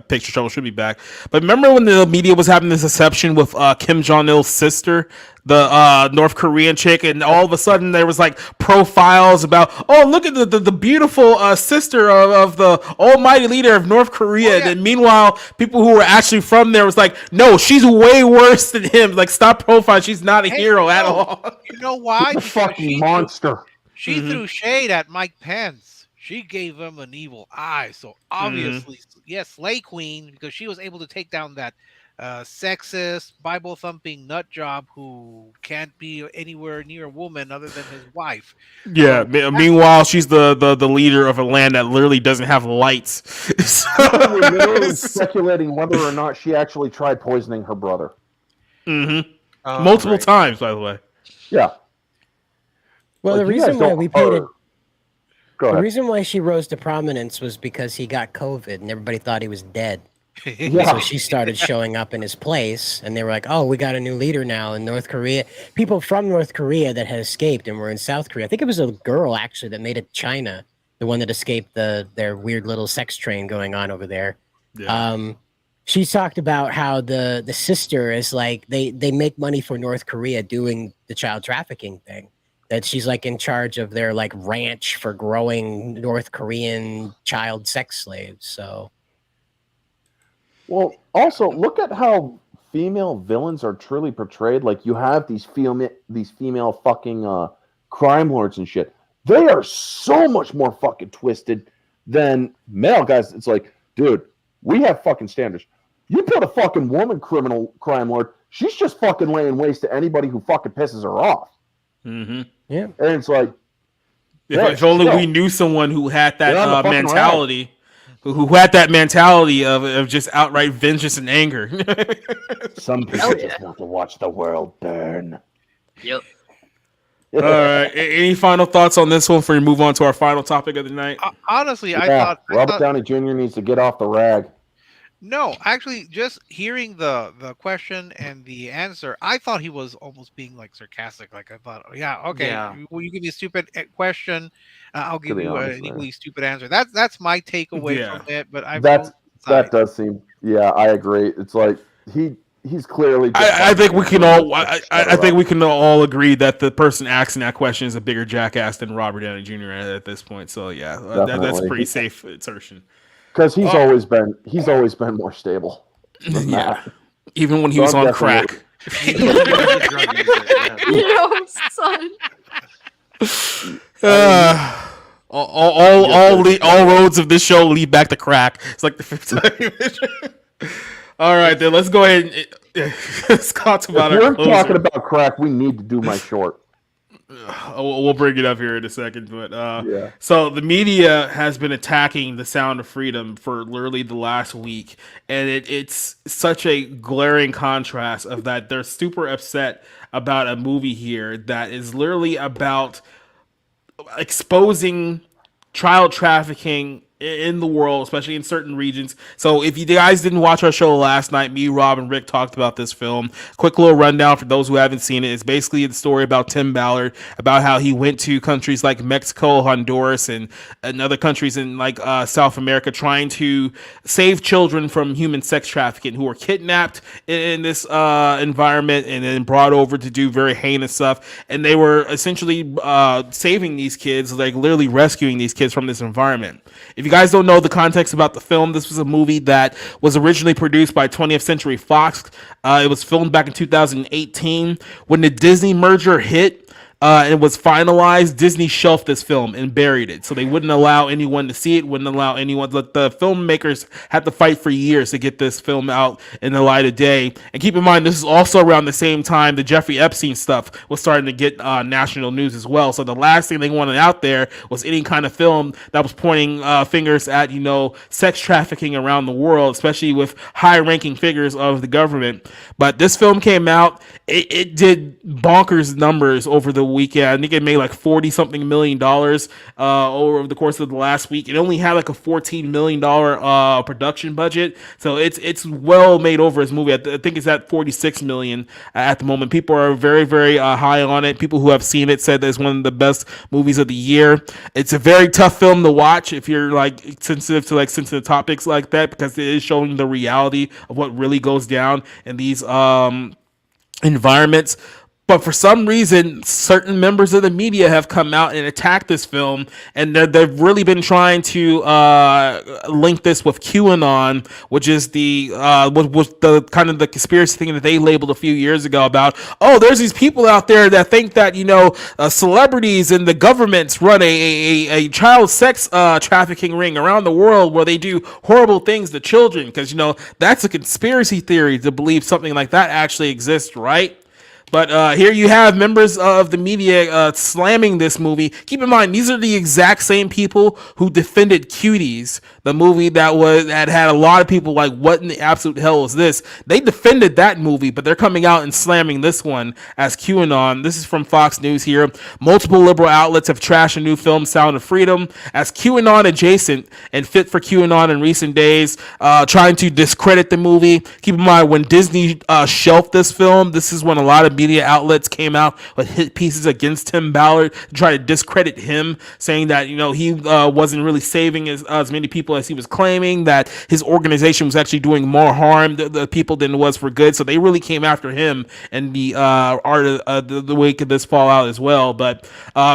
picture trouble. She'll be back. But remember when the media was having this obsession with Kim Jong-il's sister, the North Korean chick, and all of a sudden there was like profiles about, oh, look at the beautiful sister of the almighty leader of North Korea. And then meanwhile, people who were actually from there was like, no, she's way worse than him. Like, stop profiling. She's not a hero at all. You know why? Fucking monster. She threw shade at Mike Pence. She gave him an evil eye. So obviously, yes, Slay Queen, because she was able to take down that sexist, Bible thumping nut job who can't be anywhere near a woman other than his wife. Yeah. Meanwhile, she's the leader of a land that literally doesn't have lights. We're literally speculating whether or not she actually tried poisoning her brother. Multiple times, by the way. Yeah. Well, Like, the you guys reason why don't- we painted. Go The ahead. reason why she rose to prominence was because he got COVID and everybody thought he was dead. Yeah. So she started showing up in his place, and they were like, "Oh, we got a new leader now in North Korea." People from North Korea that had escaped and were in South Korea. I think it was a girl actually that made it to China, the one that escaped their weird little sex train going on over there. Yeah. She talked about how the sister is like they make money for North Korea doing the child trafficking thing. That she's like in charge of their like ranch for growing North Korean child sex slaves. So. Well, also look at how female villains are truly portrayed. Like you have these female fucking crime lords and shit. They are so much more fucking twisted than male guys. It's like, dude, we have fucking standards. You put a fucking woman crime lord, she's just fucking laying waste to anybody who fucking pisses her off. Yeah, and it's like, if only we knew someone who had that fucking mentality. Who had that mentality of just outright vengeance and anger. Some people just want to watch the world burn. Yep. All right. Any final thoughts on this one before we move on to our final topic of the night? Honestly, I Yeah, thought Robert Downey Jr. needs to get off the rag. No, actually, just hearing the question and the answer, I thought he was almost being like sarcastic. Like I thought, yeah, okay, will you give me a stupid question? I'll give you an equally stupid answer. That's my takeaway from it. But that does seem. Yeah, I agree. It's like he's clearly. I think we can all. I think we can all agree that the person asking that question is a bigger jackass than Robert Downey Jr. at this point. So yeah, that's a pretty safe assertion. Because he's always been more stable. Yeah, even when he was on crack. Yo, son. All roads of this show lead back to crack. It's like the fifth time. All right, then let's go ahead and let's talk about if our we're closer. talking about crack, we need to do my short. We'll bring it up here in a second, but so the media has been attacking The Sound of Freedom for literally the last week, and it's such a glaring contrast of that they're super upset about a movie here that is literally about exposing child trafficking in the world, especially in certain regions. So if you guys didn't watch our show last night, me, Rob, and Rick talked about this film. Quick little rundown for those who haven't seen it. It's basically the story about Tim Ballard, about how he went to countries like Mexico, Honduras, and other countries in like South America trying to save children from human sex trafficking who were kidnapped in this environment and then brought over to do very heinous stuff. And they were essentially saving these kids, like literally rescuing these kids from this environment. If you guys don't know the context about the film, this was a movie that was originally produced by 20th Century Fox. It was filmed back in 2018. When the Disney merger hit, and was finalized, Disney shelved this film and buried it. So they wouldn't allow anyone to see it, wouldn't allow anyone. The filmmakers had to fight for years to get this film out in the light of day. And keep in mind, this is also around the same time the Jeffrey Epstein stuff was starting to get national news as well. So the last thing they wanted out there was any kind of film that was pointing fingers at, sex trafficking around the world, especially with high-ranking figures of the government. But this film came out. It did bonkers numbers over the weekend. I think it made like $40-something million over the course of the last week. It only had like a $14 million production budget, so it's well made over as a movie. I think it's at $46 million at the moment. People are very, very high on it. People who have seen it said that it's one of the best movies of the year. It's a very tough film to watch if you're like sensitive to like sensitive topics like that, because it is showing the reality of what really goes down in these environments. But for some reason, certain members of the media have come out and attacked this film, and they've really been trying to link this with QAnon, which is the was the kind of the conspiracy thing that they labeled a few years ago about, oh, there's these people out there that think that celebrities and the governments run a child sex trafficking ring around the world where they do horrible things to children, because that's a conspiracy theory to believe something like that actually exists, right? But here you have members of the media slamming this movie. Keep in mind, these are the exact same people who defended Cuties, the movie that had a lot of people like, what in the absolute hell is this? They defended that movie, but they're coming out and slamming this one as QAnon. This is from Fox News here. Multiple liberal outlets have trashed a new film, Sound of Freedom, as QAnon adjacent and fit for QAnon in recent days, trying to discredit the movie. Keep in mind, when Disney shelved this film, this is when a lot of media outlets came out with hit pieces against Tim Ballard to try to discredit him, saying that he wasn't really saving as many people as he was claiming, that his organization was actually doing more harm to the people than it was for good. So they really came after him in the the wake of this fallout as well. But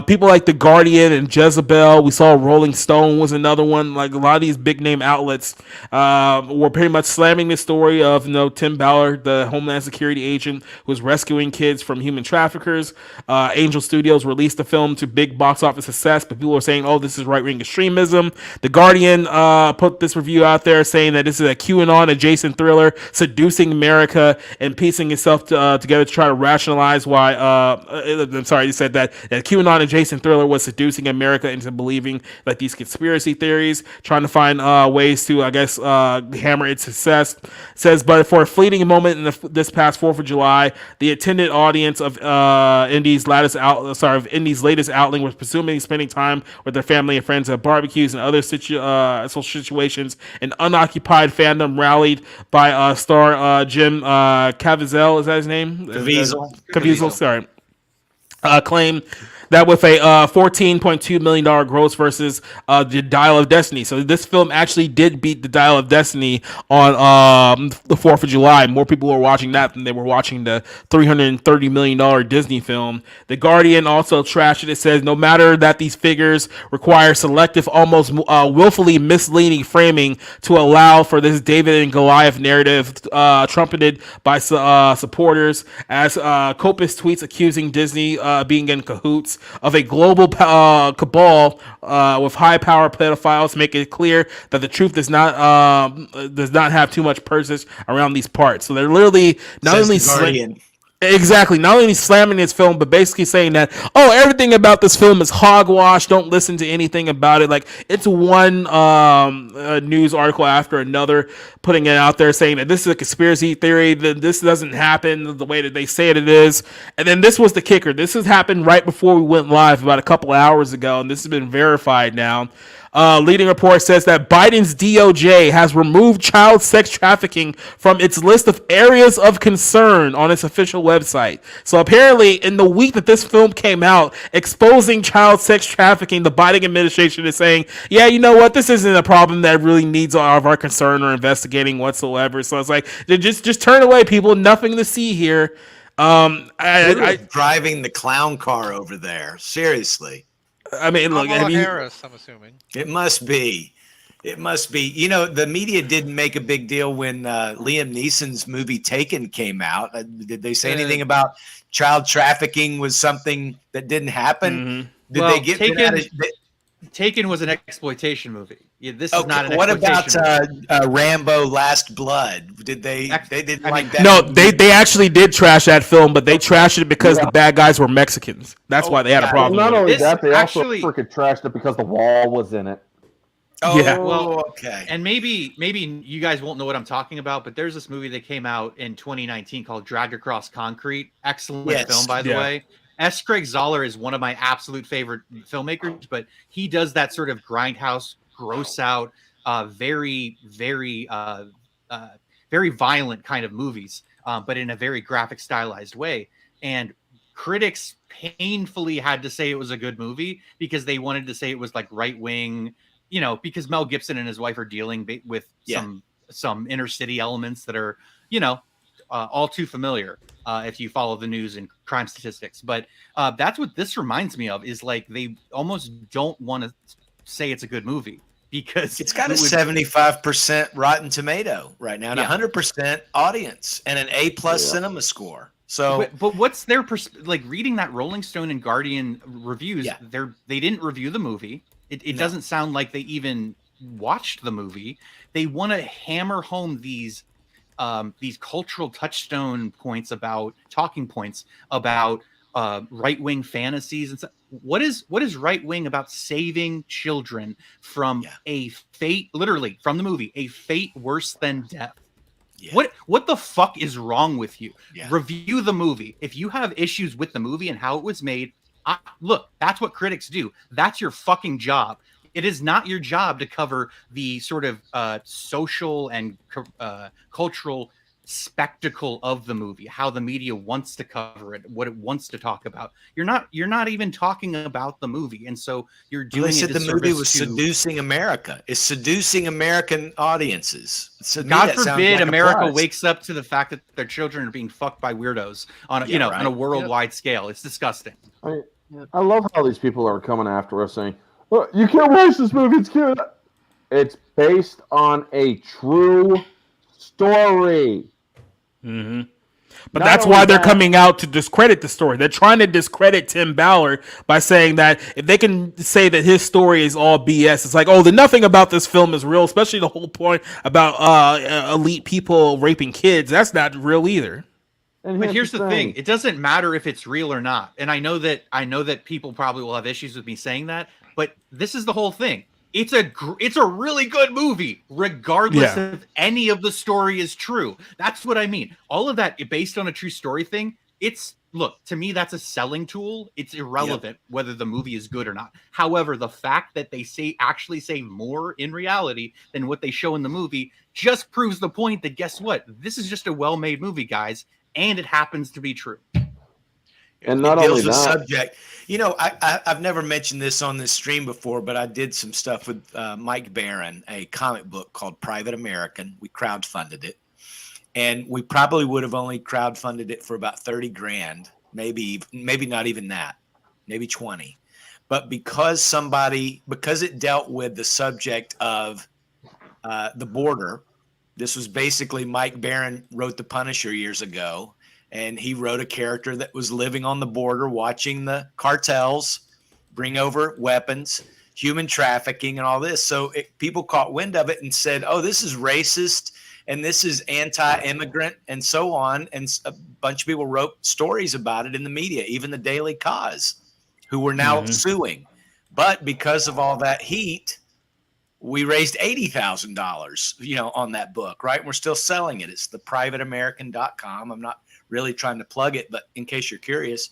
people like The Guardian and Jezebel, we saw Rolling Stone was another one. Like a lot of these big name outlets were pretty much slamming the story of Tim Ballard, the Homeland Security agent who was rescuing kids from human traffickers. Angel Studios released the film to big box office success, but people are saying, oh, this is right-wing extremism. The Guardian put this review out there saying that this is a QAnon adjacent thriller seducing America and piecing itself together to try to rationalize why I'm sorry, he said that QAnon adjacent thriller was seducing America into believing like these conspiracy theories, trying to find ways to, I guess, hammer its success. It says, but for a fleeting moment in this past 4th of July, the attended audience of Indy's latest outing was presumably spending time with their family and friends at barbecues and other social situations. An unoccupied fandom rallied by star Jim Caviezel, is that his name? Caviezel, sorry. Claimed that with a $14.2 million gross versus the Dial of Destiny. So this film actually did beat the Dial of Destiny on the 4th of July. More people were watching that than they were watching the $330 million Disney film. The Guardian also trashed it. It says, no matter that these figures require selective, almost willfully misleading framing to allow for this David and Goliath narrative trumpeted by supporters, as copious tweets accusing Disney being in cahoots of a global cabal with high-power pedophiles, make it clear that the truth does not have too much purchase around these parts. So they're literally not only not only slamming this film, but basically saying that, oh, everything about this film is hogwash. Don't listen to anything about it. Like, it's one news article after another putting it out there saying that this is a conspiracy theory, that this doesn't happen the way that they say it is. And then this was the kicker. This has happened right before we went live about a couple hours ago, and this has been verified now. Leading report says that Biden's DOJ has removed child sex trafficking from its list of areas of concern on its official website. So apparently, in the week that this film came out, exposing child sex trafficking, the Biden administration is saying, yeah, you know what? This isn't a problem that really needs all of our concern or investigating whatsoever. So it's like, just turn away, people. Nothing to see here. I driving the clown car over there. Seriously. I mean, look, Harris, I'm assuming. It must be. The media didn't make a big deal when Liam Neeson's movie Taken came out. Did they say anything about child trafficking was something that didn't happen? Mm-hmm. Did they get Taken was an exploitation movie. Yeah, this is not an exploitation. What about Rambo Last Blood? Did they didn't like that? No, they actually did trash that film, but they trashed it because the bad guys were Mexicans. That's why they had a problem. Well, not only this that, they also freaking trashed it because the wall was in it. Oh, yeah. Well, okay. And maybe you guys won't know what I'm talking about, but there's this movie that came out in 2019 called Dragged Across Concrete. Excellent film, by the way. S. Craig Zoller is one of my absolute favorite filmmakers, but he does that sort of grindhouse, gross out, very, very, very violent kind of movies, but in a very graphic, stylized way. And critics painfully had to say it was a good movie because they wanted to say it was like right wing, because Mel Gibson and his wife are dealing with some inner city elements that are, all too familiar if you follow the news and crime statistics. But that's what this reminds me of, is like they almost don't want to say it's a good movie because it's got a 75% Rotten Tomato right now and 100% audience and an A+ cinema score. So, but what's their like reading that Rolling Stone and Guardian reviews? They didn't review the movie. It doesn't sound like they even watched the movie. They want to hammer home these cultural touchstone points about talking points about right-wing fantasies and stuff. What is right-wing about saving children from a fate, literally from the movie, a fate worse than death? What the fuck is wrong with you? Review the movie. If you have issues with the movie and how it was made, look, that's what critics do. That's your fucking job. It is not your job to cover the sort of social and cultural spectacle of the movie, how the media wants to cover it, what it wants to talk about. You're not even talking about the movie, and so you're doing. They said the movie was seducing America. It's seducing American audiences. So God forbid America wakes up to the fact that their children are being fucked by weirdos on on a worldwide scale. It's disgusting. I love how these people are coming after us saying, "Oh, you can't watch this movie. It's cute." It's based on a true story. Mm-hmm. But that's why they're coming out to discredit the story. They're trying to discredit Tim Ballard by saying that if they can say that his story is all BS, it's like, oh, then nothing about this film is real, especially the whole point about elite people raping kids. That's not real either. But here's the thing. It doesn't matter if it's real or not. And I know that people probably will have issues with me saying that, but this is the whole thing. It's a really good movie, regardless if any of the story is true. That's what I mean. All of that based on a true story thing. Look, to me, that's a selling tool. It's irrelevant whether the movie is good or not. However, the fact that they actually say more in reality than what they show in the movie just proves the point that, guess what? This is just a well-made movie, guys, and it happens to be true. And not only that, subject. I've never mentioned this on this stream before, but I did some stuff with Mike Barron, a comic book called Private American. We crowdfunded it, and we probably would have only crowdfunded it for about $30,000, maybe not even that, maybe 20. But because it dealt with the subject of the border, this was basically Mike Barron wrote The Punisher years ago. And he wrote a character that was living on the border, watching the cartels bring over weapons, human trafficking, and all this. So people caught wind of it and said, oh, this is racist and this is anti-immigrant and so on. And a bunch of people wrote stories about it in the media, even the Daily Cause, who were now suing. But because of all that heat, we raised $80,000, on that book, right? And we're still selling it. It's theprivateamerican.com. I'm not really trying to plug it, but in case you're curious.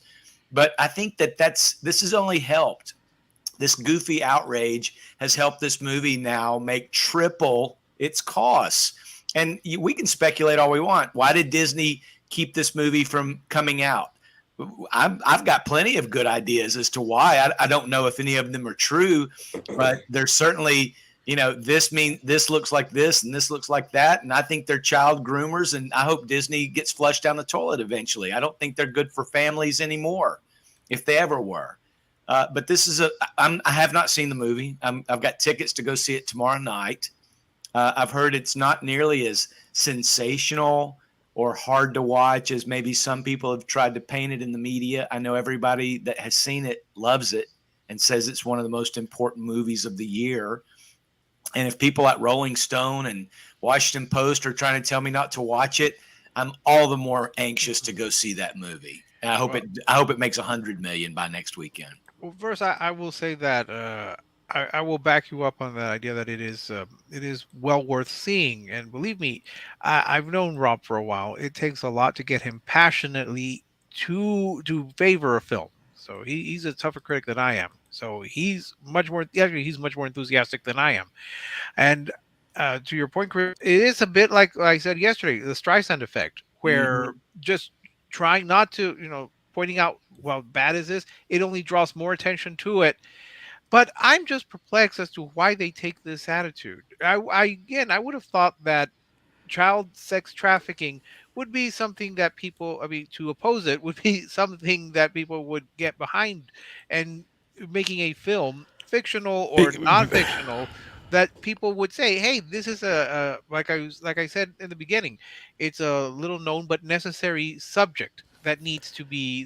But I think this has only helped. This goofy outrage has helped this movie now make triple its costs. And we can speculate all we want. Why did Disney keep this movie from coming out? I've got plenty of good ideas as to why. I don't know if any of them are true, but there's certainly this looks like this and this looks like that. And I think they're child groomers, and I hope Disney gets flushed down the toilet eventually. I don't think they're good for families anymore, if they ever were. But this is I have not seen the movie. I've got tickets to go see it tomorrow night. I've heard it's not nearly as sensational or hard to watch as maybe some people have tried to paint it in the media. I know everybody that has seen it loves it and says it's one of the most important movies of the year. And if people at Rolling Stone and Washington Post are trying to tell me not to watch it, I'm all the more anxious to go see that movie. And I hope it makes 100 million by next weekend. Well, first, I will say that I will back you up on that idea that it is well worth seeing. And believe me, I've known Rob for a while. It takes a lot to get him passionately to favor a film. So he's a tougher critic than I am. So he's much more enthusiastic than I am. And to your point, Chris, it is a bit like I said yesterday, the Streisand effect, where just trying not to, pointing out how bad is this, it only draws more attention to it. But I'm just perplexed as to why they take this attitude. I would have thought that child sex trafficking would be something that people, I mean, to oppose it would be something that people would get behind, and making a film, fictional or non-fictional, that people would say, "Hey, this is like I said in the beginning, it's a little known but necessary subject that needs to be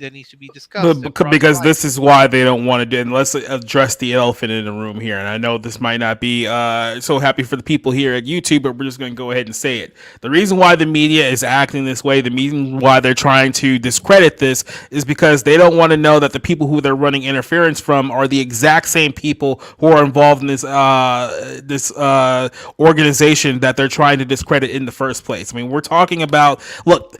discussed and brought to Because light." this is why they don't want to do it. And let's address the elephant in the room here. And I know this might not be so happy for the people here at YouTube, but we're just going to go ahead and say it. The reason why the media is acting this way, the reason why they're trying to discredit this, is because they don't want to know that the people who they're running interference from are the exact same people who are involved in this organization that they're trying to discredit in the first place. I mean, we're talking about, look,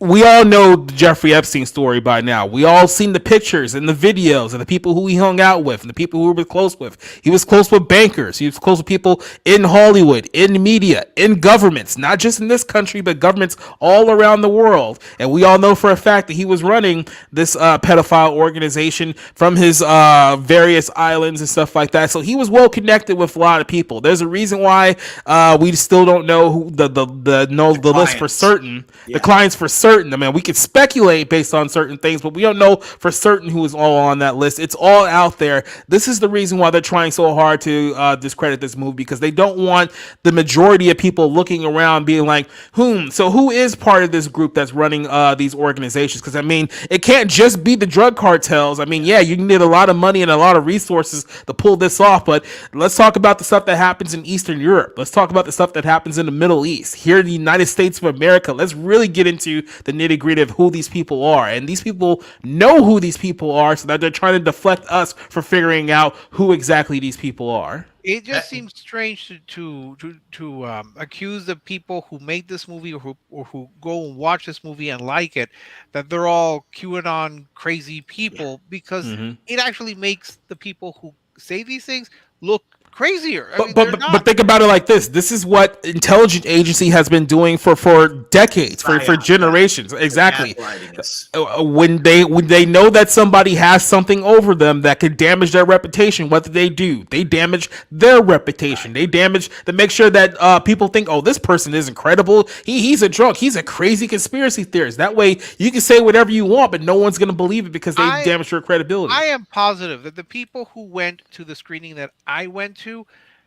we all know the Jeffrey Epstein story by now. We all seen the pictures and the videos of the people who he hung out with and the people who he was close with. He was close with bankers. He was close with people in Hollywood, in media, in governments, not just in this country, but governments all around the world. And we all know for a fact that he was running this pedophile organization from his various islands and stuff like that. So he was well connected with a lot of people. There's a reason why we still don't know who the list for certain, the clients for certain. I mean, we could speculate based on certain things, but we don't know for certain who is all on that list. It's all out there. This is the reason why they're trying so hard to discredit this movie, because they don't want the majority of people looking around being like, so who is part of this group that's running these organizations? Because, I mean, it can't just be the drug cartels. I mean, yeah, you need a lot of money and a lot of resources to pull this off, but let's talk about the stuff that happens in Eastern Europe. Let's talk about the stuff that happens in the Middle East. Here in the United States of America, let's really get into the nitty-gritty of who these people are. And these people know who these people are, so that they're trying to deflect us for figuring out who exactly these people are. It just seems strange to accuse the people who made this movie or who go and watch this movie and like it, that they're all QAnon crazy people, because it actually makes the people who say these things look crazier. But think about it like this. This is what intelligence agency has been doing for decades, for generations. Exactly. When they know that somebody has something over them that could damage their reputation, what do? They damage their reputation. They make sure that people think, oh, this person isn't credible. He's a drunk. He's a crazy conspiracy theorist. That way you can say whatever you want, but no one's going to believe it because they damage your credibility. I am positive that the people who went to the screening that I went to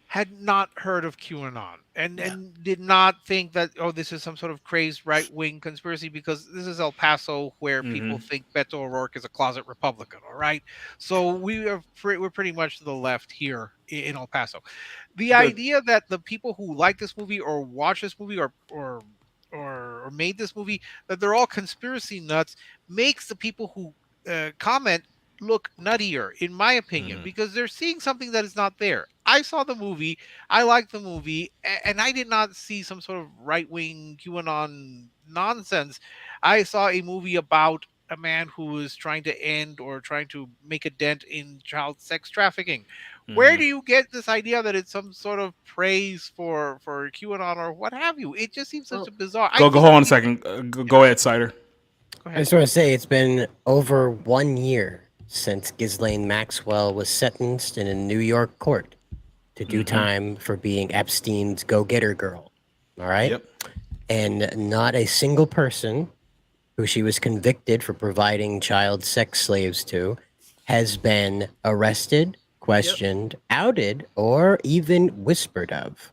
had not heard of QAnon and did not think that, oh, this is some sort of crazed right-wing conspiracy, because this is El Paso, where people think Beto O'Rourke is a closet Republican. All right, so we're pretty much to the left here in El Paso. The idea that the people who like this movie or watch this movie or made this movie, that they're all conspiracy nuts, makes the people who comment look nuttier, in my opinion, because they're seeing something that is not there. I saw the movie, I liked the movie, and I did not see some sort of right-wing QAnon nonsense. I saw a movie about a man who is trying to end or trying to make a dent in child sex trafficking. Where do you get this idea that it's some sort of praise for QAnon or what have you? It just seems such a bizarre. Go hold on a second. Go ahead, Cider. I just want to say it's been over 1 year since Ghislaine Maxwell was sentenced in a New York court to do time for being Epstein's go-getter girl. All right? Yep. And not a single person who she was convicted for providing child sex slaves to has been arrested, questioned, outed, or even whispered of.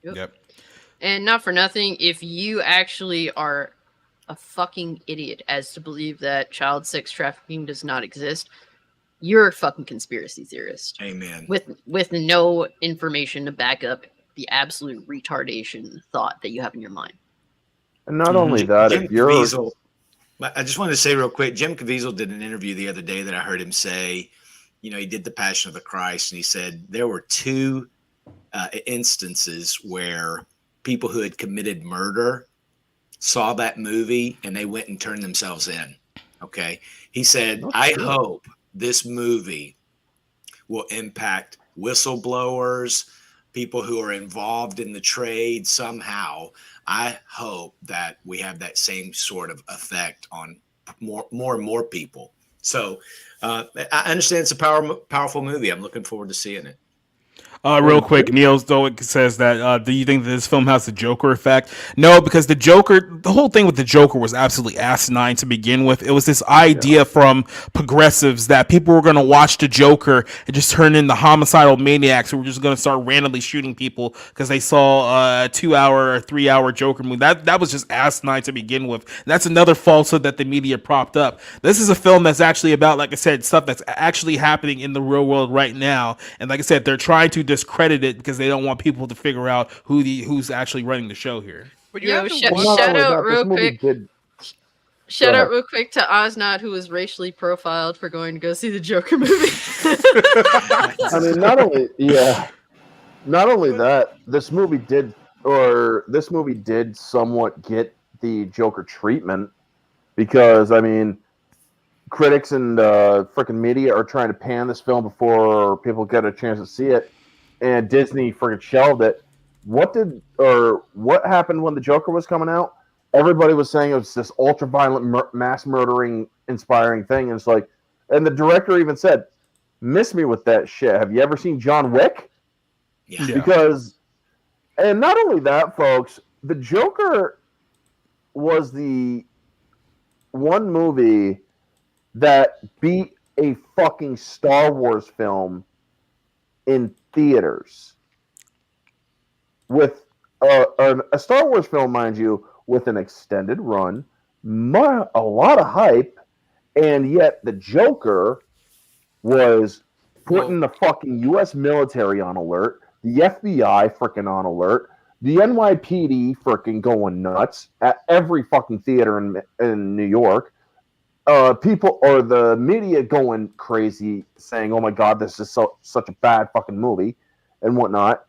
Yep. And not for nothing, if you actually are a fucking idiot as to believe that child sex trafficking does not exist, you're a fucking conspiracy theorist. Amen. With no information to back up the absolute retardation thought that you have in your mind. And not only that, if you're... Caviezel, I just wanted to say real quick, Jim Caviezel did an interview the other day that I heard him say, you know, he did the Passion of the Christ, and he said there were two instances where people who had committed murder saw that movie and they went and turned themselves in. Okay. He said, I hope this movie will impact whistleblowers, people who are involved in the trade somehow. I hope that we have that same sort of effect on more and more people. So I understand it's a powerful movie. I'm looking forward to seeing it. Real quick, Neil Stoic says that, do you think that this film has the Joker effect? No, because the whole thing with the Joker was absolutely asinine to begin with. It was this idea from progressives that people were going to watch the Joker and just turn into homicidal maniacs who were just going to start randomly shooting people because they saw a 2-hour or 3-hour Joker movie. That was just asinine to begin with. And that's another falsehood that the media propped up. This is a film that's actually about, like I said, stuff that's actually happening in the real world right now. And like I said, they're trying to discredit it because they don't want people to figure out who's actually running the show here. But you have to shout out real quick. Shout out real quick to Osnot, who was racially profiled for going to go see the Joker movie. I mean, not only that, this movie did somewhat get the Joker treatment because, I mean, critics and freaking media are trying to pan this film before people get a chance to see it, and Disney freaking shelved it. What happened when the Joker was coming out? Everybody was saying it was this ultra-violent, mass murdering, inspiring thing, and it's like, and the director even said, "Miss me with that shit. Have you ever seen John Wick?" Yeah. Because, and not only that, folks, the Joker was the one movie that beat a fucking Star Wars film in theaters with a Star Wars film, mind you, with an extended run, a lot of hype, and yet the Joker was putting the fucking U.S. military on alert, the FBI freaking on alert, the NYPD freaking going nuts at every fucking theater in New York. People or the media going crazy, saying, "Oh my god, this is such a bad fucking movie," and whatnot.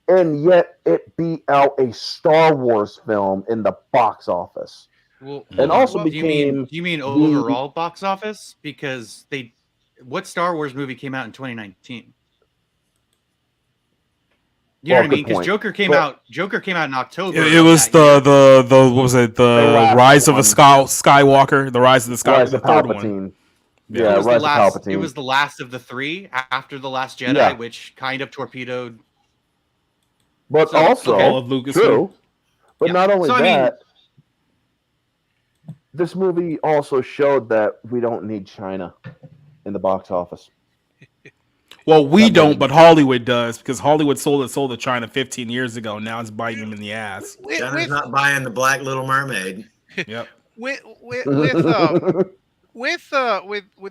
And yet, it beat out a Star Wars film in the box office. Well, and also became. Do you mean overall box office? Because what Star Wars movie came out in 2019? You know what I mean? Because Joker came out in October. It was the what was it? The Rise of a Skywalker, the Rise of the Skywalker, the third one. Yeah, Rise of Palpatine. It was the last of the three after The Last Jedi, which kind of torpedoed. But also, true. But not only that, this movie also showed that we don't need China in the box office. Well, we don't, but Hollywood does, because Hollywood sold to China 15 years ago. Now it's biting them in the ass. China's not buying the Black Little Mermaid. Yep. With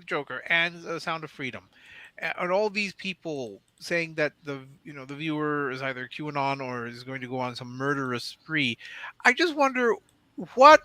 Joker and Sound of Freedom, and all these people saying that the viewer is either QAnon or is going to go on some murderous spree, I just wonder what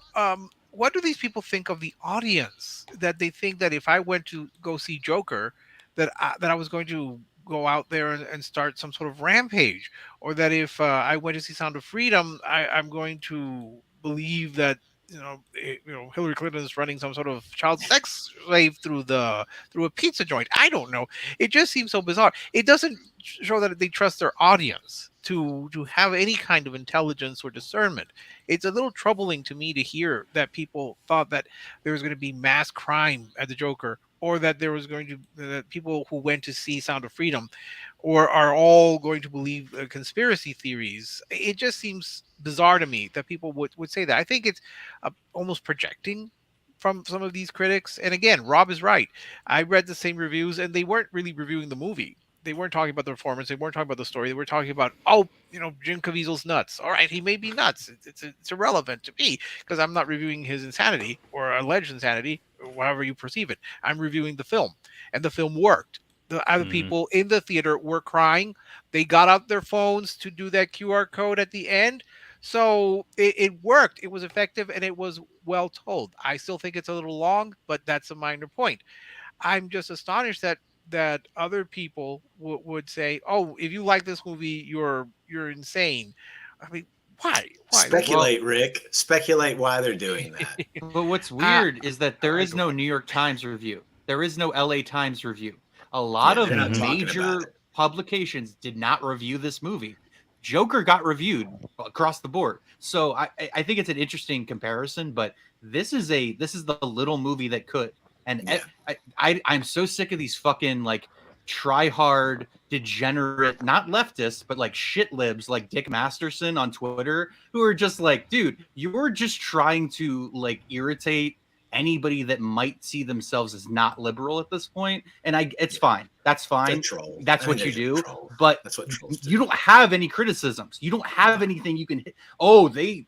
do these people think of the audience, that they think that if I went to go see Joker, that I was going to go out there and start some sort of rampage, or that if I went to see Sound of Freedom, I'm going to believe that Hillary Clinton is running some sort of child sex slave through a pizza joint. I don't know. It just seems so bizarre. It doesn't show that they trust their audience to have any kind of intelligence or discernment. It's a little troubling to me to hear that people thought that there was going to be mass crime at the Joker, or that there was going to that people who went to see Sound of Freedom or are all going to believe conspiracy theories. It just seems bizarre to me that people would say that. I think it's almost projecting from some of these critics. And again, Rob is right. I read the same reviews, and they weren't really reviewing the movie. They weren't talking about the performance. They weren't talking about the story. They were talking about, Jim Caviezel's nuts. All right, he may be nuts. It's irrelevant to me because I'm not reviewing his insanity or alleged insanity, or however you perceive it. I'm reviewing the film, and the film worked. The other people in the theater were crying. They got out their phones to do that QR code at the end. So it worked. It was effective, and it was well told. I still think it's a little long, but that's a minor point. I'm just astonished that other people would say, "Oh, if you like this movie, you're insane." I mean, why? Speculate, Rick. Speculate why they're doing that. But what's weird is that there is no New York Times review. There is no LA Times review. A lot of major publications did not review this movie. Joker got reviewed across the board. So I think it's an interesting comparison, but this is the little movie that could. And I'm so sick of these fucking try hard, degenerate, not leftists, but like shit libs like Dick Masterson on Twitter, who are just like, dude, you're just trying to like irritate anybody that might see themselves as not liberal at this point. And it's fine. That's fine. That's what you do. But that's what trolls do. You don't have any criticisms. You don't have anything you can hit. Oh, they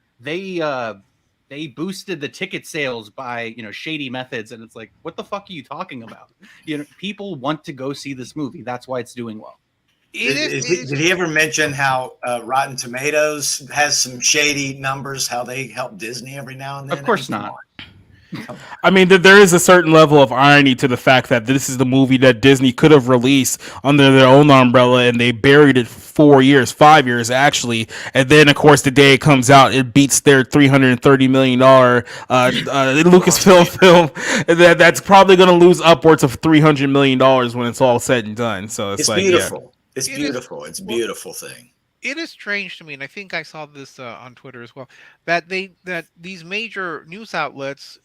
boosted the ticket sales by, shady methods. And it's like, what the fuck are you talking about? People want to go see this movie. That's why it's doing well. Did he ever mention how Rotten Tomatoes has some shady numbers, how they help Disney every now and then? Of course not. I mean, there is a certain level of irony to the fact that this is the movie that Disney could have released under their own umbrella, and they buried it 5 years actually. And then, of course, the day it comes out, it beats their $330 million Lucasfilm film. That's probably going to lose upwards of $300 million when it's all said and done. So it's like, beautiful. Yeah. It's beautiful. It's a beautiful thing. It is strange to me, and I think I saw this on Twitter as well, that these major news outlets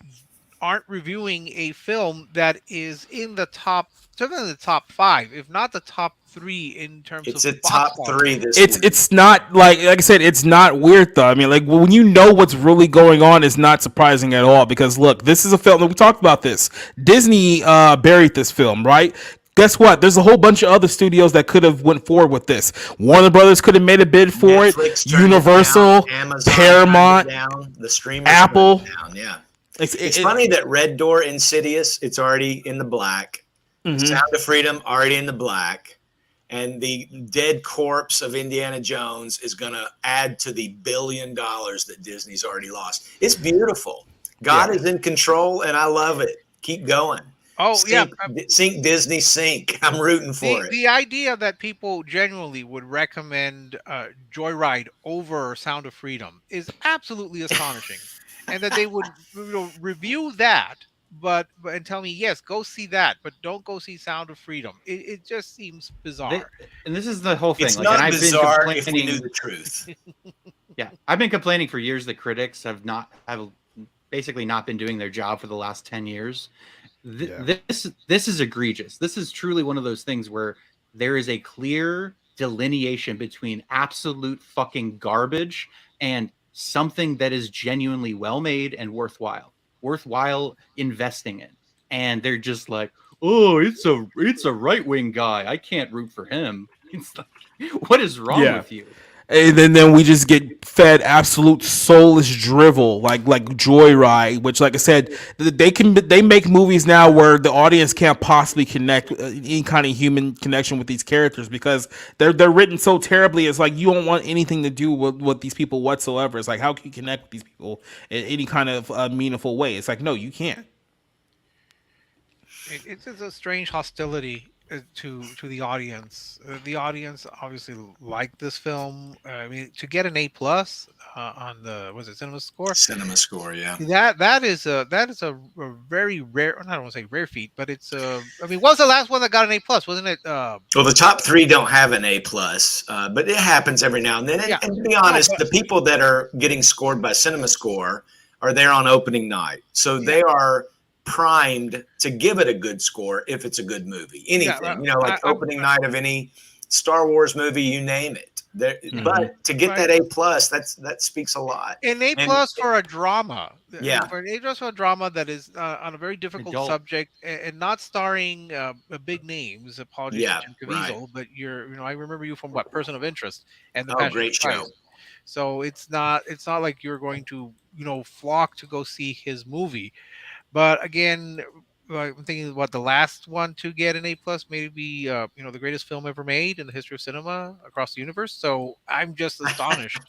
aren't reviewing a film that is in the top, certainly in the top 5, if not the top 3 in terms of. It's a top 3 this week. It's not like I said, it's not weird though. I mean, like when you know what's really going on, it's not surprising at all. Because look, this is a film. We talked about this. Disney buried this film, right? Guess what? There's a whole bunch of other studios that could have went forward with this. Warner Brothers could have made a bid for Netflix it. Universal, Amazon Paramount, the streamers Apple. Yeah. It's funny that Red Door, Insidious, it's already in the black. Mm-hmm. Sound of Freedom, already in the black. And the dead corpse of Indiana Jones is going to add to the $1 billion that Disney's already lost. It's beautiful. God is in control, and I love it. Keep going. Oh, Sink Disney, sink. I'm rooting for it. The idea that people genuinely would recommend Joyride over Sound of Freedom is absolutely astonishing. And that they would review that, and tell me, yes, go see that, but don't go see Sound of Freedom. It just seems bizarre. And this is the whole thing. It's not bizarre if we knew the truth. Yeah, I've been complaining for years that critics have basically not been doing their job for the last 10 years. This is egregious. This is truly one of those things where there is a clear delineation between absolute fucking garbage and something that is genuinely well made and worthwhile investing in. And they're just like, oh, it's a right-wing guy. I can't root for him. It's like, what is wrong with you? And then we just get fed absolute soulless drivel like Joyride, which, like I said, they make movies now where the audience can't possibly connect any kind of human connection with these characters because they're written so terribly. It's like you don't want anything to do with these people whatsoever. It's like, how can you connect with these people in any kind of meaningful way? It's like, no, you can't. It's a strange hostility to the audience. The audience obviously liked this film. I mean, to get an A+ on the Cinema Score? Cinema Score, yeah. That is a very rare. I don't want to say rare feat, but it's I mean, what was the last one that got an A+? Wasn't it? Well, the top 3 don't have an A+, but it happens every now and then. And to be honest, the people that are getting scored by Cinema Score are there on opening night, so they are primed to give it a good score if it's a good movie. Anything, like opening night of any Star Wars movie, you name it. But to get that A+, that speaks a lot. An A+ for a drama. Yeah. For an A+ for a drama that is on a very difficult subject and not starring big names. Apologies to Jim Caviezel, but I remember you from Person of Interest and the great show. So it's not like you're going to flock to go see his movie. But again, I'm thinking about the last one to get an A+, maybe the greatest film ever made in the history of cinema across the universe. So I'm just astonished.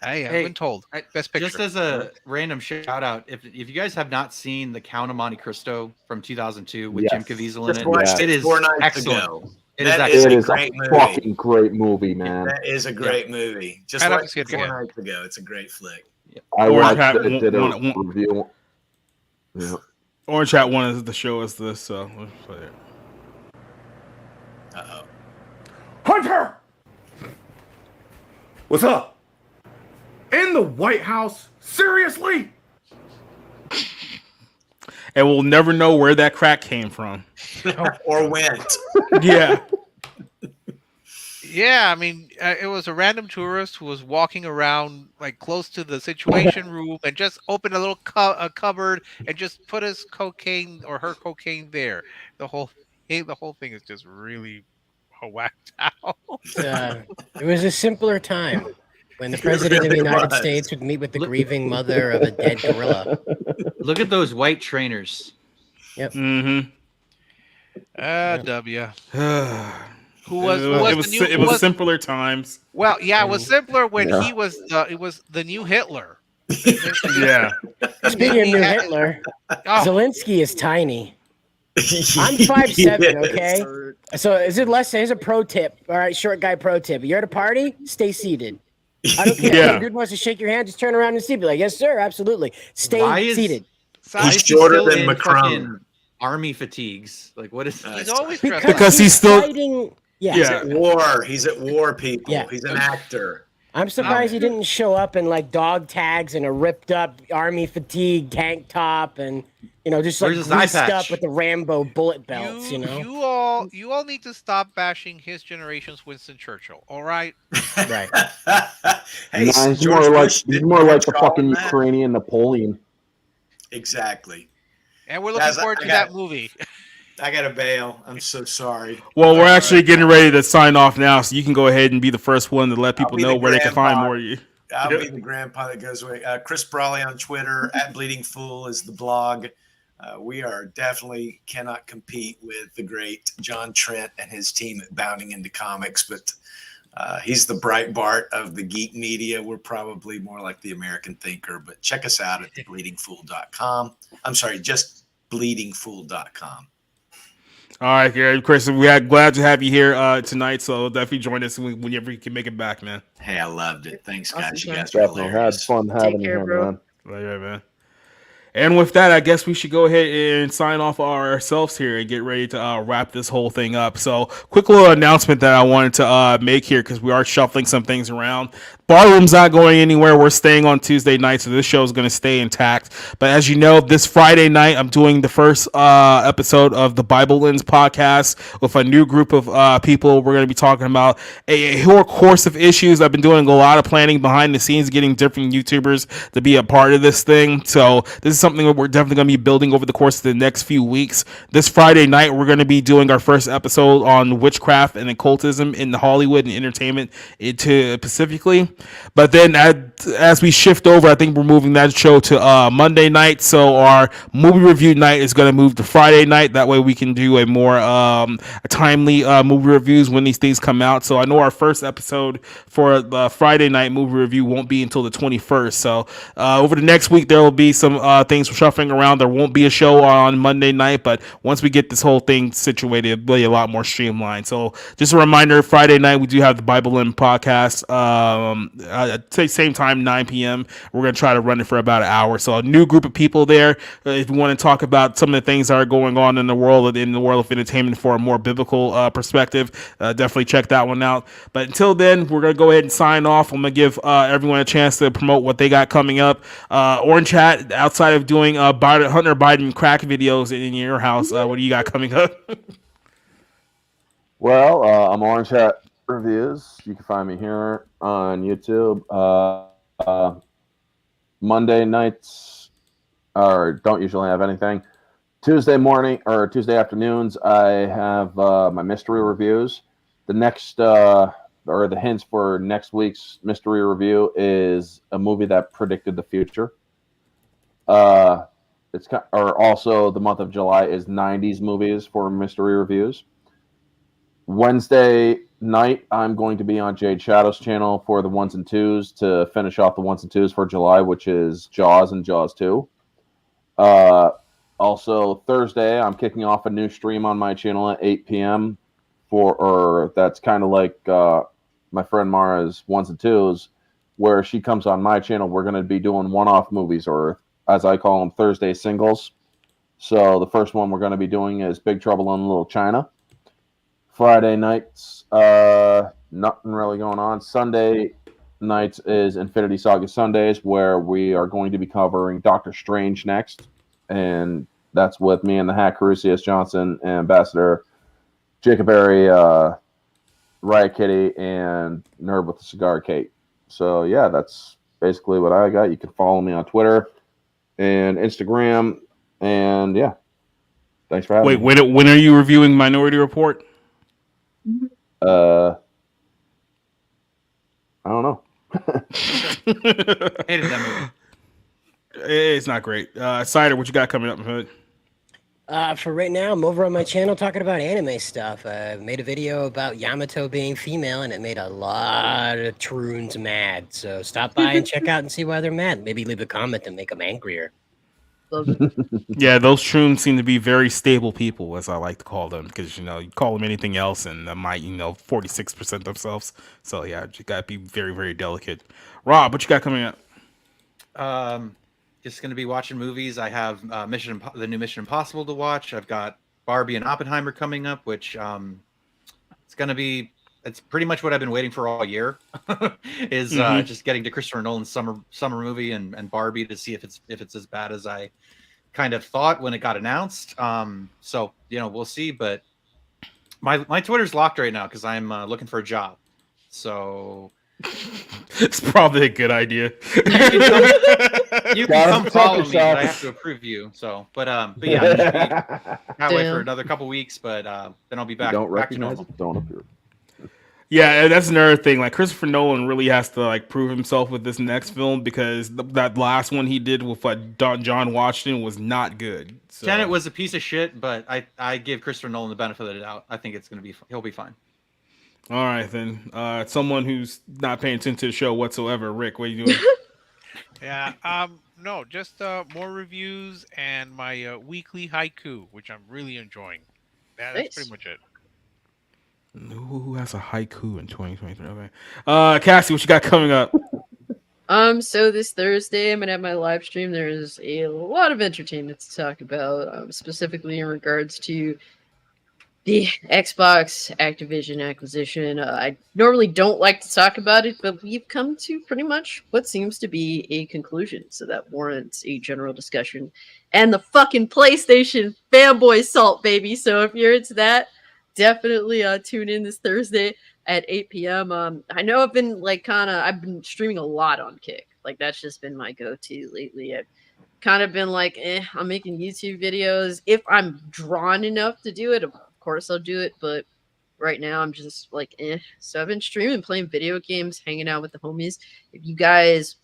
I've been told. Best Picture. Just as a random shout out, if you guys have not seen The Count of Monte Cristo from 2002 with Jim Caviezel in it, it is 4 nights excellent. Ago. It is a great movie. Fucking great movie, man. That is a great movie. Just like 4 nights ago, it's a great flick. I watched it. Did a review. Yeah. Orange Hat wanted to show us this, so let's play it. Uh-oh. Hunter! What's up? In the White House? Seriously? and we'll never know where that crack came from or went. Yeah. Yeah, I mean, it was a random tourist who was walking around like close to the situation room and just opened a little cupboard and just put his cocaine or her cocaine there. The whole thing is just really whacked out. It was a simpler time when the president of the United States would meet with the grieving mother of a dead gorilla. Look at those white trainers. Yep. Mm-hmm. W. It was simpler times. Well, yeah, it was simpler when he was it was the new Hitler. Yeah. Speaking of new Hitler, Zelensky is tiny. I'm 5'7", okay? So here's a pro tip. All right, short guy pro tip. You're at a party, stay seated. I don't care. Yeah. If a dude wants to shake your hand, just turn around and see. Be like, yes, sir, absolutely. Stay seated. He's shorter than Macron. Army fatigues. Like, what is? He's always because he's still fighting. Yeah. He's at war. He's at war, people. Yeah. He's an actor. I'm surprised he didn't show up in like dog tags and a ripped up army fatigue tank top and just like greased up with the Rambo bullet belts. You all need to stop bashing his generation's Winston Churchill. All right. Right. Hey, he's more like the fucking Ukrainian Napoleon. Exactly. And we're looking forward to that movie. I got to bail. I'm so sorry. Well, we're actually getting ready to sign off now, so you can go ahead and be the first one to let people know where they can find more of you. I'll be the grandpa that goes away. Chris Brawley on Twitter, at Bleeding Fool is the blog. We are definitely cannot compete with the great John Trent and his team at Bounding Into Comics, but he's the Breitbart of the geek media. We're probably more like the American Thinker, but check us out at bleedingfool.com. I'm sorry, just bleedingfool.com. All right, Gary, Chris, we're glad to have you here tonight. So definitely join us whenever you can make it back, man. Hey, I loved it. Thanks, guys. Awesome, you guys definitely had fun having you here, man. Yeah, man. And with that, I guess we should go ahead and sign off ourselves here and get ready to wrap this whole thing up. So, quick little announcement that I wanted to make here because we are shuffling some things around. Barroom's not going anywhere. We're staying on Tuesday night, so this show is going to stay intact. But as you know, this Friday night, I'm doing the first episode of the Bible Lens podcast with a new group of people. We're going to be talking about a whole course of issues. I've been doing a lot of planning behind the scenes, getting different YouTubers to be a part of this thing. So this is something that we're definitely going to be building over the course of the next few weeks. This Friday night, we're going to be doing our first episode on witchcraft and occultism in Hollywood and entertainment specifically. But then as we shift over, I think we're moving that show to Monday night. So our movie review night is going to move to Friday night. That way we can do a more timely movie reviews when these things come out. So I know our first episode for the Friday night movie review won't be until the 21st. So over the next week, there will be some things shuffling around. There won't be a show on Monday night, but once we get this whole thing situated, it'll be a lot more streamlined. So just a reminder, Friday night, we do have the Bible Limb podcast. Same time, 9 p.m. We're going to try to run it for about an hour. So a new group of people there. If you want to talk about some of the things that are going on in the world of entertainment for a more biblical perspective, definitely check that one out. But until then, we're going to go ahead and sign off. I'm going to give everyone a chance to promote what they got coming up. Orange Hat, outside of doing Hunter Biden crack videos in your house, what do you got coming up? Well, I'm Orange Hat Reviews. You can find me here on YouTube. Monday nights don't usually have anything. Tuesday morning or Tuesday afternoons, I have my mystery reviews. The next or the hints for next week's mystery review is a movie that predicted the future. Also the month of July is 90s movies for mystery reviews. Wednesday night, I'm going to be on Jade Shadow's channel for the 1s and 2s to finish off the 1s and 2s for July, which is Jaws and Jaws 2. Also, Thursday, I'm kicking off a new stream on my channel at 8 p.m. That's kind of like my friend Mara's 1s and 2s, where she comes on my channel. We're going to be doing one-off movies, or as I call them, Thursday singles. So the first one we're going to be doing is Big Trouble in Little China. Friday nights, nothing really going on. Sunday nights is Infinity Saga Sundays, where we are going to be covering Doctor Strange next. And That's with me and the Hack Crucius Johnson, Ambassador Jacob Berry, Riot Kitty, and Nerd with the Cigar Cake. So yeah, that's basically what I got. You can follow me on Twitter and Instagram, and yeah, thanks for having me. When are you reviewing Minority Report? I don't know. Hated that movie. It's not great. Cider, what you got coming up, Hood? For right now, I'm over on my channel talking about anime stuff. I made a video about Yamato being female, and it made a lot of Troons mad. So stop by and check out and see why they're mad. Maybe leave a comment and make them angrier. Yeah, those Troons seem to be very stable people, as I like to call them, because you call them anything else, and they might 46% themselves. So yeah, you gotta be very, very delicate. Rob, what you got coming up? Just going to be watching movies. I have the new Mission Impossible to watch. I've got Barbie and Oppenheimer coming up, which it's pretty much what I've been waiting for all year. Is just getting to Christopher Nolan's summer movie and Barbie to see if it's as bad as I kind of thought when it got announced. So we'll see. But my Twitter's locked right now because I'm looking for a job. So. It's probably a good idea. You can come follow me, but I have to approve you. So, but yeah, I'm just that way for another couple weeks, but then I'll be back. Don't back to recognize normal. it, don't approve. Yeah, that's another thing. Like Christopher Nolan really has to prove himself with this next film because that last one he did with John Washington was not good. So. Tenet was a piece of shit, but I give Christopher Nolan the benefit of the doubt. I think he'll be fine. All right, then. Someone who's not paying attention to the show whatsoever. Rick, what are you doing? Yeah, no, just more reviews and my weekly haiku, which I'm really enjoying. That's pretty much it. Who has a haiku in 2023? Okay. Cassie, what you got coming up? So this Thursday, I'm gonna have my live stream. There's a lot of entertainment to talk about, specifically in regards to the Xbox Activision acquisition. I normally don't like to talk about it, but we've come to pretty much what seems to be a conclusion, so that warrants a general discussion. And the fucking PlayStation fanboy salt, baby. So if you're into that, definitely tune in this Thursday at 8 p.m. I know I've been streaming a lot on Kick. That's just been my go-to lately. I've kind of been I'm making YouTube videos. If I'm drawn enough to do it, of course I'll do it, but right now I'm just So I've been streaming, playing video games, hanging out with the homies. If you guys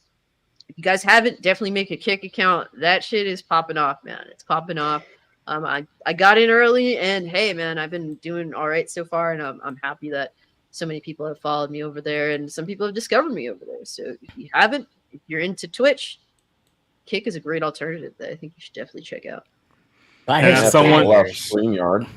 haven't, definitely make a Kick account. That shit is popping off, man. It's popping off. I got in early, and hey, man, I've been doing all right so far, and I'm happy that so many people have followed me over there, and some people have discovered me over there. So if you haven't, if you're into Twitch, Kick is a great alternative that I think you should definitely check out. As someone StreamYard.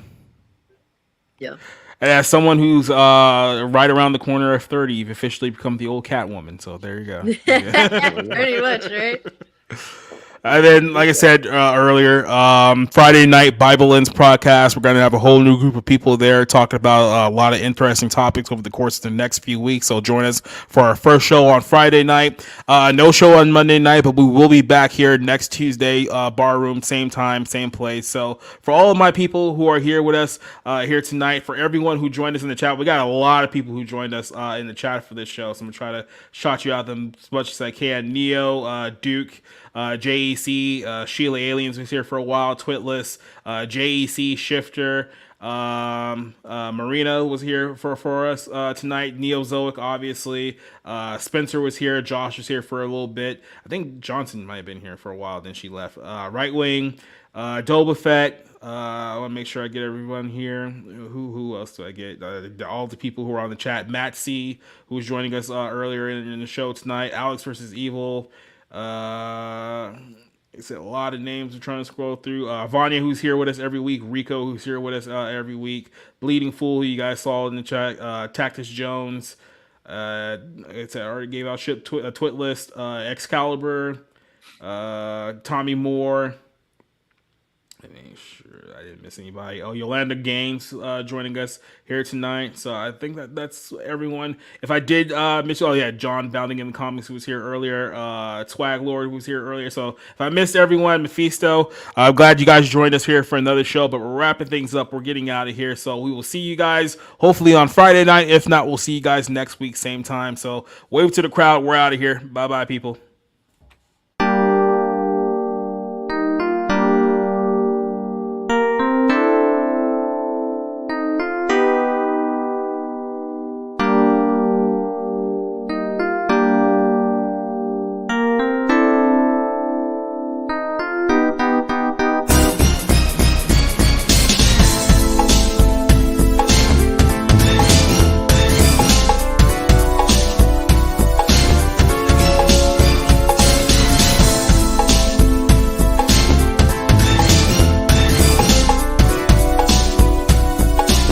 Yeah. And as someone who's right around the corner of 30, you've officially become the old Catwoman. So there you go. Pretty much, right? And then, like I said earlier, Friday night Bible Lens podcast. We're going to have a whole new group of people there talking about a lot of interesting topics over the course of the next few weeks. So join us for our first show on Friday night. No show on Monday night, but we will be back here next Tuesday, bar room, same time, same place. So for all of my people who are here with us here tonight, for everyone who joined us in the chat, we got a lot of people who joined us in the chat for this show. So I'm going to try to shout you out them as much as I can. Neo, Duke, JEC, Sheila Aliens was here for a while, Twitless, JEC Shifter, Marina was here for us tonight, Neozoic obviously, Spencer was here, Josh was here for a little bit, I think Johnson might have been here for a while, then she left, Right Wing, Dobe Effect, I want to make sure I get everyone here. Who else do I get? All the people who are on the chat, Matt C, who was joining us earlier in the show tonight, Alex versus Evil, it's a lot of names we're trying to scroll through. Vanya, who's here with us every week. Rico, who's here with us every week. Bleeding Fool, who you guys saw in the chat. Tactus Jones. I already gave out shit twit list. Excalibur. Tommy Moore. Sure, I didn't miss anybody. Oh, Yolanda Gaines joining us here tonight. So I think that's everyone. If I did miss, oh yeah, John Bounding in the Comics who was here earlier. Swag Lord who was here earlier. So if I missed everyone, Mephisto, I'm glad you guys joined us here for another show. But we're wrapping things up. We're getting out of here. So we will see you guys hopefully on Friday night. If not, we'll see you guys next week, same time. So wave to the crowd. We're out of here. Bye bye, people.